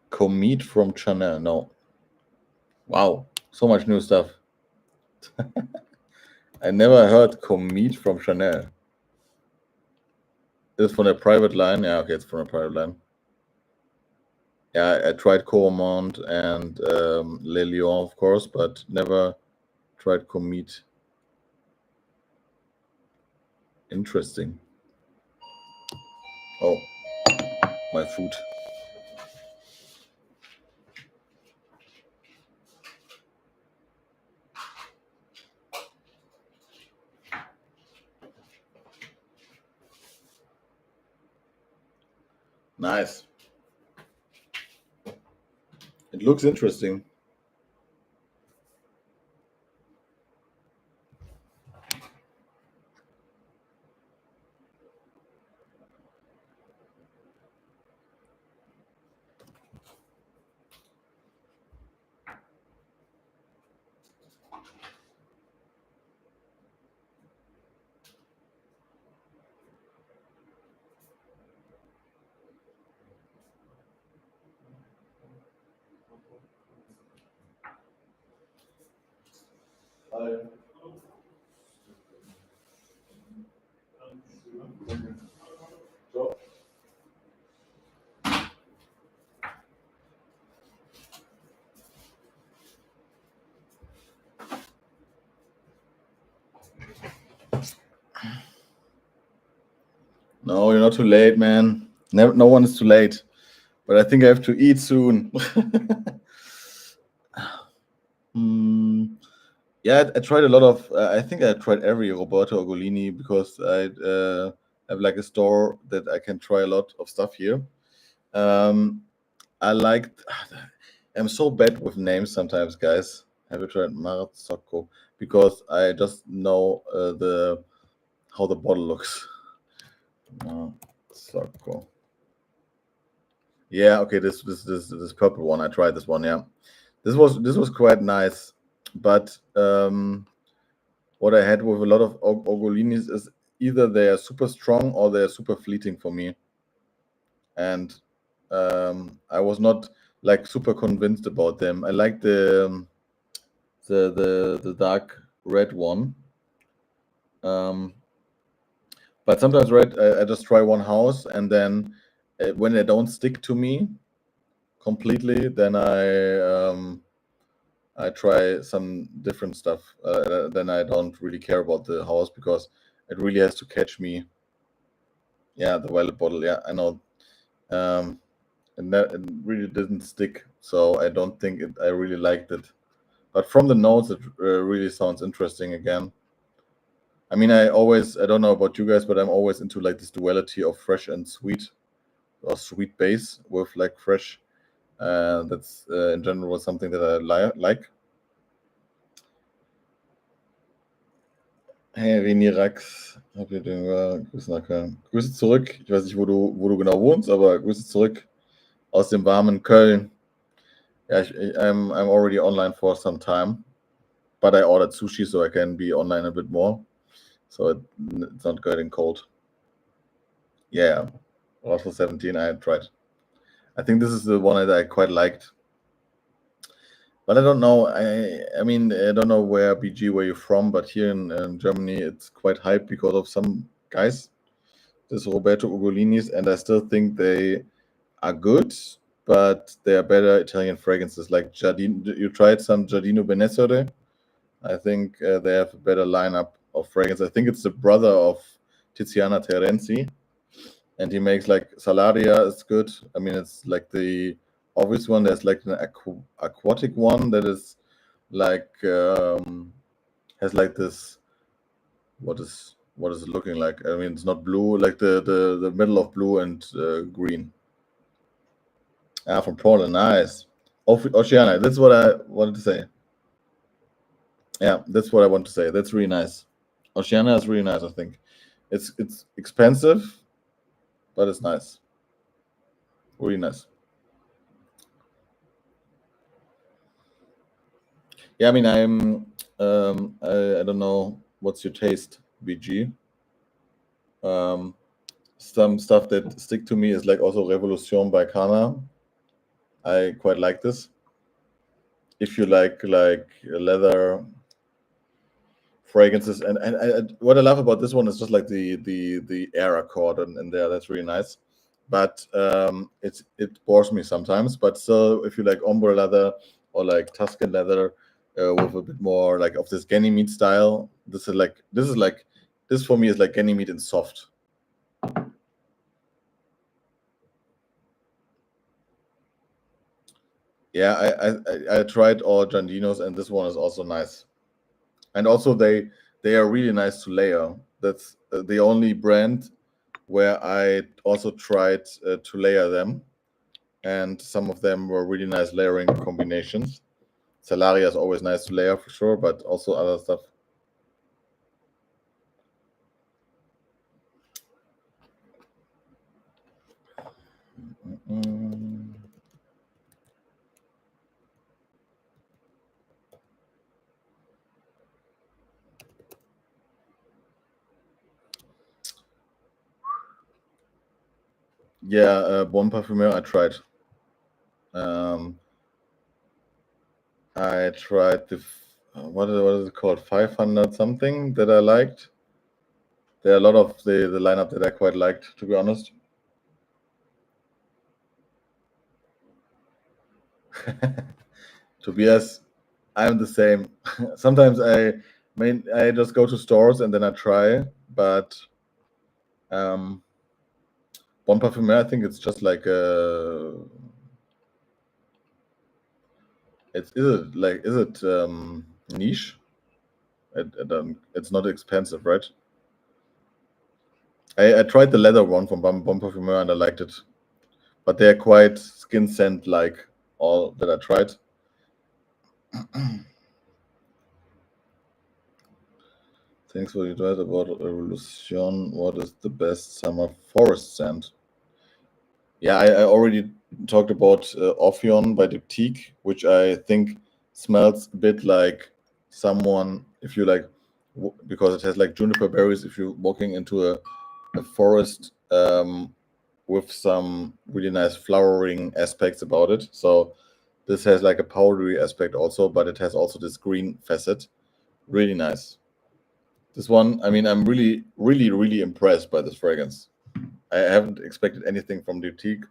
Comet from Chanel. No. Wow, so much new stuff. I never heard Comet from Chanel. Is it from a private line? Yeah, okay, it's from a private line. Yeah, I tried Coromont and Le Lion, of course, but never tried Comet. Interesting. Oh, my food. Nice. It looks interesting. No, you're not too late, man. Never, no one is too late. But I think I have to eat soon. Yeah, I tried a lot of. I think I tried every Roberto Ogolini because I have like a store that I can try a lot of stuff here. I liked. I'm so bad with names sometimes, guys. Have you tried Marzocco? Because I just know how the bottle looks. Marzocco. Yeah, okay. This purple one. I tried this one. Yeah, this was quite nice, but what I had with a lot of Ogolinis is either they are super strong or they are super fleeting for me, and I was not like super convinced about them. I like the dark red one. But sometimes, right, I just try one house, and then when they don't stick to me completely, then I try some different stuff. Then I don't really care about the house because it really has to catch me. Yeah, the violet bottle. Yeah, I know. And that it really didn't stick, so I don't think I really liked it. But from the notes, it really sounds interesting again. I mean, I don't know about you guys, but I'm always into like this duality of fresh and sweet, or sweet base with like fresh. That's in general something that I like. Hey, Renirax, habt ihr den Grüße nach Köln. Grüße zurück. Ich weiß nicht, wo du genau wohnst, aber Grüße zurück aus dem warmen Köln. Yeah, I'm already online for some time, but I ordered sushi so I can be online a bit more, so it's not getting cold. Yeah, also 17 I tried. I think this is the one that I quite liked, but I don't know. I mean, I don't know where BG where you're from, but here in Germany it's quite hyped because of some guys, this Roberto Ugolinis, and I still think they are good, but they are better Italian fragrances like Giardino. You tried some Giardino Benessere? I think they have a better lineup of fragrance. I think it's the brother of Tiziana Terenzi, and he makes like Salaria is good. I mean, it's like the obvious one. There's like an aquatic one that is like has like this. What is it looking like? I mean, it's not blue, like the middle of blue and green. Ah, from Poland, nice. Oceania, that's what I wanted to say. Yeah, that's what I want to say. That's really nice. Oceania is really nice. I think it's expensive, but it's nice. Really nice. Yeah, I mean, I don't know what's your taste, BG. Um, some stuff that stick to me is like also Revolution by Kana. I quite like this. If you like leather fragrances, and what I love about this one is just like the air accord and there, that's really nice. But it bores me sometimes. But still, if you like ombre leather or like Tuscan leather with a bit more like of this Ganymede style, this for me is like Ganymede in soft. Yeah, I tried all Giandinos, and this one is also nice. And also they are really nice to layer. That's the only brand where I also tried to layer them, and some of them were really nice layering combinations. Salaria is always nice to layer for sure, but also other stuff. Mm. Yeah, Bon Parfumeur I tried. I tried what is it called, 500 something that I liked. There are a lot of the lineup that I quite liked, to be honest. Tobias, I'm the same. Sometimes I just go to stores and then I try, but um, Bon Parfumeur, I think it's just like is it niche? It's not expensive, right? I tried the leather one from Bon Parfumeur and I liked it, but they're quite skin scent like all that I tried. Thanks for your advice about Revolution. What is the best summer forest scent? Yeah, I already talked about Ophion by Diptyque, which I think smells a bit like someone, if you like, because it has like juniper berries. If you're walking into a forest with some really nice flowering aspects about it. So this has like a powdery aspect also, but it has also this green facet. Really nice. This one, I mean, I'm really, really, really impressed by this fragrance. I haven't expected anything from Diptyque,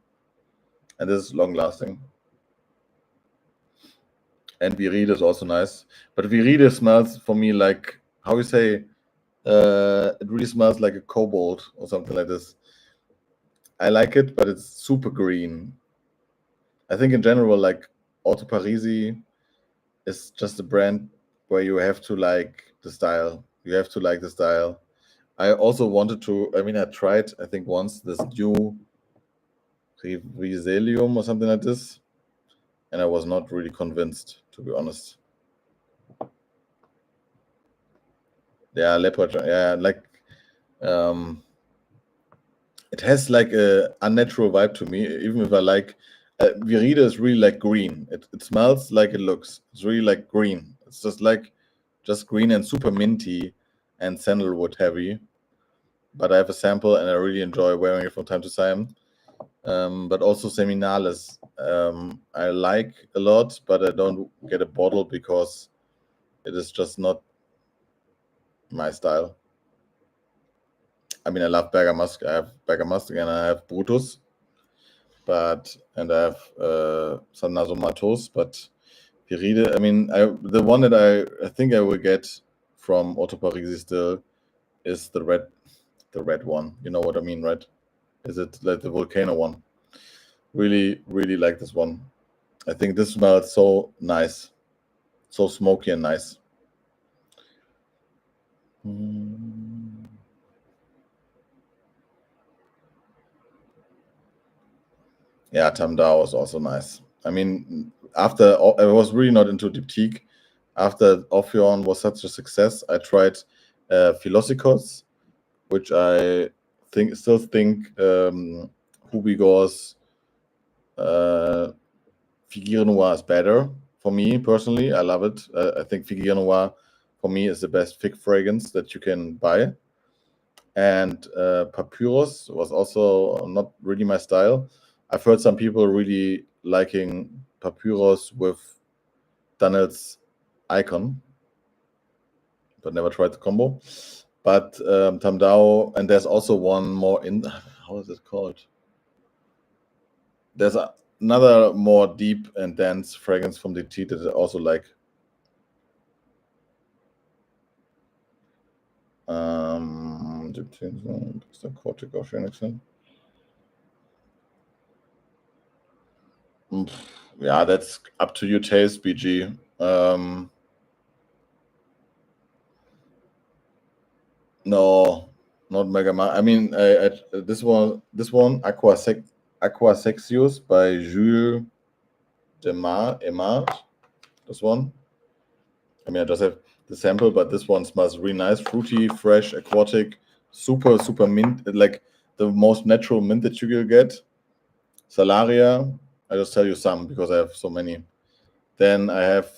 and this is long lasting. And Viride is also nice, but Viride smells for me like, how you say, it really smells like a cobalt or something like this. I like it, but it's super green. I think in general, like Auto Parisi is just a brand where you have to like the style. You have to like the style. I also wanted to. I mean, I tried. I think once this new Rivizelium or something like this, and I was not really convinced, to be honest. Yeah, leopard. Yeah, like it has like a unnatural vibe to me. Even if I like Viride is really like green. It smells like it looks. It's really like green. It's just green and super minty and sandalwood heavy. But I have a sample and I really enjoy wearing it from time to time. But also Seminales, I like a lot, but I don't get a bottle because it is just not my style. I mean, I love Bergamasque. I have Bergamasque and I have Brutus, and I have some Nasomatos, but Viride, I mean, the one that I think I will get from Auto Parisi still is the red one. You know what I mean, right? Is it like the Volcano one? Really, really like this one. I think this smells so nice, so smoky and nice. Yeah, Tamdao is also nice. I mean, after I was really not into Diptyque. After Ophion was such a success, I tried Philosicos, which I still think Hubigor's Figure Noir is better for me personally. I love it. I think Figure Noir for me is the best fig fragrance that you can buy. And Papyrus was also not really my style. I've heard some people really liking Papyrus with Daniel's Icon, but never tried the combo. But Tamdao, and there's also one more in. How is it called? There's another more deep and dense fragrance from the tea that I also like. Yeah, that's up to your taste, BG. No, not Mega Man. I mean, this one, Aqua Sexius by Jules Emard. This one. I mean, I just have the sample, but this one smells really nice, fruity, fresh, aquatic, super, super mint, like the most natural mint that you will get. Salaria, I just tell you some because I have so many. Then I have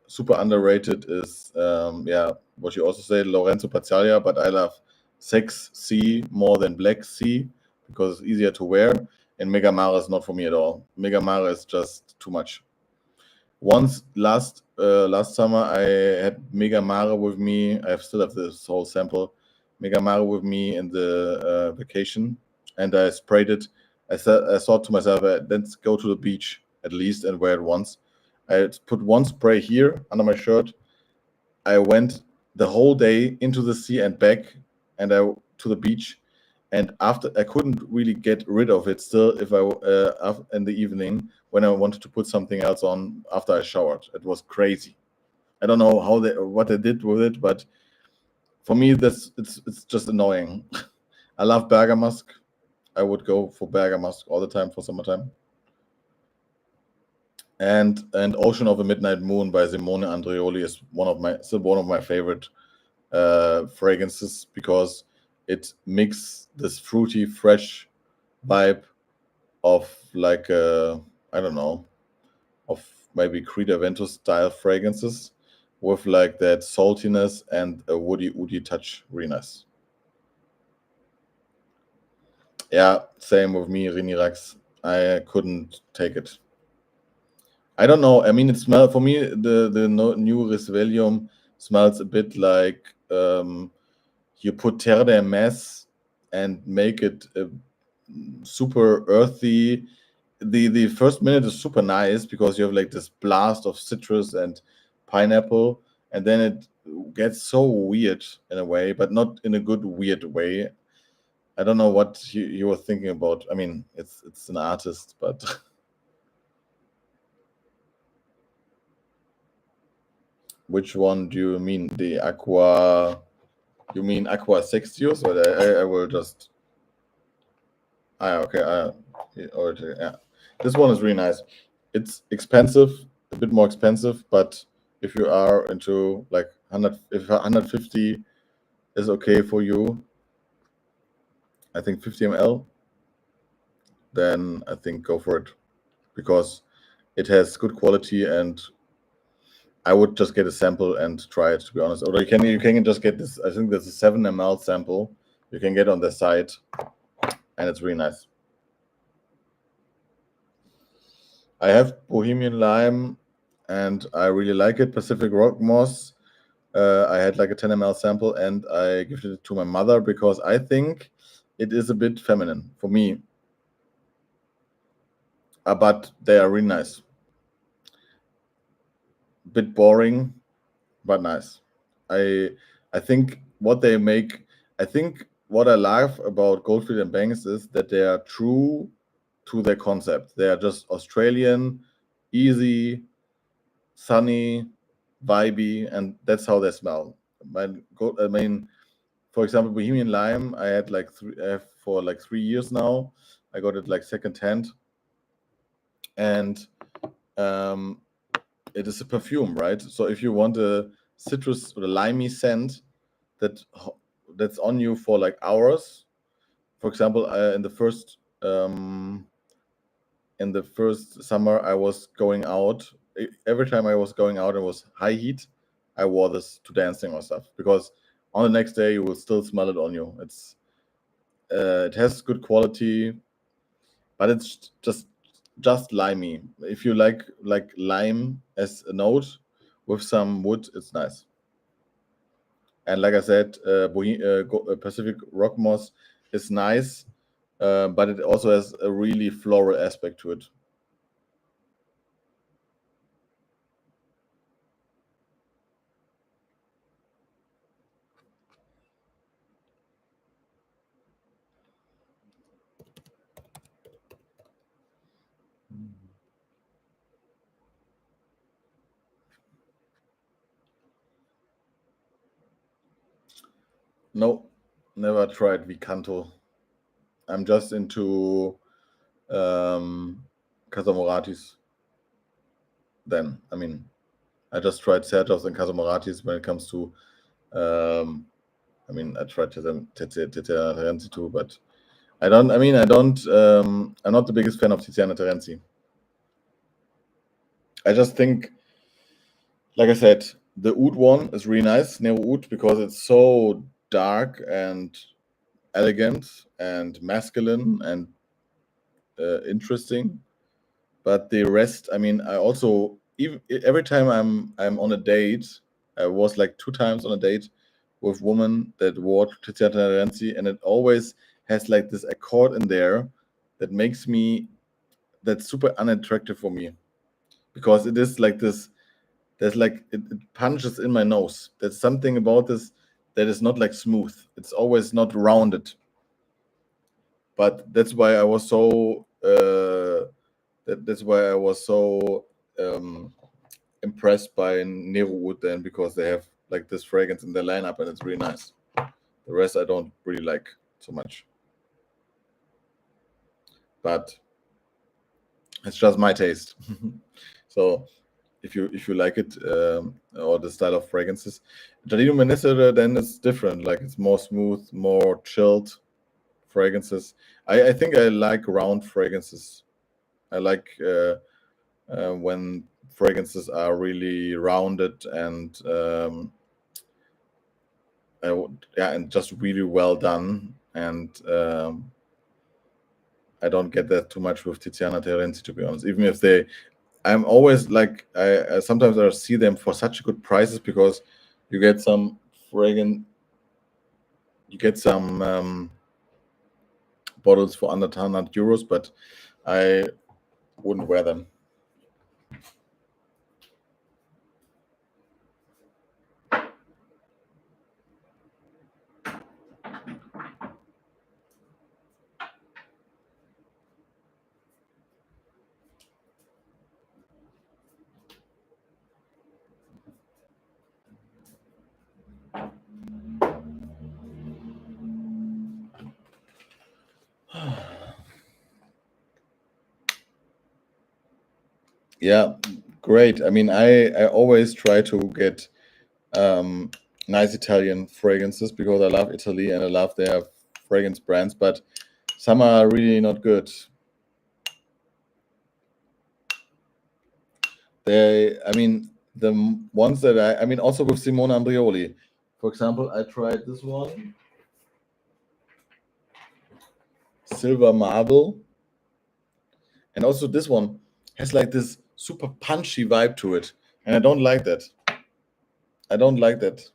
super underrated is what you also say, Lorenzo Pazzalia, but I love 6C more than Black C because it's easier to wear. And Mega Mara is not for me at all. Mega Mara is just too much. Once last summer, I had Mega Mara with me. I still have this whole sample, Mega Mara with me in the vacation, and I sprayed it. I thought to myself, let's go to the beach at least and wear it once. I put one spray here under my shirt. I went the whole day into the sea and back, and to the beach. And after I couldn't really get rid of it still if I in the evening when I wanted to put something else on after I showered. It was crazy. I don't know what they did with it, but for me it's just annoying. I love Bergamasque. I would go for Bergamasque all the time for summertime. And Ocean of a Midnight Moon by Simone Andreoli is still one of my favorite fragrances because it mixes this fruity, fresh vibe of like I don't know, of maybe Creed Aventus style fragrances with like that saltiness and a woody touch. Really nice. Yeah, same with me, Rinirax. I couldn't take it. I don't know. I mean, it smells for me. The new Risvelium smells a bit like you put Terre de Mess and make it super earthy. The first minute is super nice because you have like this blast of citrus and pineapple, and then it gets so weird in a way, but not in a good weird way. I don't know what you were thinking about. I mean, it's an artist, but which one do you mean? The Aqua? You mean Aqua Sextius, or I will just? Okay. Yeah. This one is really nice. It's expensive, a bit more expensive, but if you are into like 100, if 150 is okay for you, I think 50 ml, then I think go for it because it has good quality, and I would just get a sample and try it, to be honest. Or you can just get this. I think there's a 7 ml sample you can get on the site, and it's really nice. I have Bohemian Lime, and I really like it. Pacific Rock Moss. I had like a 10 ml sample, and I gifted it to my mother because I think it is a bit feminine for me. But they are really nice. Bit boring, but nice. I think what they make. I think what I love about Goldfield and Banks is that they are true to their concept. They are just Australian, easy, sunny, vibey, and that's how they smell. I mean, for example, Bohemian Lime, I had like for like 3 years now. I got it like second hand, and it is a perfume, right? So if you want a citrus or a limey scent that's on you for like hours, for example, in the first summer I was going out. Every time I was going out, it was high heat. I wore this to dancing or stuff because on the next day you will still smell it on you. It has good quality, but it's just limey. If you like lime as a note with some wood, it's nice. And like I said, Pacific Rock Moss is nice, but it also has a really floral aspect to it. No, never tried Vicanto. I'm just into Casamoratis. Then, I mean, I just tried Sergio's and Casamoratis when it comes to. I mean, I tried Tiziana Terenzi too, but I don't. I mean, I don't. I'm not the biggest fan of Tiziana Terenzi. I just think, like I said, the Oud one is really nice, Nero Oud, because it's so dark and elegant and masculine and interesting. But the rest, I mean, I also every time I'm on a date, I was like 2 times on a date with women that wore Tiziana Terenzi, and it always has like this accord in there that makes me that's super unattractive for me because it is like this. There's like it punches in my nose. There's something about this that is not like smooth. It's always not rounded. But that's why I was so that's why I was so impressed by Nero Wood then, because they have like this fragrance in their lineup and it's really nice. The rest I don't really like so much. But it's just my taste. So if you like it or the style of fragrances, Giardino Menezes then is different. Like it's more smooth, more chilled fragrances. I think I like round fragrances. I like when fragrances are really rounded and and just really well done. And I don't get that too much with Tiziana Terenzi, to be honest. Even if I'm always like, I sometimes I see them for such good prices because you get some fragrance. You get some bottles for under 100 euros, but I wouldn't wear them. Yeah, great. I mean, I always try to get nice Italian fragrances because I love Italy and I love their fragrance brands, but some are really not good. I mean, the ones that I mean, also with Simone Andreoli. For example, I tried this one, Silver Marble, and also this one has like this super punchy vibe to it, and I don't like that. I don't like that.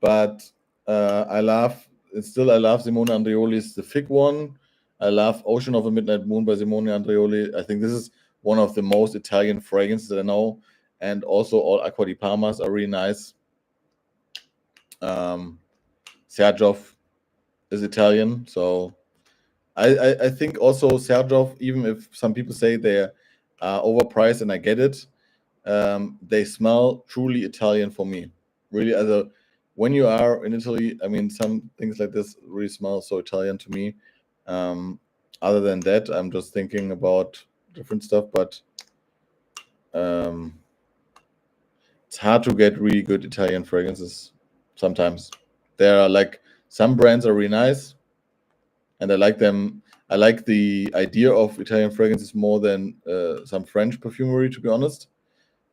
But I love Simone Andreoli's The Fig One. I love Ocean of a Midnight Moon by Simone Andreoli. I think this is one of the most Italian fragrances that I know. And also all Acqua di Parmas are really nice. Sergioff is Italian, so I think also Sergioff, even if some people say they're overpriced, and I get it, they smell truly Italian for me. Really, when you are in Italy, I mean, some things like this really smell so Italian to me. Other than that, I'm just thinking about different stuff, but it's hard to get really good Italian fragrances sometimes. There are like some brands are really nice, and I like them. I like the idea of Italian fragrances more than some French perfumery, to be honest.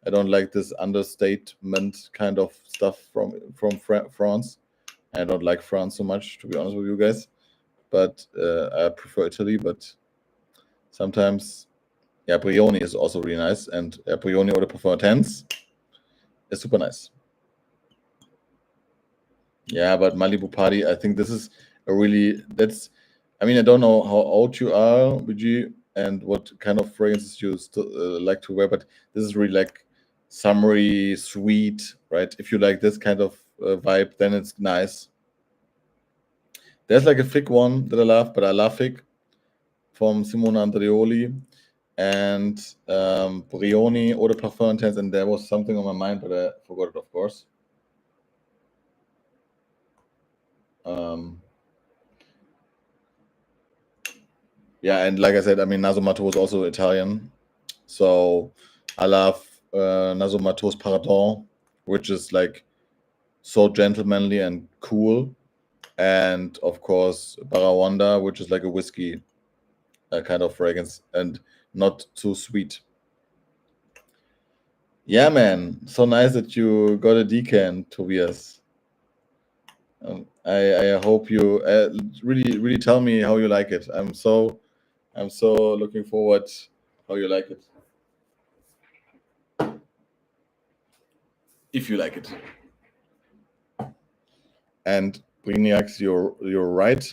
I don't like this understatement kind of stuff from France. I don't like France so much, to be honest with you guys. But I prefer Italy. But sometimes, yeah, Brioni is also really nice, and Brioni Eau de Parfum Intense is super nice. Yeah, but Malibu Party, I think this is I mean, I don't know how old you are, BG, and what kind of fragrances you still like to wear, but this is really like summery, sweet, right? If you like this kind of vibe, then it's nice. There's like a fig one that I love, but I love fig from Simone Andreoli and Brioni Eau de Parfum Intense, and there was something on my mind, but I forgot it, of course. Yeah, and like I said, I mean, Naso Mato is also Italian, so I love Naso Mato's Pardon, which is like so gentlemanly and cool, and of course Barawanda, which is like a whiskey kind of fragrance and not too sweet. Yeah, man, so nice that you got a decan, Tobias. I hope you really tell me how you like it. I'm so looking forward how you like it. If you like it. And Brignac, you're right.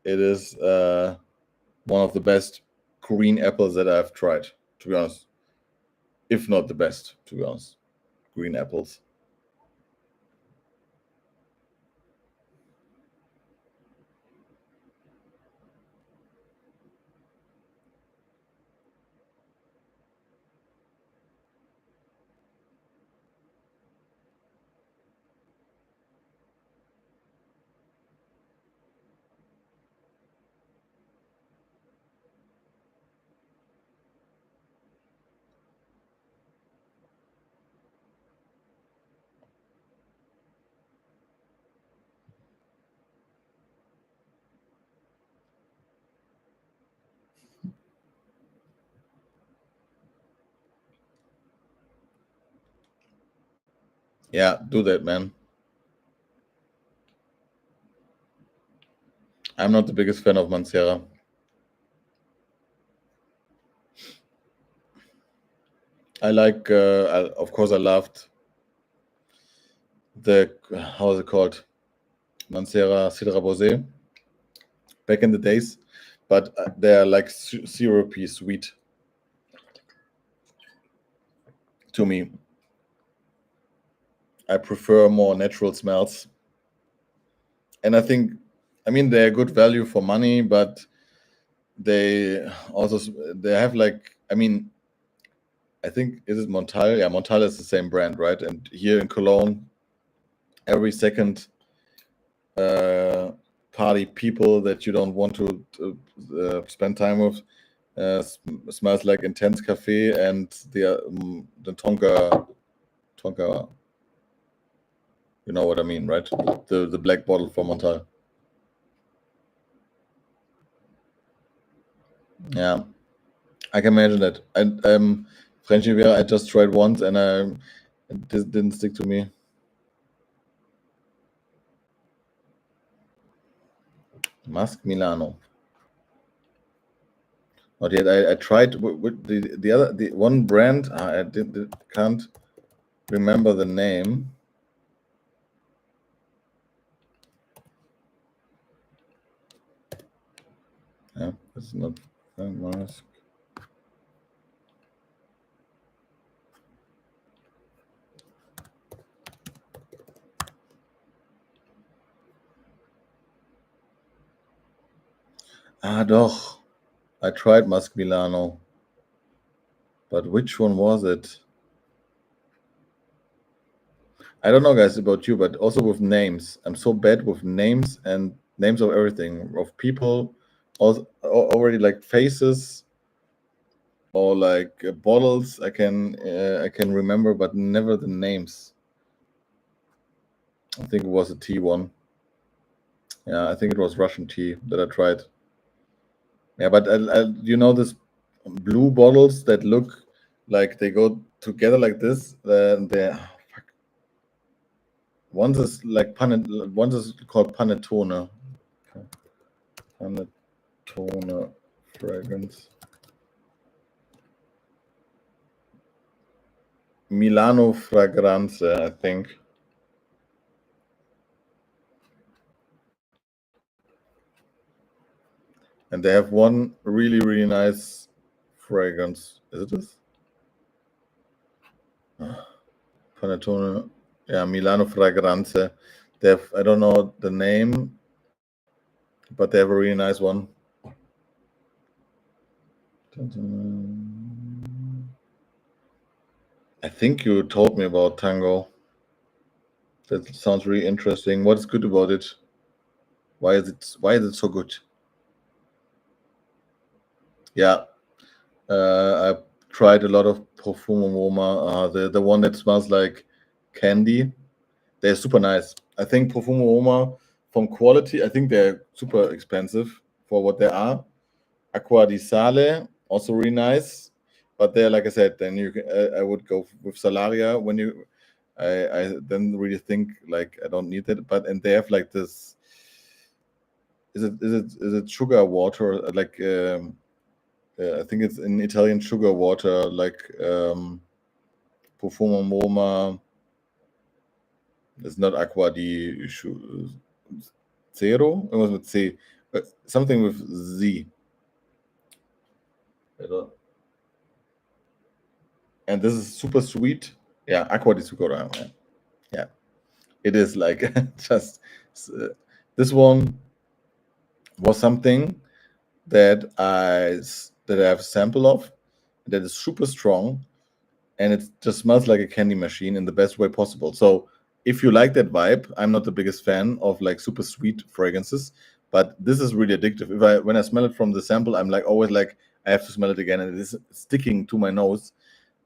It is one of the best green apples that I've tried, to be honest. If not the best, to be honest. Green apples. Yeah, do that, man. I'm not the biggest fan of Mancera. I like, of course, I loved how is it called? Mancera Cidra Rosé back in the days, but they're like syrupy sweet to me. I prefer more natural smells, and I think, I mean, they're good value for money, but they also they have like, I mean, I think, is it Montal? Yeah, Montal is the same brand, right? And here in Cologne, every second party people that you don't want to spend time with smells like Intense Cafe and the Tonka. You know what I mean, right? The black bottle from Montal. Yeah, I can imagine that. And French Riviera, I just tried once, and it didn't stick to me. Musk Milano. Not yet. I tried with the one brand. I can't remember the name. Yeah, it's not Musk. Doch. I tried Musk Milano. But which one was it? I don't know, guys, about you, but also with names. I'm so bad with names and names of everything, of people, also already like faces or like bottles. I can remember, but never the names. I think it was a tea one. Yeah, I think it was Russian tea that I tried. Yeah, but you know this blue bottles that look like they go together like this. One is like one is called panettone. Panettone fragrance. Milano Fragrance, I think. And they have one really, really nice fragrance. Is it this? Panettone. Yeah, Milano Fragrance. They have, I don't know the name, but they have a really nice one. I think you told me about Tango. That sounds really interesting. What is good about it? Why is it so good? Yeah, I tried a lot of Profumo Roma. The one that smells like candy. They're super nice. I think Profumo Roma from quality, I think they're super expensive for what they are. Acqua di Sale, also really nice. But they're, like I said, then I would go with Salaria when I then really think like I don't need it. But and they have like this. Is it sugar water like? I think it's in Italian sugar water like Profumo Roma. It's not Acqua di Zero. It was with C. Something with Z. And this is super sweet. Yeah, Acqua di Zucchero. Yeah, it is like just this one was something that I have a sample of that is super strong, and it just smells like a candy machine in the best way possible. So if you like that vibe, I'm not the biggest fan of like super sweet fragrances, but this is really addictive. When I smell it from the sample, I'm like always like I have to smell it again, and it is sticking to my nose.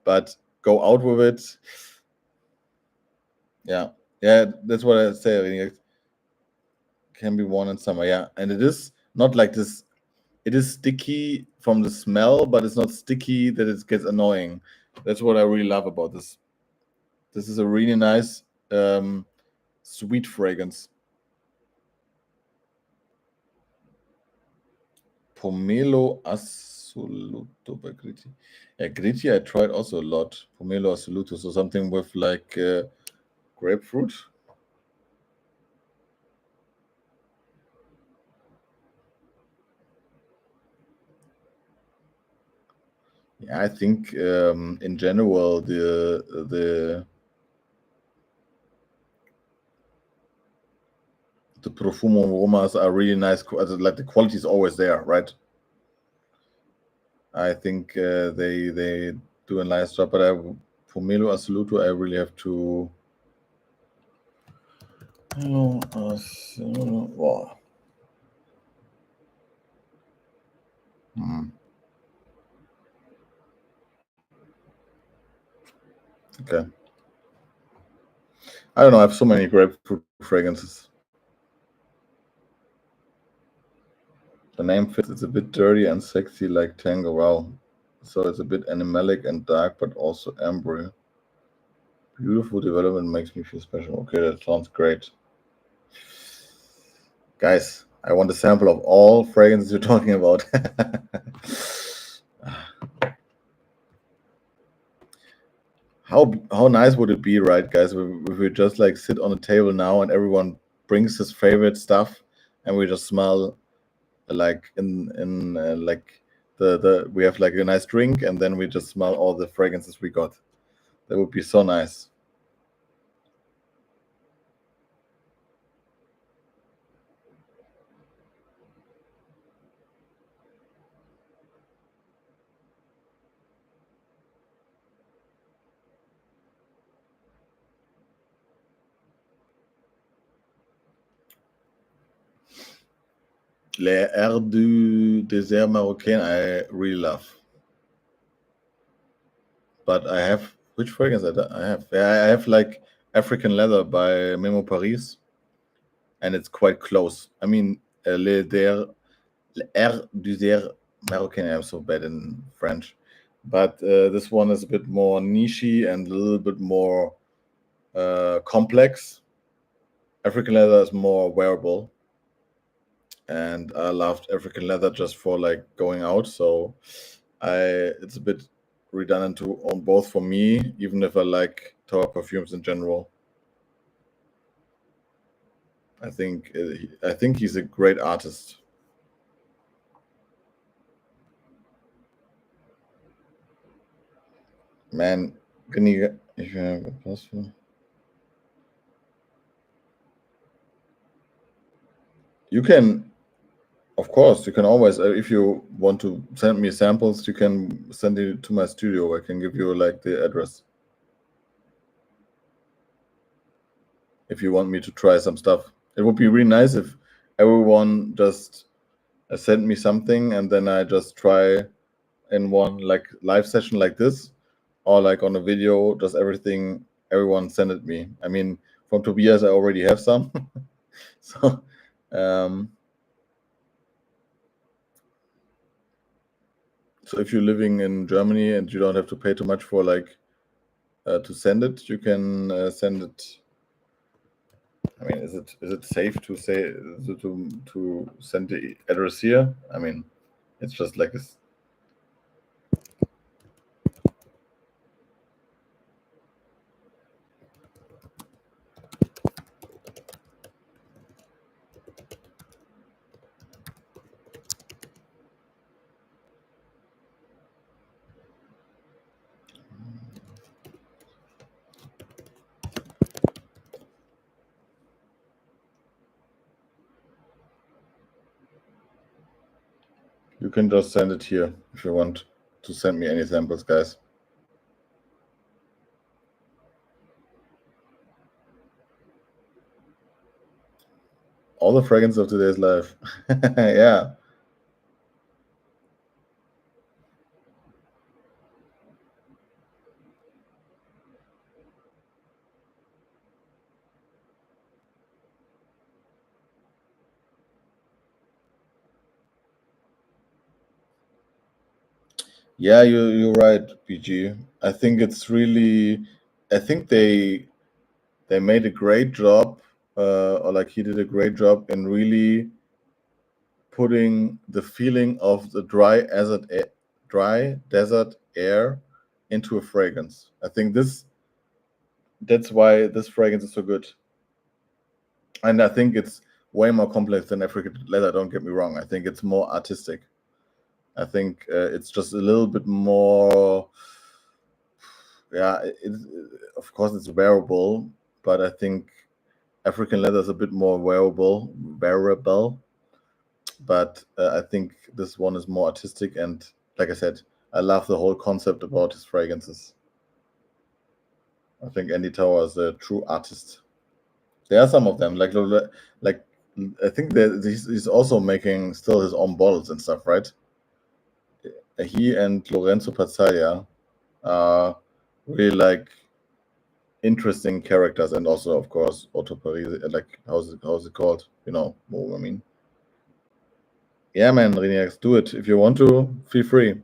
But go out with it. Yeah, that's what I say. It can be worn in summer. Yeah, and it is not like this. It is sticky from the smell, but it's not sticky that it gets annoying. That's what I really love about this. This is a really nice sweet fragrance. Pomelo Assoluto by Gritti. Yeah, Gritti I tried also a lot. Pomelo Assoluto, so something with like grapefruit. Yeah, I think in general the Profumo aromas are really nice. Like the quality is always there, right? I think they do a nice job, but Pomelo Assoluto, I really have to. Wow. Okay. I don't know. I have so many grapefruit fragrances. The name fits. It's a bit dirty and sexy like Tango. Wow. So it's a bit animalic and dark, but also amber. Beautiful development makes me feel special. Okay, that sounds great. Guys, I want a sample of all fragrances you're talking about. How nice would it be, right, guys, if we just like sit on a table now and everyone brings his favorite stuff and we just smell like in like the we have like a nice drink and then we just smell all the fragrances we got. That would be so nice. Les Airs du Désert Marocain, I really love. But I have which fragrance I have? Yeah, I have like African Leather by Memo Paris, and it's quite close. I mean, Les Airs du Désert Marocain. I'm so bad in French, but this one is a bit more nichey and a little bit more complex. African Leather is more wearable, and I loved African Leather just for like going out. So it's a bit redundant to own both for me, even if I like Tower perfumes in general. I think he's a great artist. Man, can you if you have a plus you can of course you can always if you want to send me samples you can send it to my studio. I can give you like the address if you want me to try some stuff. It would be really nice if everyone just sent me something and then I just try in one like live session like this or like on a video, just everything everyone send it me. I mean, from Tobias I already have some. So um so if you're living in Germany and you don't have to pay too much for like to send it, you can send it. I mean, is it safe to say to send the address here? I mean, it's just like this. You can just send it here if you want to send me any samples, guys. All the fragrance of today's life. Yeah. Yeah, you're right, PG. I think it's really I think they made a great job, or like he did a great job in really putting the feeling of the dry desert air into a fragrance. I think that's why this fragrance is so good. And I think it's way more complex than African leather. Don't get me wrong. I think it's more artistic. I think it's just a little bit more. Yeah, of course it's wearable, but I think African leather is a bit more wearable. But I think this one is more artistic, and like I said, I love the whole concept about his fragrances. I think Andy Tower is a true artist. There are some of them, like I think that he's also making still his own bottles and stuff, right? He and Lorenzo Pazzaglia are really like interesting characters, and also of course Otto Paris. Like how's it called? You know what I mean? Yeah, man, Reniax, do it if you want to. Feel free.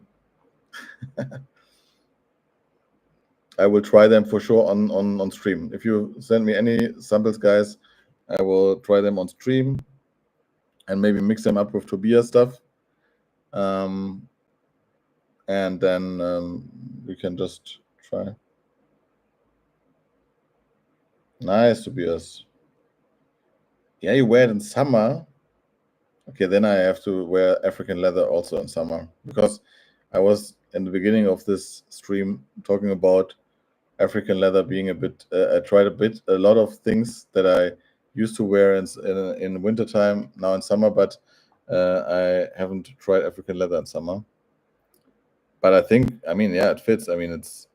I will try them for sure on stream. If you send me any samples, guys, I will try them on stream and maybe mix them up with Tobias stuff. And then we can just try. Nice, Tobias. Yeah, you wear it in summer. Okay, then I have to wear African leather also in summer, because I was in the beginning of this stream talking about African leather being a bit. I tried a lot of things that I used to wear in wintertime, now in summer, but I haven't tried African leather in summer. But I think, I mean, yeah, it fits. I mean, it's.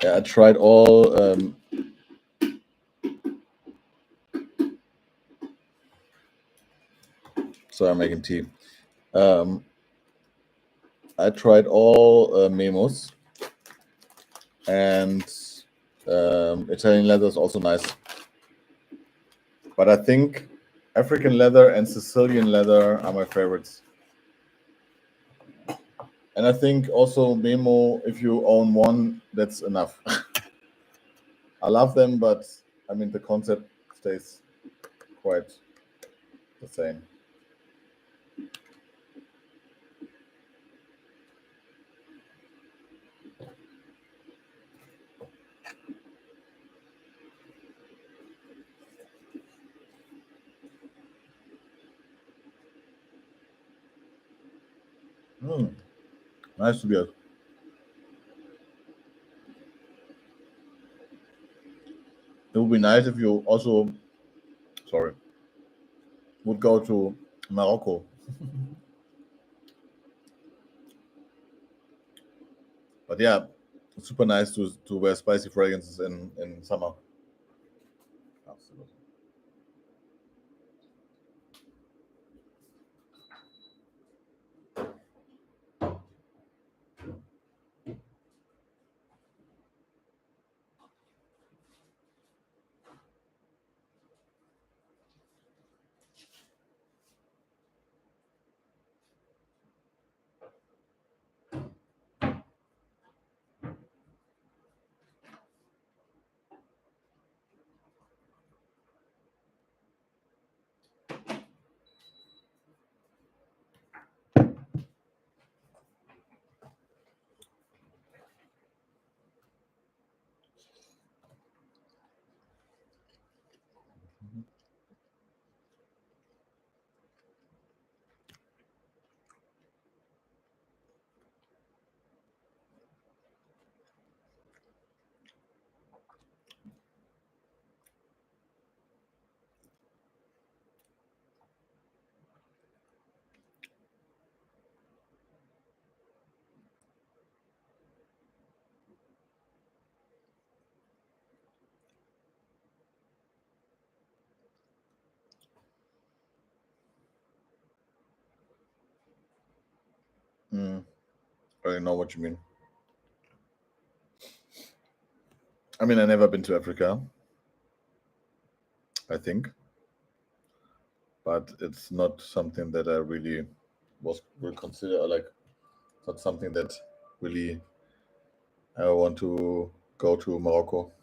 Yeah, I tried all. Sorry, I'm making tea. I tried all memos, and Italian leather is also nice. But I think African leather and Sicilian leather are my favorites. And I think also Memo, if you own one, that's enough. I love them, but I mean the concept stays quite the same. Nice to be here. It would be nice if you also, sorry, would go to Morocco. But yeah, it's super nice to wear spicy fragrances in summer. Absolutely. Mm, I know what you mean. I mean, I never been to Africa, I think. but it's not something that I really will consider, like not something that really I want to go to Morocco.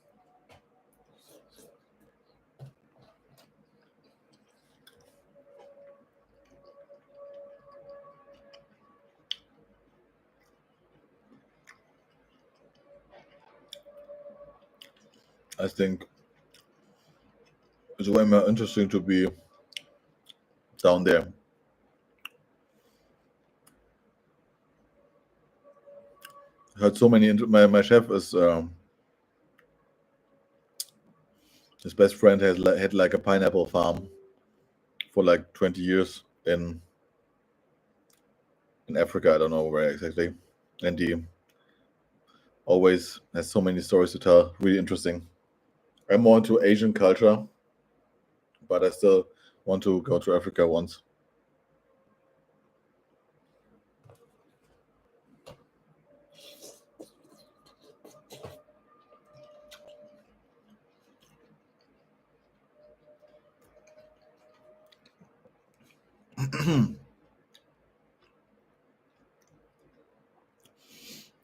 I think it's way more interesting to be down there. Heard so many. My chef is his best friend had like a pineapple farm for like 20 years in Africa. I don't know where exactly, and he always has so many stories to tell. Really interesting. I'm more into Asian culture, but I still want to go to Africa once.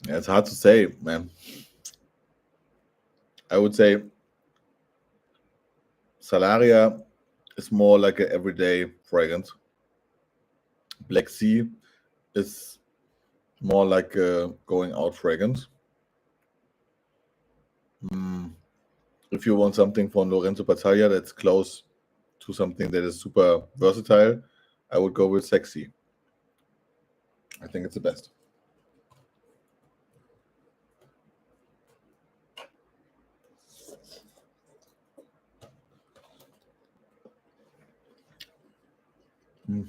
Yeah, it's hard to say, man. I would say Salaria is more like an everyday fragrance. Black Sea is more like a going out fragrance. Mm, if you want something from Lorenzo Battaglia that's close to something that is super versatile, I would go with Sexy. I think it's the best. Mm.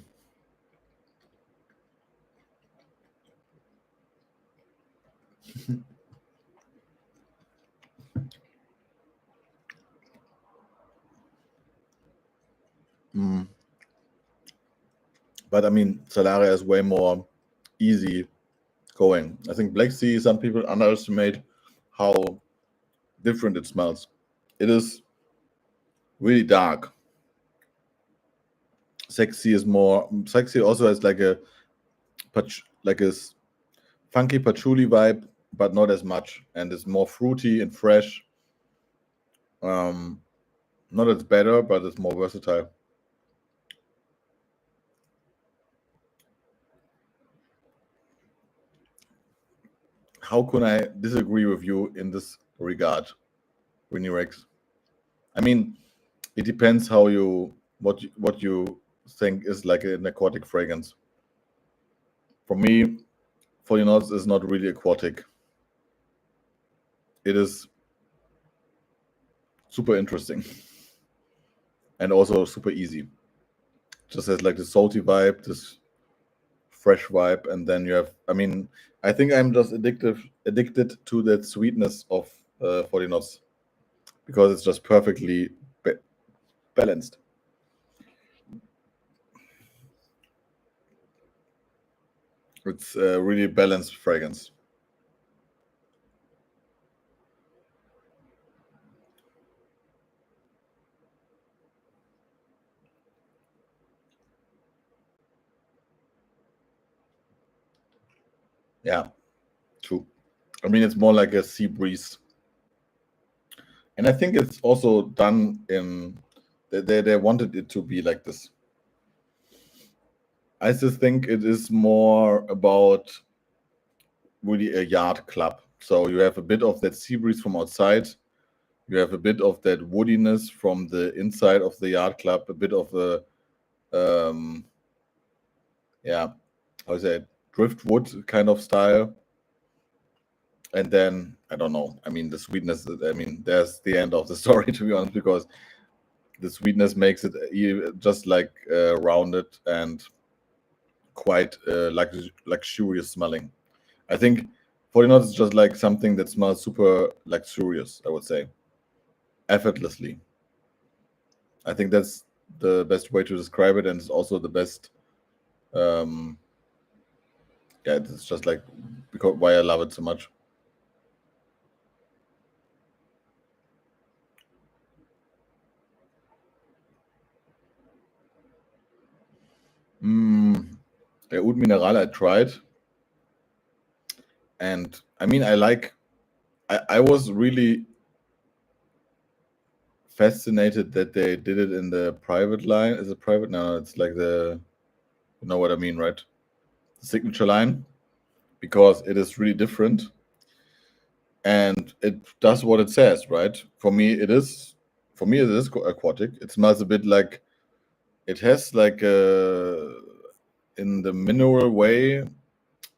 Mm. But I mean, Salaria is way more easy going. I think Black Sea, some people underestimate how different it smells. It is really dark. Sexy also has like a funky patchouli vibe, but not as much, and it's more fruity and fresh. Um, not as better, but it's more versatile. How can I disagree with you in this regard, Winnie Rex? I mean, it depends what you think is like an aquatic fragrance. For me, 40 knots is not really aquatic. It is super interesting and also super easy. Just has like the salty vibe, this fresh vibe, and then you have. I mean, I think I'm just addicted to that sweetness of 40 knots because it's just perfectly balanced. It's a really balanced fragrance. Yeah, true. I mean, it's more like a sea breeze, and I think it's also done in. They wanted it to be like this. I just think it is more about really a yard club. So you have a bit of that sea breeze from outside. You have a bit of that woodiness from the inside of the yard club. A bit of the yeah, how is it, driftwood kind of style. And then I don't know. I mean, the sweetness. I mean, there's the end of the story to be honest, because the sweetness makes it just like rounded and quite luxurious smelling. I think 40 knots is just like something that smells super luxurious, I would say, effortlessly. I think that's the best way to describe it, and it's also the best. Um, yeah, it's just like because why I love it so much. Oud Mineral I tried, and I mean I was really fascinated that they did it in the private line. Is it private? No, it's like you know what I mean, right? The signature line, because it is really different and it does what it says, right? For me, it is aquatic. It smells a bit like it has like in the mineral way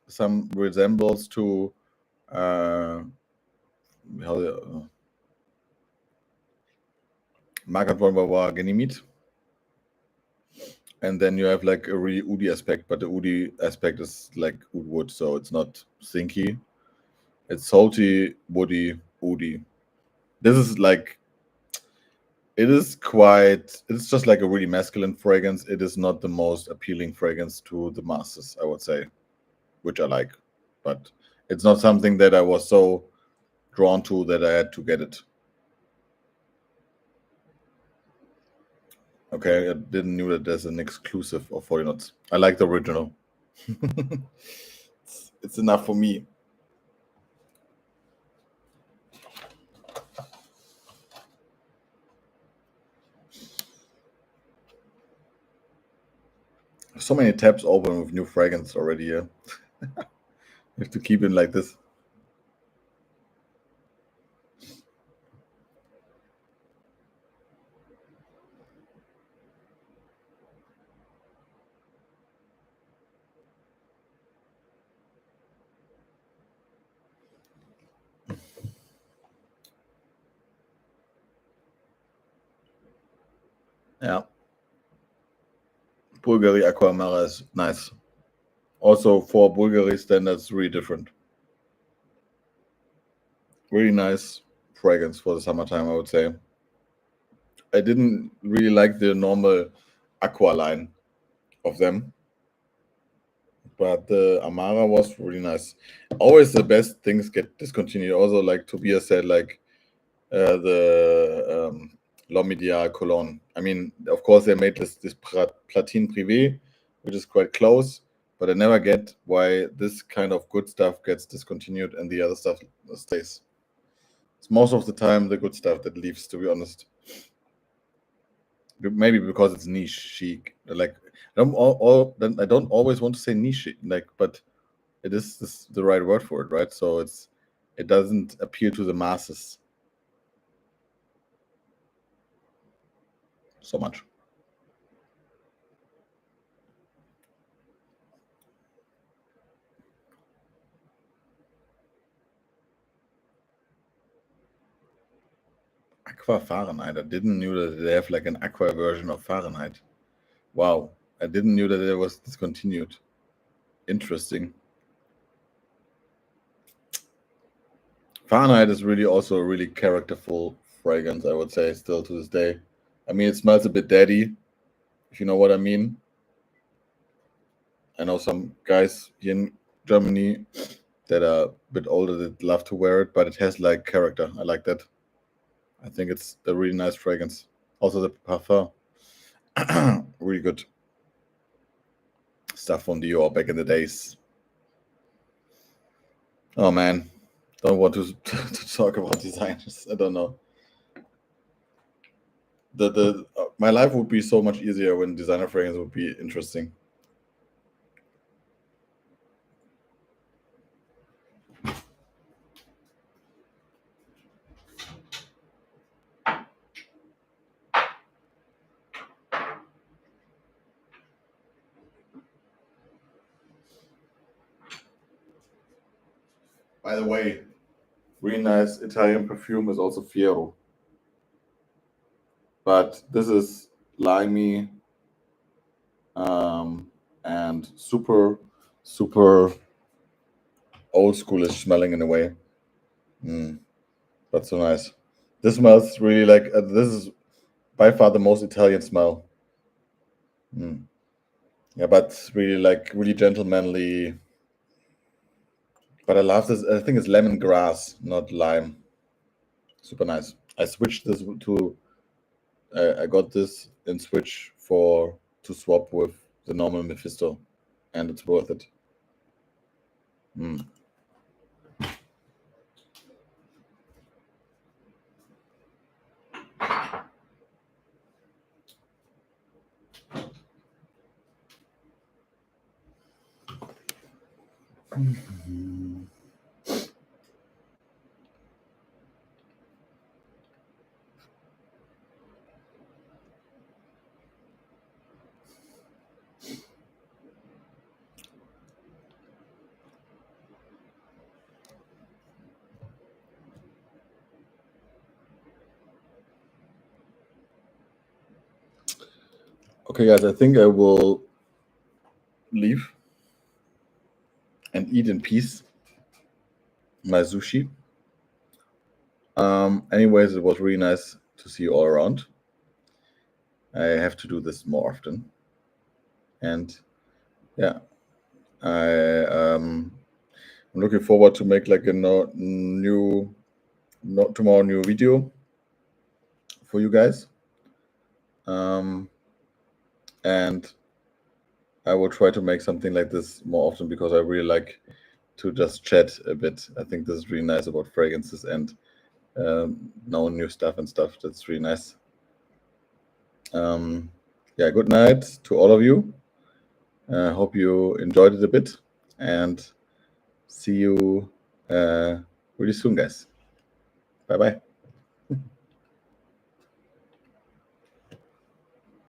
some resemblance to how Margaret von Bavaria Ganymede. And then you have like a really woody aspect, but the woody aspect is like oud wood, so it's not stinky. It's salty, woody, woody. This is like it's just like a really masculine fragrance. It is not the most appealing fragrance to the masses, I would say, which I like. But it's not something that I was so drawn to that I had to get it. Okay, I didn't knew that there's an exclusive of 40 Knots. I like the original. It's enough for me. So many tabs open with new fragrance already here. You have to keep it like this. Yeah. Bulgari Aqua Amara is nice. Also, for Bulgari standards, really different. Really nice fragrance for the summertime, I would say. I didn't really like the normal Aqua line of them, but the Amara was really nice. Always the best things get discontinued. Also, like Tobias said, like the L'Homme Cologne. I mean, of course, they made this Platine Privé, which is quite close, but I never get why this kind of good stuff gets discontinued and the other stuff stays. It's most of the time the good stuff that leaves, to be honest. Maybe because it's niche chic. Like I don't always want to say niche, like, but it is the right word for it, right? So it doesn't appeal to the masses so much. Aqua Fahrenheit. I didn't knew that they have like an aqua version of Fahrenheit. Wow, I didn't knew that it was discontinued. Interesting. Fahrenheit is really also a really characterful fragrance, I would say, still to this day. I mean, it smells a bit daddy, if you know what I mean. I know some guys here in Germany that are a bit older that love to wear it, but it has like character. I like that. I think it's a really nice fragrance. Also the parfum, really good stuff from Dior back in the days. Oh man, don't want to talk about designers. I don't know. The my life would be so much easier when designer fragrance would be interesting. By the way, really nice Italian perfume is also Fiero, but this is limey and super old schoolish smelling in a way. Mm, but so nice. This smells really like this is by far the most Italian smell. Mm. Yeah, but really like really gentlemanly. But I love this. I think it's lemongrass, not lime. Super nice. I switched this to. I got this in Switch for to swap with the normal Mephisto. and it's worth it. Mm. Okay, guys, I think I will leave and eat in peace my sushi. Anyways, it was really nice to see you all around. I have to do this more often. And yeah, I'm looking forward to make like a new video for you guys. And I will try to make something like this more often because I really like to just chat a bit. I think this is really nice about fragrances and know new stuff and stuff. That's really nice. Yeah, good night to all of you. Hope you enjoyed it a bit, and see you really soon, guys. Bye bye.